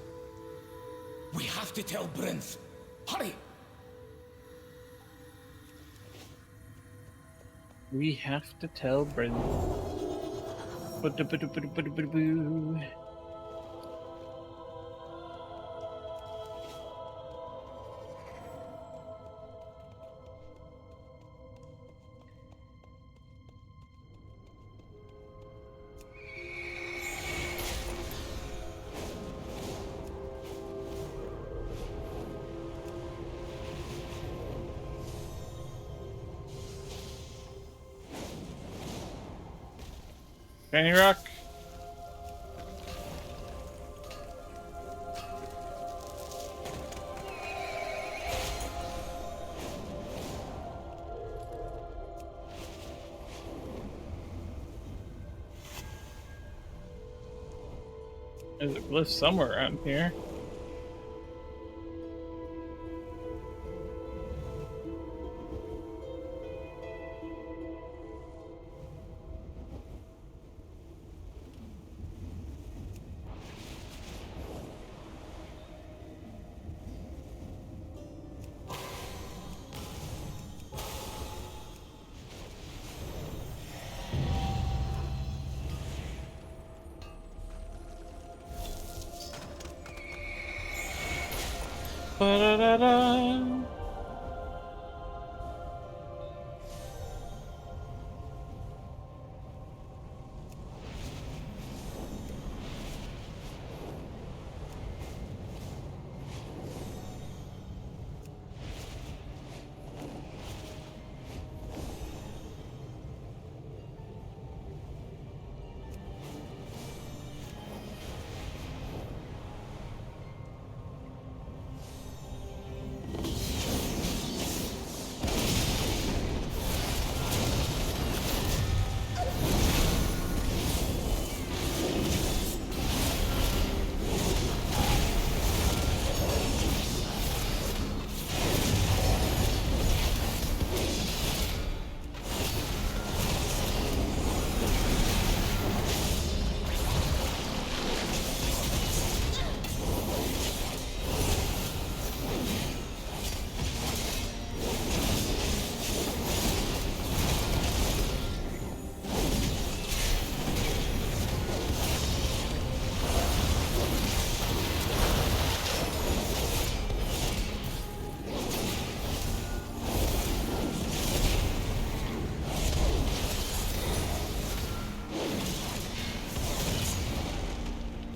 P: We have to tell Brinth. Hurry!
A: We have to tell Brendan. Penny Rock. There's a glyph somewhere around here. Ba-da-da-da.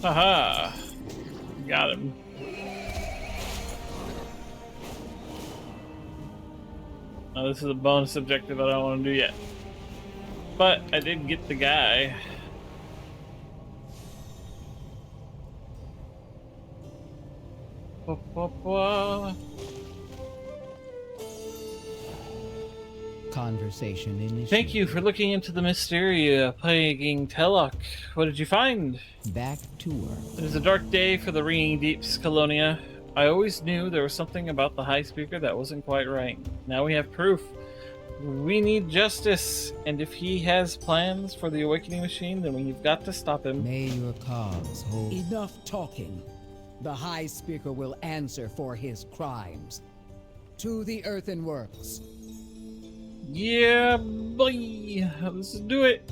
A: Haha. Got him. Now this is a bonus objective I don't want to do yet. But I did get the guy.
N: Conversation initiated.
A: Thank you for looking into the mystery plaguing Telok. What did you find?
N: Back to work.
A: It is a dark day for the Ringing Deeps, Colonia. I always knew there was something about the High Speaker that wasn't quite right. Now we have proof. We need justice, and if he has plans for the Awakening Machine, then we've got to stop him.
N: May your cause hold.
C: Enough talking. The High Speaker will answer for his crimes. To the Earthen Works.
A: Yeah, boy. Let's do it.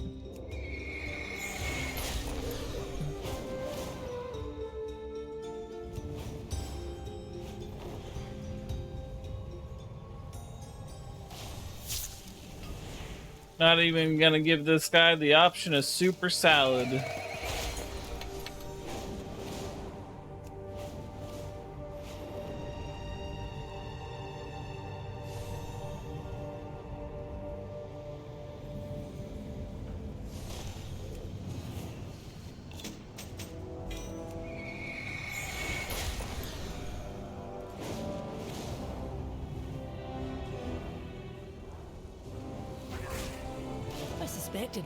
A: Not even gonna give this guy the option of super salad.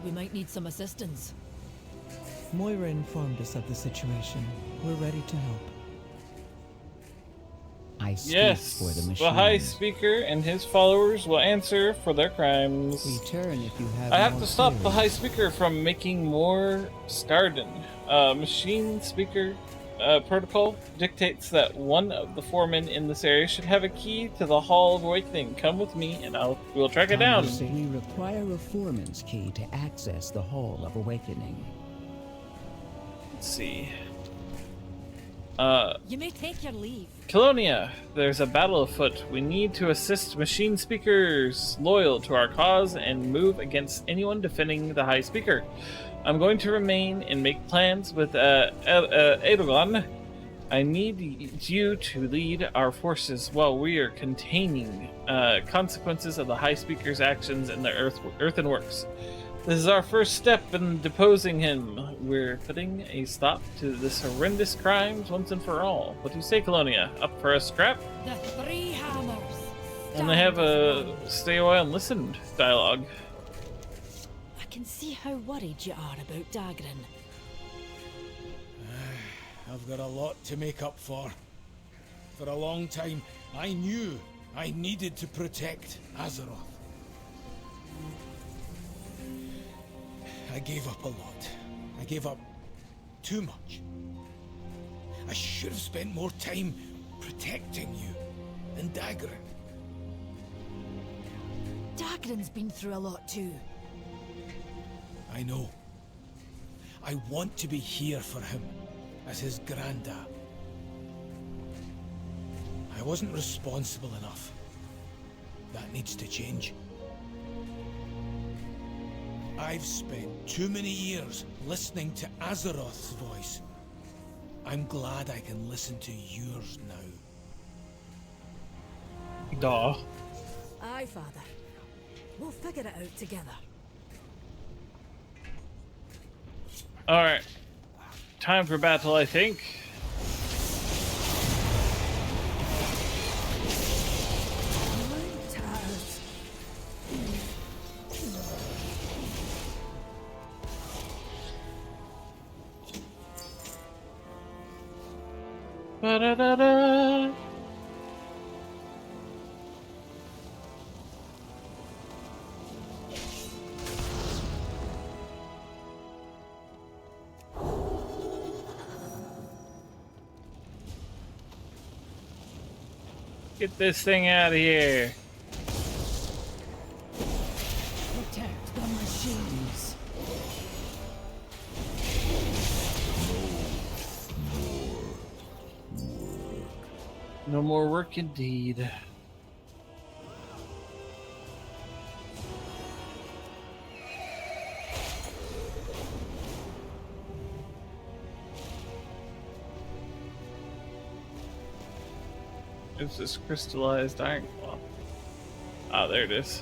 F: We might need some assistance.
C: Moira informed us of the situation. We're ready to help.
N: I speak
A: Yes,
N: for the machines.
A: the High Speaker and his followers will answer for their crimes.
N: Return if you have
A: I have
N: more
A: to stop the High
N: queries.
A: Speaker from making more Scarden. Machine Speaker protocol dictates that one of the foremen in this area should have a key to the Hall of Awakening. Come with me and we'll track it down.
N: We require a foreman's key to access the Hall of Awakening.
A: Let's see.
F: You may take your leave.
A: Colonia, there's a battle afoot. We need to assist machine speakers loyal to our cause and move against anyone defending the High Speaker. I'm going to remain and make plans with Edogan. I need you to lead our forces while we are containing consequences of the High Speaker's actions in the earthen works. This is our first step in deposing him. We're putting a stop to this horrendous crimes once and for all. What do you say, Colonia? Up for a scrap?
F: The three hammers.
A: And they have a stay away and listen dialogue.
F: I can see how worried you are about Dagran.
P: I've got a lot to make up for. For a long time, I knew I needed to protect Azeroth. I gave up a lot. I gave up too much. I should have spent more time protecting you and Dagran.
F: Dagran's been through a lot too.
P: I know. I want to be here for him as his granddad. I wasn't responsible enough. That needs to change. I've spent too many years listening to Azeroth's voice. I'm glad I can listen to yours now.
A: Duh.
F: Aye, Father. We'll figure it out together.
A: Alright. Time for battle, I think. Ba-da-da-da. Get this thing out of here.
Q: Protect the machines.
A: No more work indeed. It's this crystallized iron claw. Ah, there it is.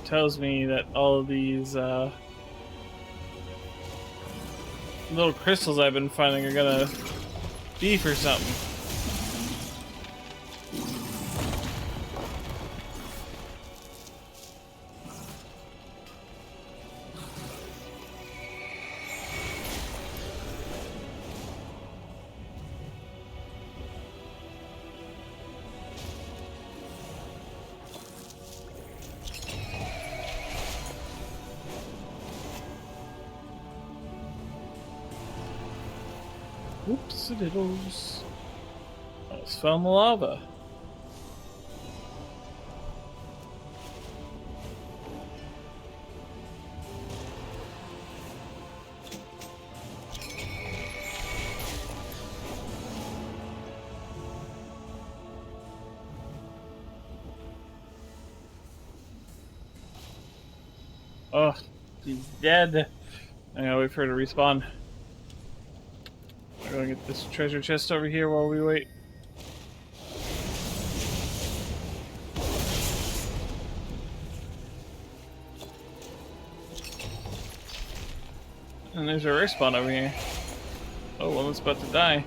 A: Tells me that all of these little crystals I've been finding are gonna be for something. Whoopsie-diddles. Almost fell in the lava. Oh, he's dead. I gotta wait for her to respawn. I'm gonna get this treasure chest over here while we wait. And there's a respawn over here. Oh, one that's about to die.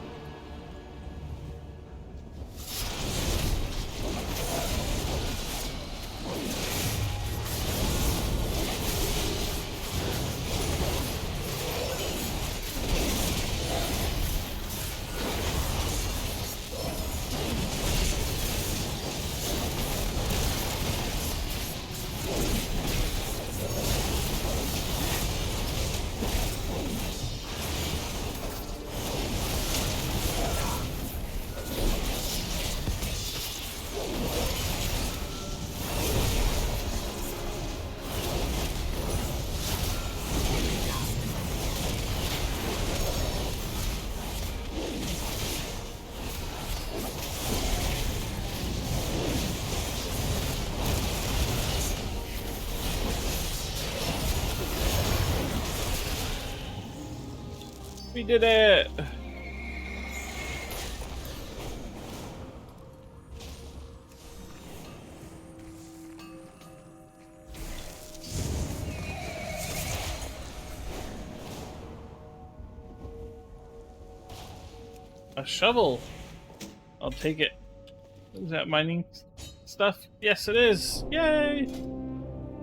A: We did it! A shovel! I'll take it. Is that mining stuff? Yes, it is! Yay!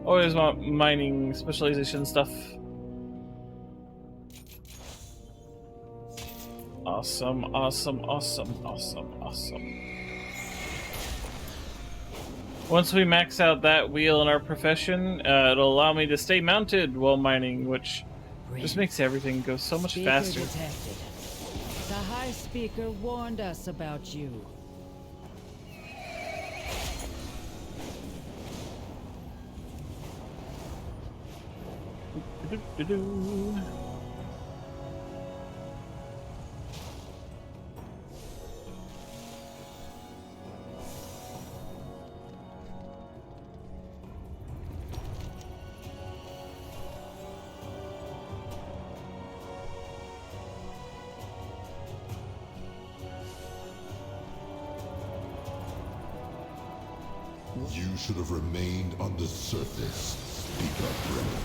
A: Always want mining specialization stuff. Awesome, awesome, awesome, awesome, awesome. Once we max out that wheel in our profession, it'll allow me to stay mounted while mining, which just makes everything go so much faster.
Q: Detected. The High Speaker warned us about you.
D: You should have remained on the surface. Speak up, Brennan.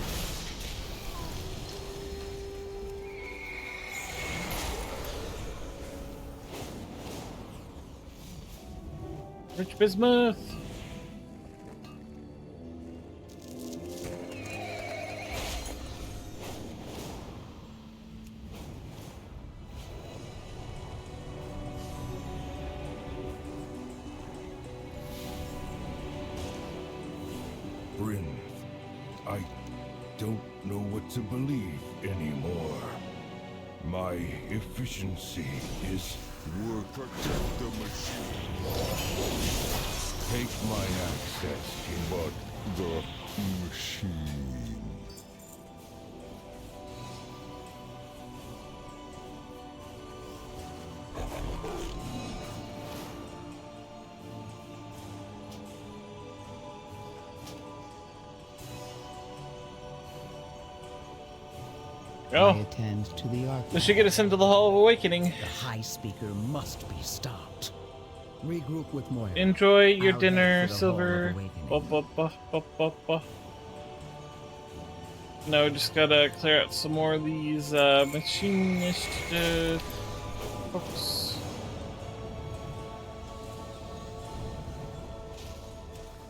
A: Rich bismuth!
R: Bryn, I don't know what to believe anymore. My efficiency is protect the machine. Take my access, but the machine.
A: Oh.
N: I attend to the arc.
A: This should get us into the Hall of Awakening.
N: The High Speaker must be stopped. Regroup with Moira.
A: Enjoy your
N: I'll
A: dinner,
N: head for the
A: Silver. No, just gotta clear out some more of these machinist folks.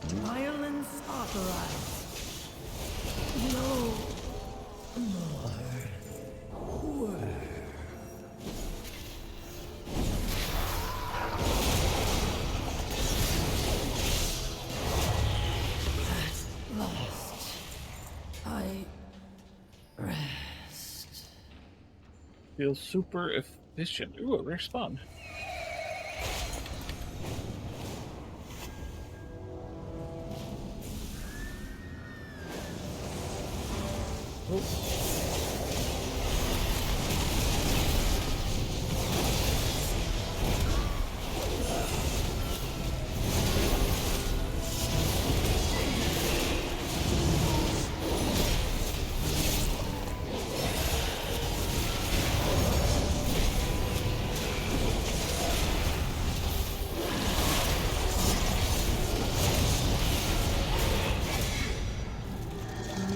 J: Violence authorized. No more war. At last, I rest.
A: Feels super efficient. Ooh, a rare spawn.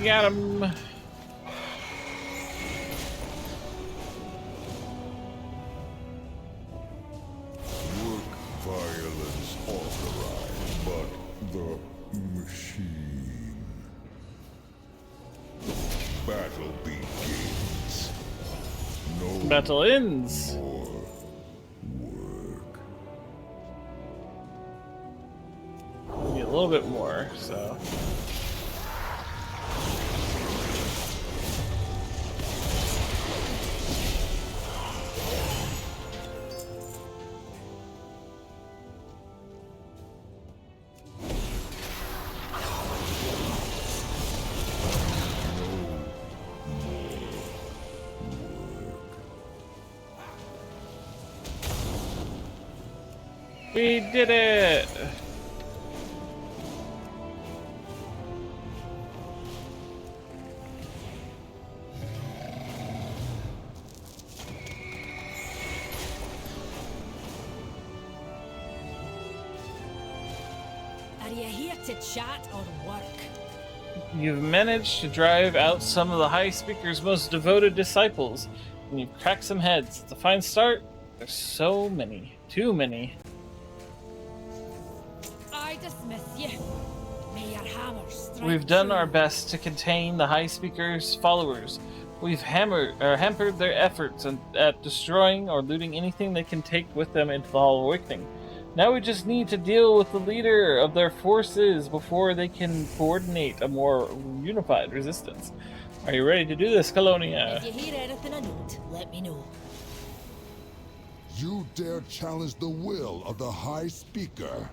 A: got him.
L: Work violence authorized, but the machine. Battle begins. No
A: Battle ends.
L: more work.
A: Maybe a little bit more, so. We did it!
F: Are you here to chat or work?
A: You've managed to drive out some of the High Speaker's most devoted disciples, and you've cracked some heads. It's a fine start. There's so many. Too many.
F: I dismiss you. May your hammer strike
A: We've done
F: true.
A: our best to contain the High Speaker's followers. We've hampered their efforts at destroying or looting anything they can take with them into the Hall of Awakening. Now we just need to deal with the leader of their forces before they can coordinate a more unified resistance. Are you ready to do this, Colonia?
F: If you hear anything I note, let me know.
K: You dare challenge the will of the High Speaker?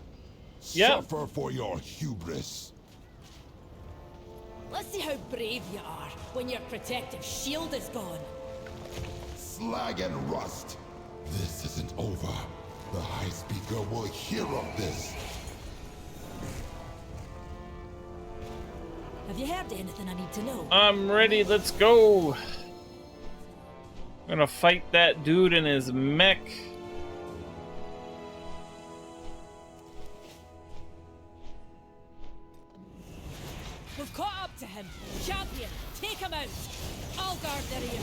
A: Yep.
K: Suffer for your hubris.
F: Let's see how brave you are when your protective shield is gone.
K: Slag and rust. This isn't over. The High Speaker will hear of this.
F: Have you heard anything I need to know?
A: I'm ready, let's go! I'm gonna fight that dude in his mech.
F: We've caught up to him. Champion, take him out. I'll guard the rear.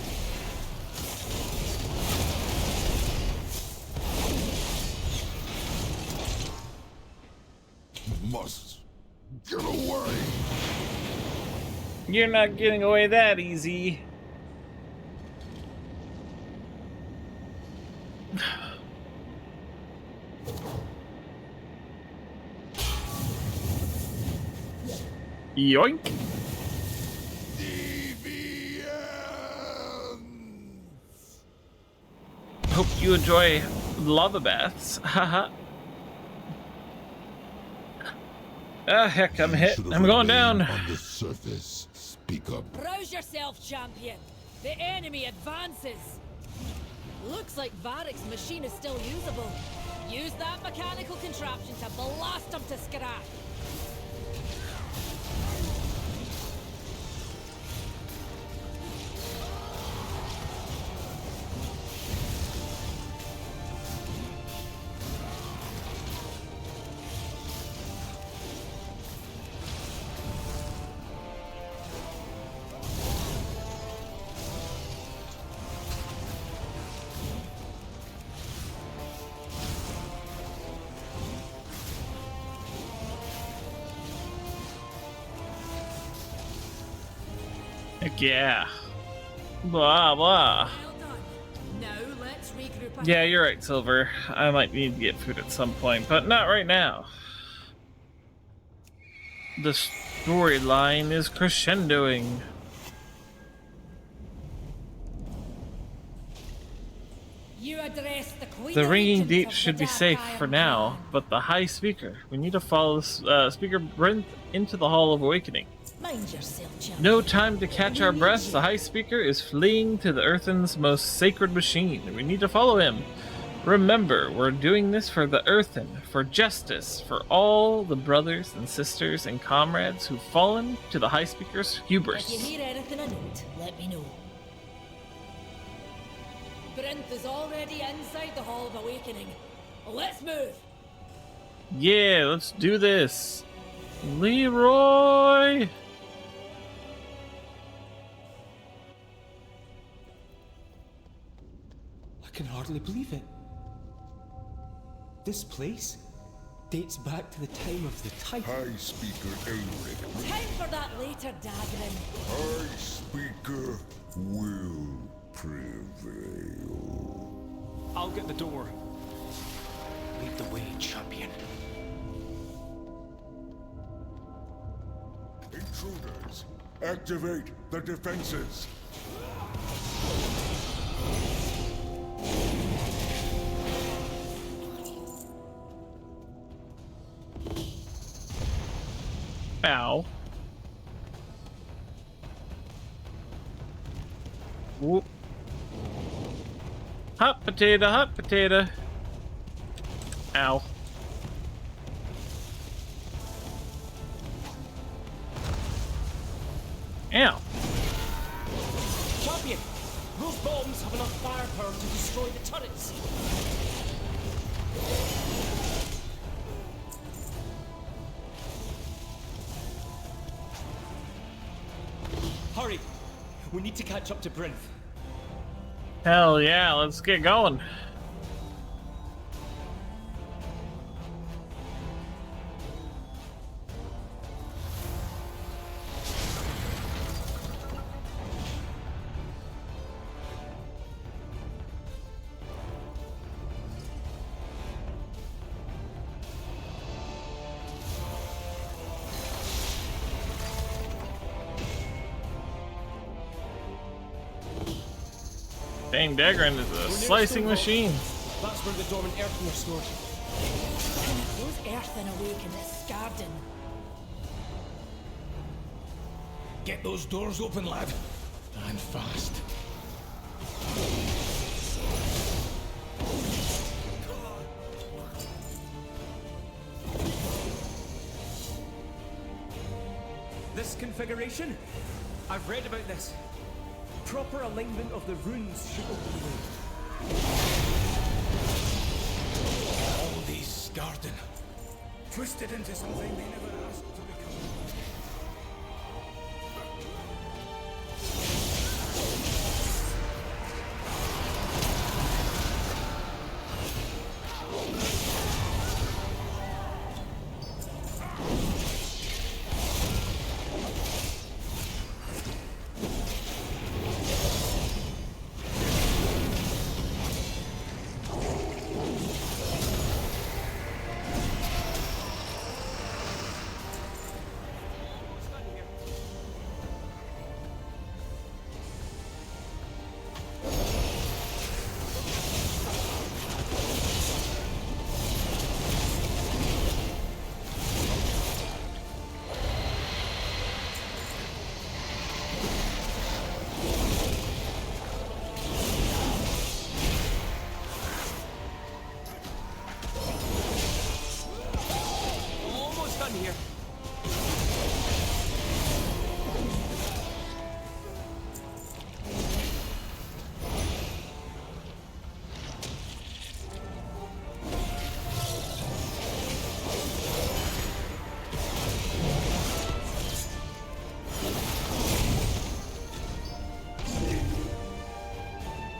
K: Must get away.
A: You're not getting away that easy. Yoink. Hope you enjoy lava baths. Haha. Ah, heck, I'm hit. I'm going down.
K: On the surface, speak up.
F: Rouse yourself, champion. The enemy advances. Looks like Varric's machine is still usable. Use that mechanical contraption to blast him to scrap.
A: Heck yeah. Blah, blah.
F: Now let's regroup.
A: Yeah, you're right, Silver. I might need to get food at some point, but not right now. The storyline is crescendoing.
F: You address the Queen
A: The ringing
F: Regent
A: deep
F: of
A: should
F: the
A: be safe
F: Dark
A: for
F: Iron
A: now, but the High Speaker. We need to follow Speaker Brent into the Hall of Awakening.
F: Mind yourself, champion.
A: No time to catch our breaths. The High Speaker is fleeing to the Earthen's most sacred machine. We need to follow him. Remember, we're doing this for the Earthen, for justice, for all the brothers and sisters and comrades who've fallen to the High Speaker's hubris.
F: If you hear anything I note, let me know. Brinth is already inside the Hall of Awakening. Let's move!
A: Yeah, let's do this. Leroy!
U: can hardly believe it. This place dates back to the time of the Titan.
L: High Speaker Elric.
F: Time for that later, Dagrin.
L: High Speaker will prevail.
U: I'll get the door. Lead the way, champion.
L: Intruders, activate the defenses.
A: Ow. Whoop. Hot potato, hot potato. Ow. Ow.
U: Champion! Those bombs have enough firepower to destroy the turrets. Hurry! We need to catch up to Brinth.
A: Hell yeah, let's get going. Dang, Dagrin is a slicing machine.
U: That's where the dormant earthen are stored.
F: And if those earthen awaken this garden.
P: Get those doors open, lad. And fast.
U: This configuration? I've read about this. Proper alignment of the runes should open the way.
P: All these Skarden, twisted into something they never asked to become.
U: Here.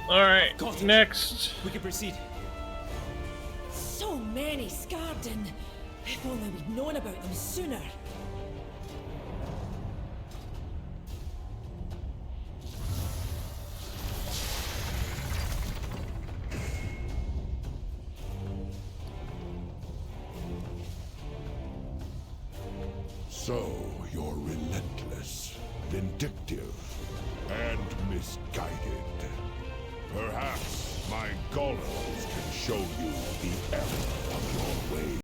A: All right, next.
U: We can proceed.
F: So many Skarden. If only we'd known about them sooner.
K: So, you're relentless, vindictive, and misguided. Perhaps my golems can show you the error of your ways.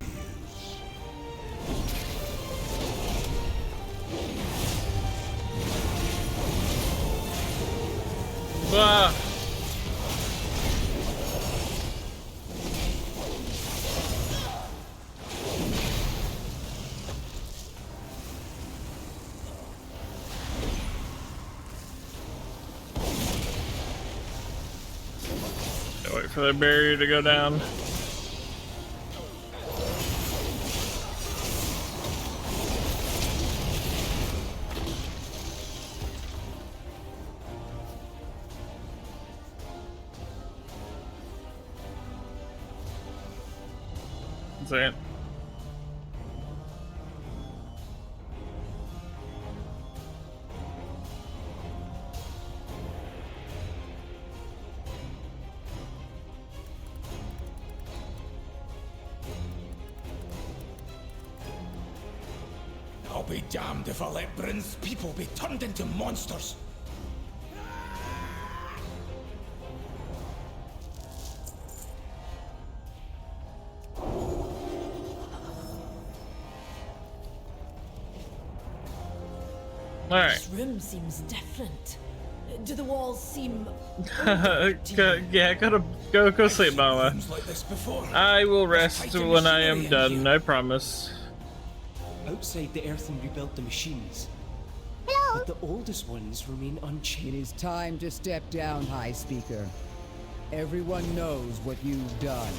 A: Ah. Wait for the barrier to go down. That's it.
P: I'll be damned if I let Bryn's people be turned into monsters.
F: This room seems different. Do the walls seem...
A: Yeah, go sleep, Mama. I will rest when I am done, I promise.
U: Outside the earthen rebuilt the machines. But the oldest ones remain unchanged.
N: It is time to step down, High Speaker. Everyone knows what you've done.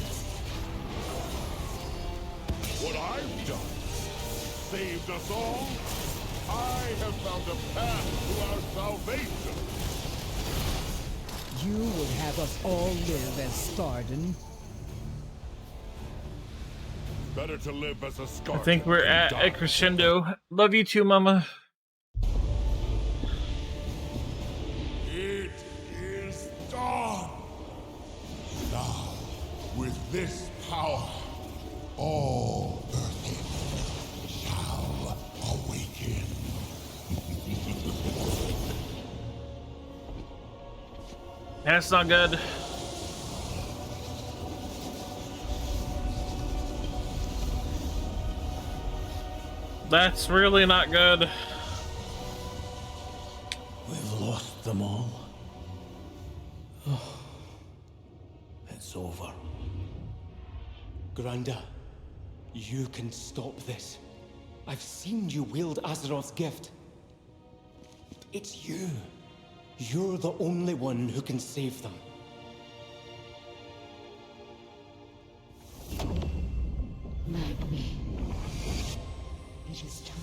K: What I've done? Saved us all? I have found a path to our salvation.
N: You would have us all live as Skarden.
K: Better to live as a Skarden.
A: I think we're at a crescendo. Love you too, Mama.
K: It is done. Now, with this power, all Earthen shall awaken.
A: That's not good. That's really not good.
P: We've lost them all. Oh, it's over.
U: Granda, you can stop this. I've seen you wield Azeroth's gift. It's you. You're the only one who can save them.
B: Magni. It is time.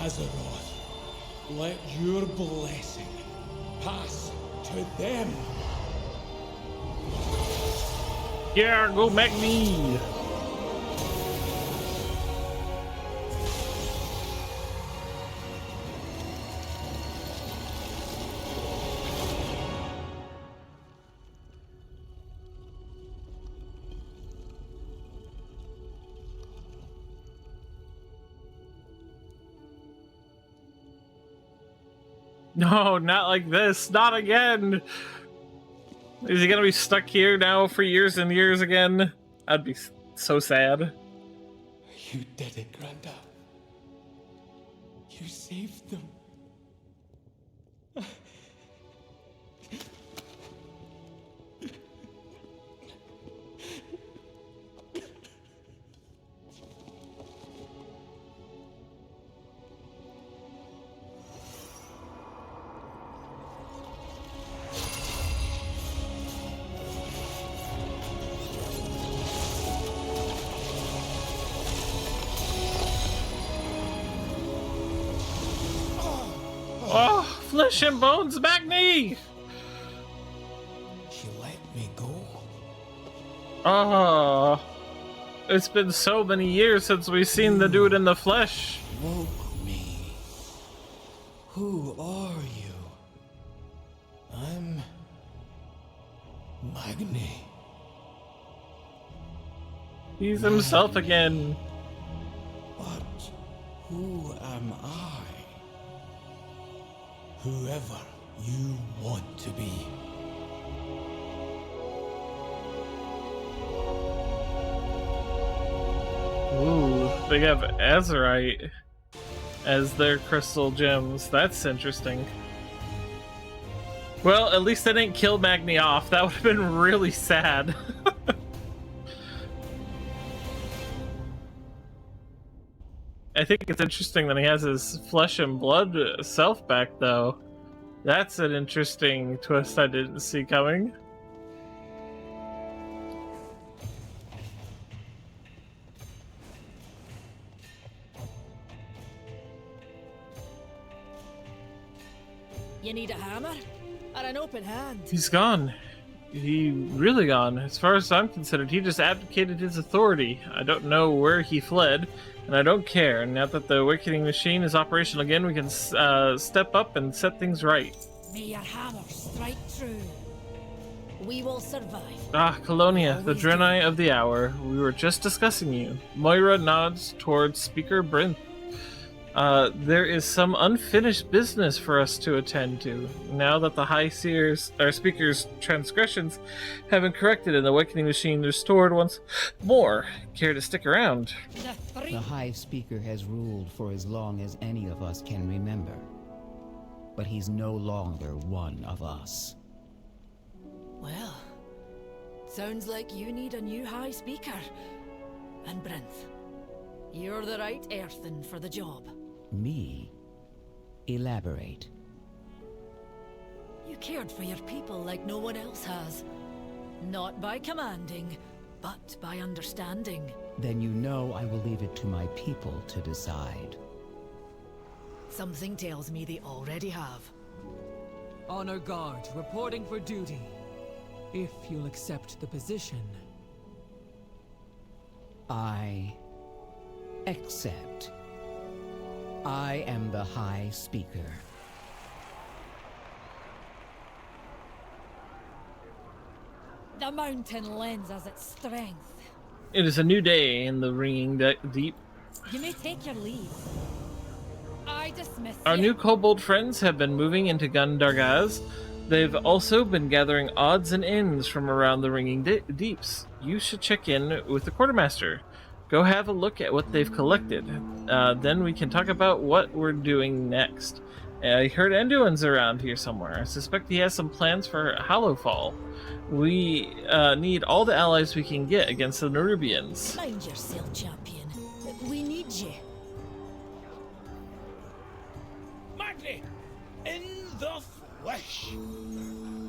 P: Azeroth, let your blessing pass to them.
A: Yeah, go Magni. No, not like this. Not again. Is he gonna be stuck here now for years and years again? I'd be so sad.
U: You did it, Granda. You saved them.
A: Oh, flesh and bones, Magni!
P: She let me go.
A: Oh, it's been so many years since we've seen the dude in the flesh.
P: Woke me. Who are you? I'm Magni.
A: He's himself again.
P: But who am I? Whoever you want to be.
A: Ooh, they have Azerite as their crystal gems. That's interesting. Well, at least they didn't kill Magni off. That would have been really sad. I think it's interesting that he has his flesh and blood self back, though. That's an interesting twist I didn't see coming.
F: You need a hammer? Or an open hand?
A: He's gone. He really gone. As far as I'm concerned, he just abdicated his authority. I don't know where he fled, and I don't care. Now that the Awakening Machine is operational again, we can step up and set things right.
F: May your hammer strike true. We will survive.
A: Ah, Colonia, the Draenei of the Hour. We were just discussing you. Moira nods towards Speaker Brinth. There is some unfinished business for us to attend to. Now that the High Seer's, our Speaker's transgressions have been corrected and the Awakening Machine restored once more, care to stick around?
N: The High Speaker has ruled for as long as any of us can remember. But he's no longer one of us.
F: Well, sounds like you need a new High Speaker. And Brinth, you're the right earthen for the job.
N: Me? Elaborate.
F: You cared for your people like no one else has. Not by commanding, but by understanding.
N: Then you know I will leave it to my people to decide.
F: Something tells me they already have.
T: Honor Guard, reporting for duty. If you'll accept the position.
N: I accept. I am the High Speaker.
F: The mountain lends us its strength.
A: It is a new day in the Ringing Deep.
F: You may take your leave. I dismiss
A: Our
F: you.
A: new kobold friends have been moving into Gundargaz. They've also been gathering odds and ends from around the Ringing Deeps. You should check in with the quartermaster. Go have a look at what they've collected. Then we can talk about what we're doing next. I heard Enduin's around here somewhere. I suspect he has some plans for Hallowfall. We need all the allies we can get against the Nerubians.
F: Mind yourself, champion. We need you.
P: Magni! In the flesh!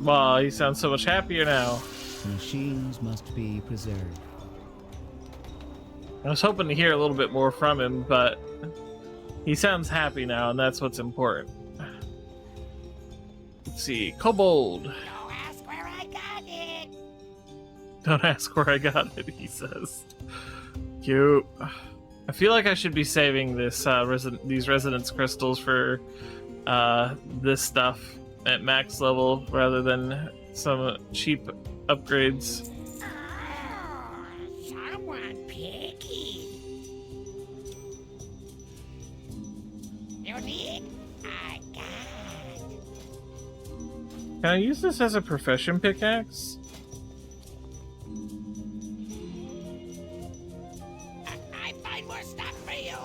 A: Wow, he sounds so much happier now.
N: Machines must be preserved.
A: I was hoping to hear a little bit more from him, but he sounds happy now, and that's what's important. Let's see, Kobold.
J: Don't ask where I got it.
A: Don't ask where I got it, he says. Cute. I feel like I should be saving this these resonance crystals for this stuff at max level rather than some cheap upgrades.
J: Someone picky. You need? I got.
A: Can I use this as a profession pickaxe?
J: I find more stuff for you.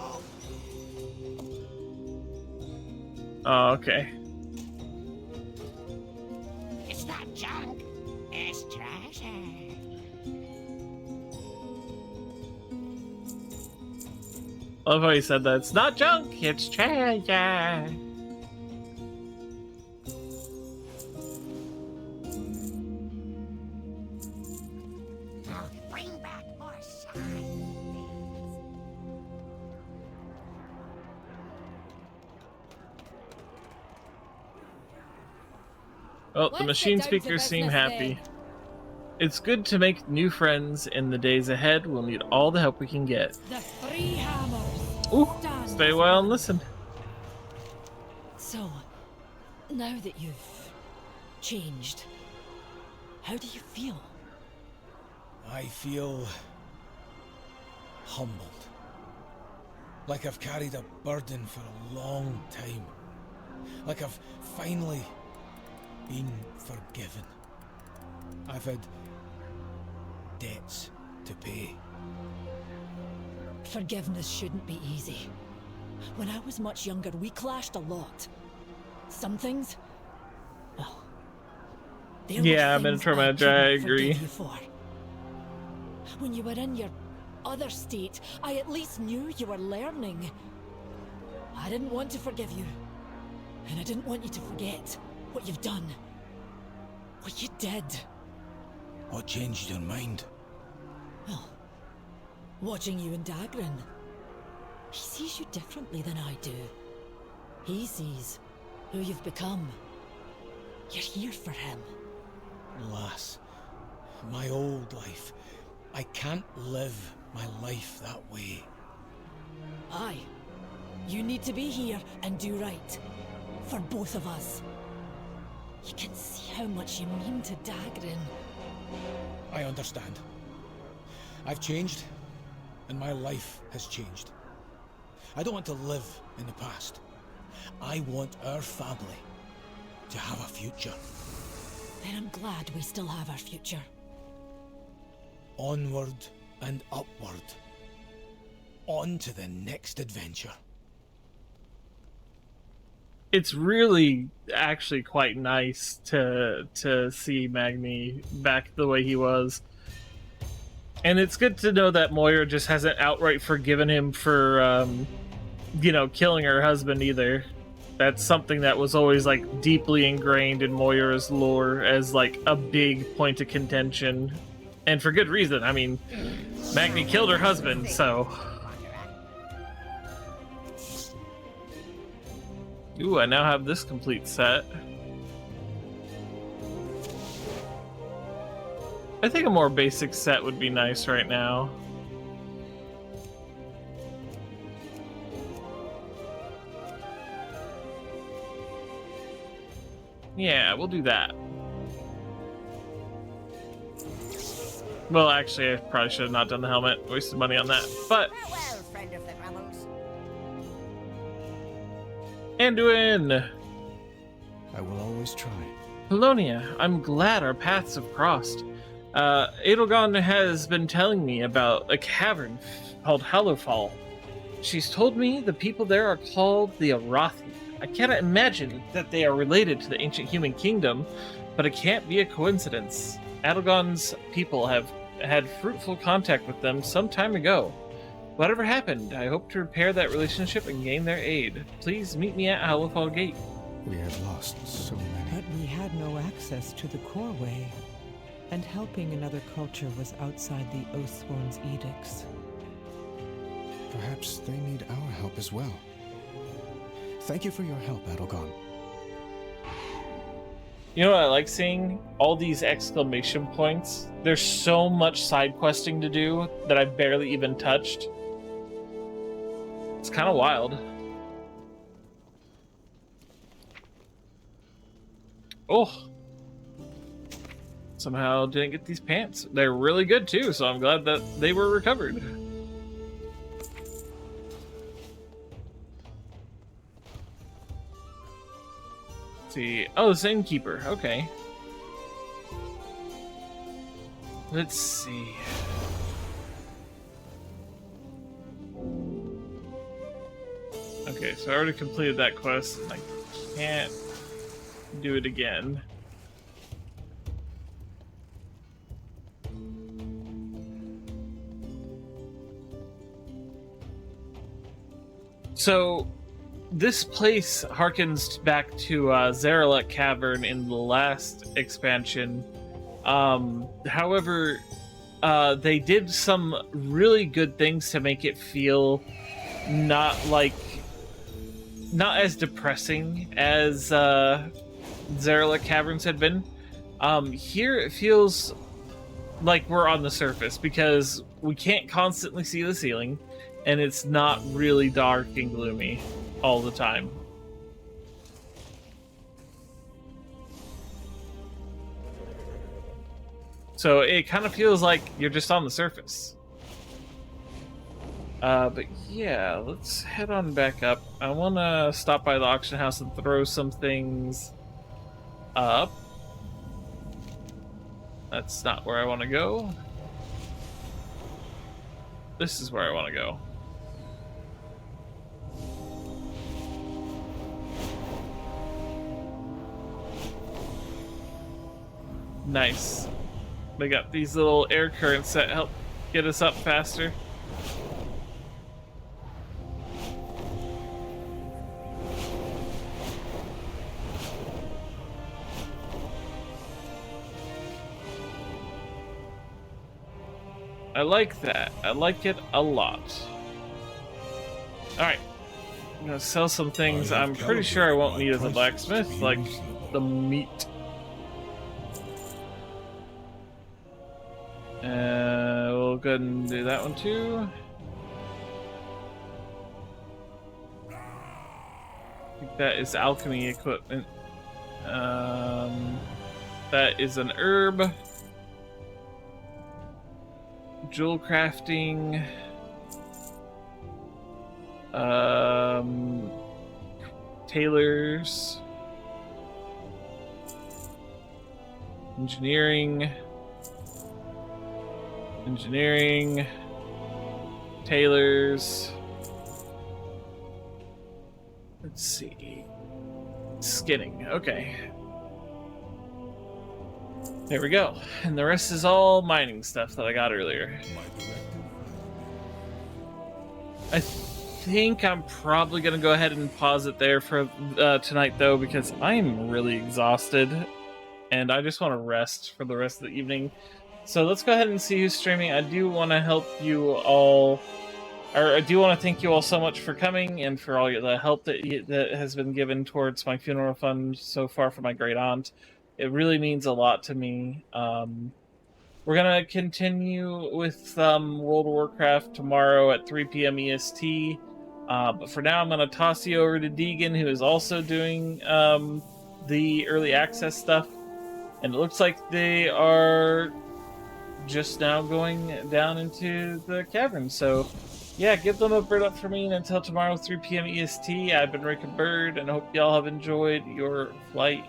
A: Oh, okay.
J: It's not junk. It's treasure.
A: I love how he said that. It's not junk, it's treasure.
J: Bring back more shine.
A: Well, the
F: Let's
A: machine
F: get down to
A: speakers seem
F: business
A: happy.
F: then.
A: It's good to make new friends in the days ahead. We'll need all the help we can get.
F: The three hammers.
A: Ooh,
F: stand
A: stay well and listen.
F: So, now that you've changed, how do you feel?
P: I feel humbled. Like I've carried a burden for a long time. Like I've finally been forgiven. I've had debts to pay.
F: Forgiveness shouldn't be easy. When I was much younger, we clashed a lot. Some things, well, there
A: Yeah,
F: were
A: I'm in
F: things
A: Trauma, I
F: couldn't
A: agree.
F: forgive you for. When you were in your other state, I at least knew you were learning. didn't want to forgive you. And I didn't want you to forget what you've done. What you did.
P: What changed your mind?
F: Well, watching you and Dagran. He sees you differently than I do. He sees who you've become. You're here for him.
P: Lass, my old life. I can't live my life that way.
F: Aye. You need to be here and do right. For both of us. You can see how much you mean to Dagran.
P: I understand. I've changed, and my life has changed. I don't want to live in the past. I want our family to have a future.
F: Then I'm glad we still have our future.
P: Onward and upward. On to the next adventure.
A: It's really actually quite nice to see Magni back the way he was. And it's good to know that Moira just hasn't outright forgiven him for, you know, killing her husband either. That's something that was always, like, deeply ingrained in Moira's lore as, like, a big point of contention. And for good reason. I mean, Magni killed her husband, so... Ooh, I now have this complete set. I think a more basic set would be nice right now. Yeah, we'll do that. Well, actually, I probably should have not done the helmet. Wasted money on that. But
J: Farewell, friend of the Grumbles.
A: Anduin!
O: I will always try.
A: Polonia, I'm glad our paths have crossed. Edelgard has been telling me about a cavern called Hallowfall. She's told me the people there are called the Arathi. I cannot imagine that they are related to the ancient human kingdom, but it can't be a coincidence. Adelgon's people have had fruitful contact with them some time ago. Whatever happened, I hope to repair that relationship and gain their aid. Please meet me at Hallowfall Gate.
O: We have lost so many.
C: But we had no access to the core way, and helping another culture was outside the Oathsworn's edicts.
O: Perhaps they need our help as well. Thank you for your help, Adelgon.
A: You know what I like seeing? All these exclamation points. There's so much side questing to do that I've barely even touched. It's kind of wild. Oh. Somehow didn't get these pants. They're really good too, so I'm glad that they were recovered. Let's see. Oh, the same keeper. Okay. Let's see. Okay, so I already completed that quest. I can't do it again. So, this place harkens back to Zaralek Cavern in the last expansion. However, they did some really good things to make it feel not as depressing as Zaralek Caverns had been. Here it feels like we're on the surface because we can't constantly see the ceiling, and it's not really dark and gloomy all the time. So it kind of feels like you're just on the surface. But yeah, let's head on back up. I want to stop by the auction house and throw some things up. That's not where I want to go. This is where I want to go. Nice. They got these little air currents that help get us up faster. I like that. I like it a lot. Alright. I'm gonna sell some things I'm pretty sure I won't need as a blacksmith, like the meat. We'll go ahead and do that one too. I think that is alchemy equipment. That is an herb. Jewel crafting. Tailors. Engineering. Engineering. Tailors. Let's see. Skinning. Okay. There we go. And the rest is all mining stuff that I got earlier. I think I'm probably going to go ahead and pause it there for tonight, though, because I'm really exhausted. And I just want to rest for the rest of the evening. So let's go ahead and see who's streaming. I do want to help you all... Or I do want to thank you all so much for coming and for all the help that has been given towards my funeral fund so far for my great aunt. It really means a lot to me. We're going to continue with World of Warcraft tomorrow at 3 p.m. EST. But for now, I'm going to toss you over to Deegan, who is also doing the early access stuff. And it looks like they are just now going down into the cavern. So, yeah, give them a bird up for me. And until tomorrow, 3 p.m. EST, I've been Rick and Bird, and I hope y'all have enjoyed your flight.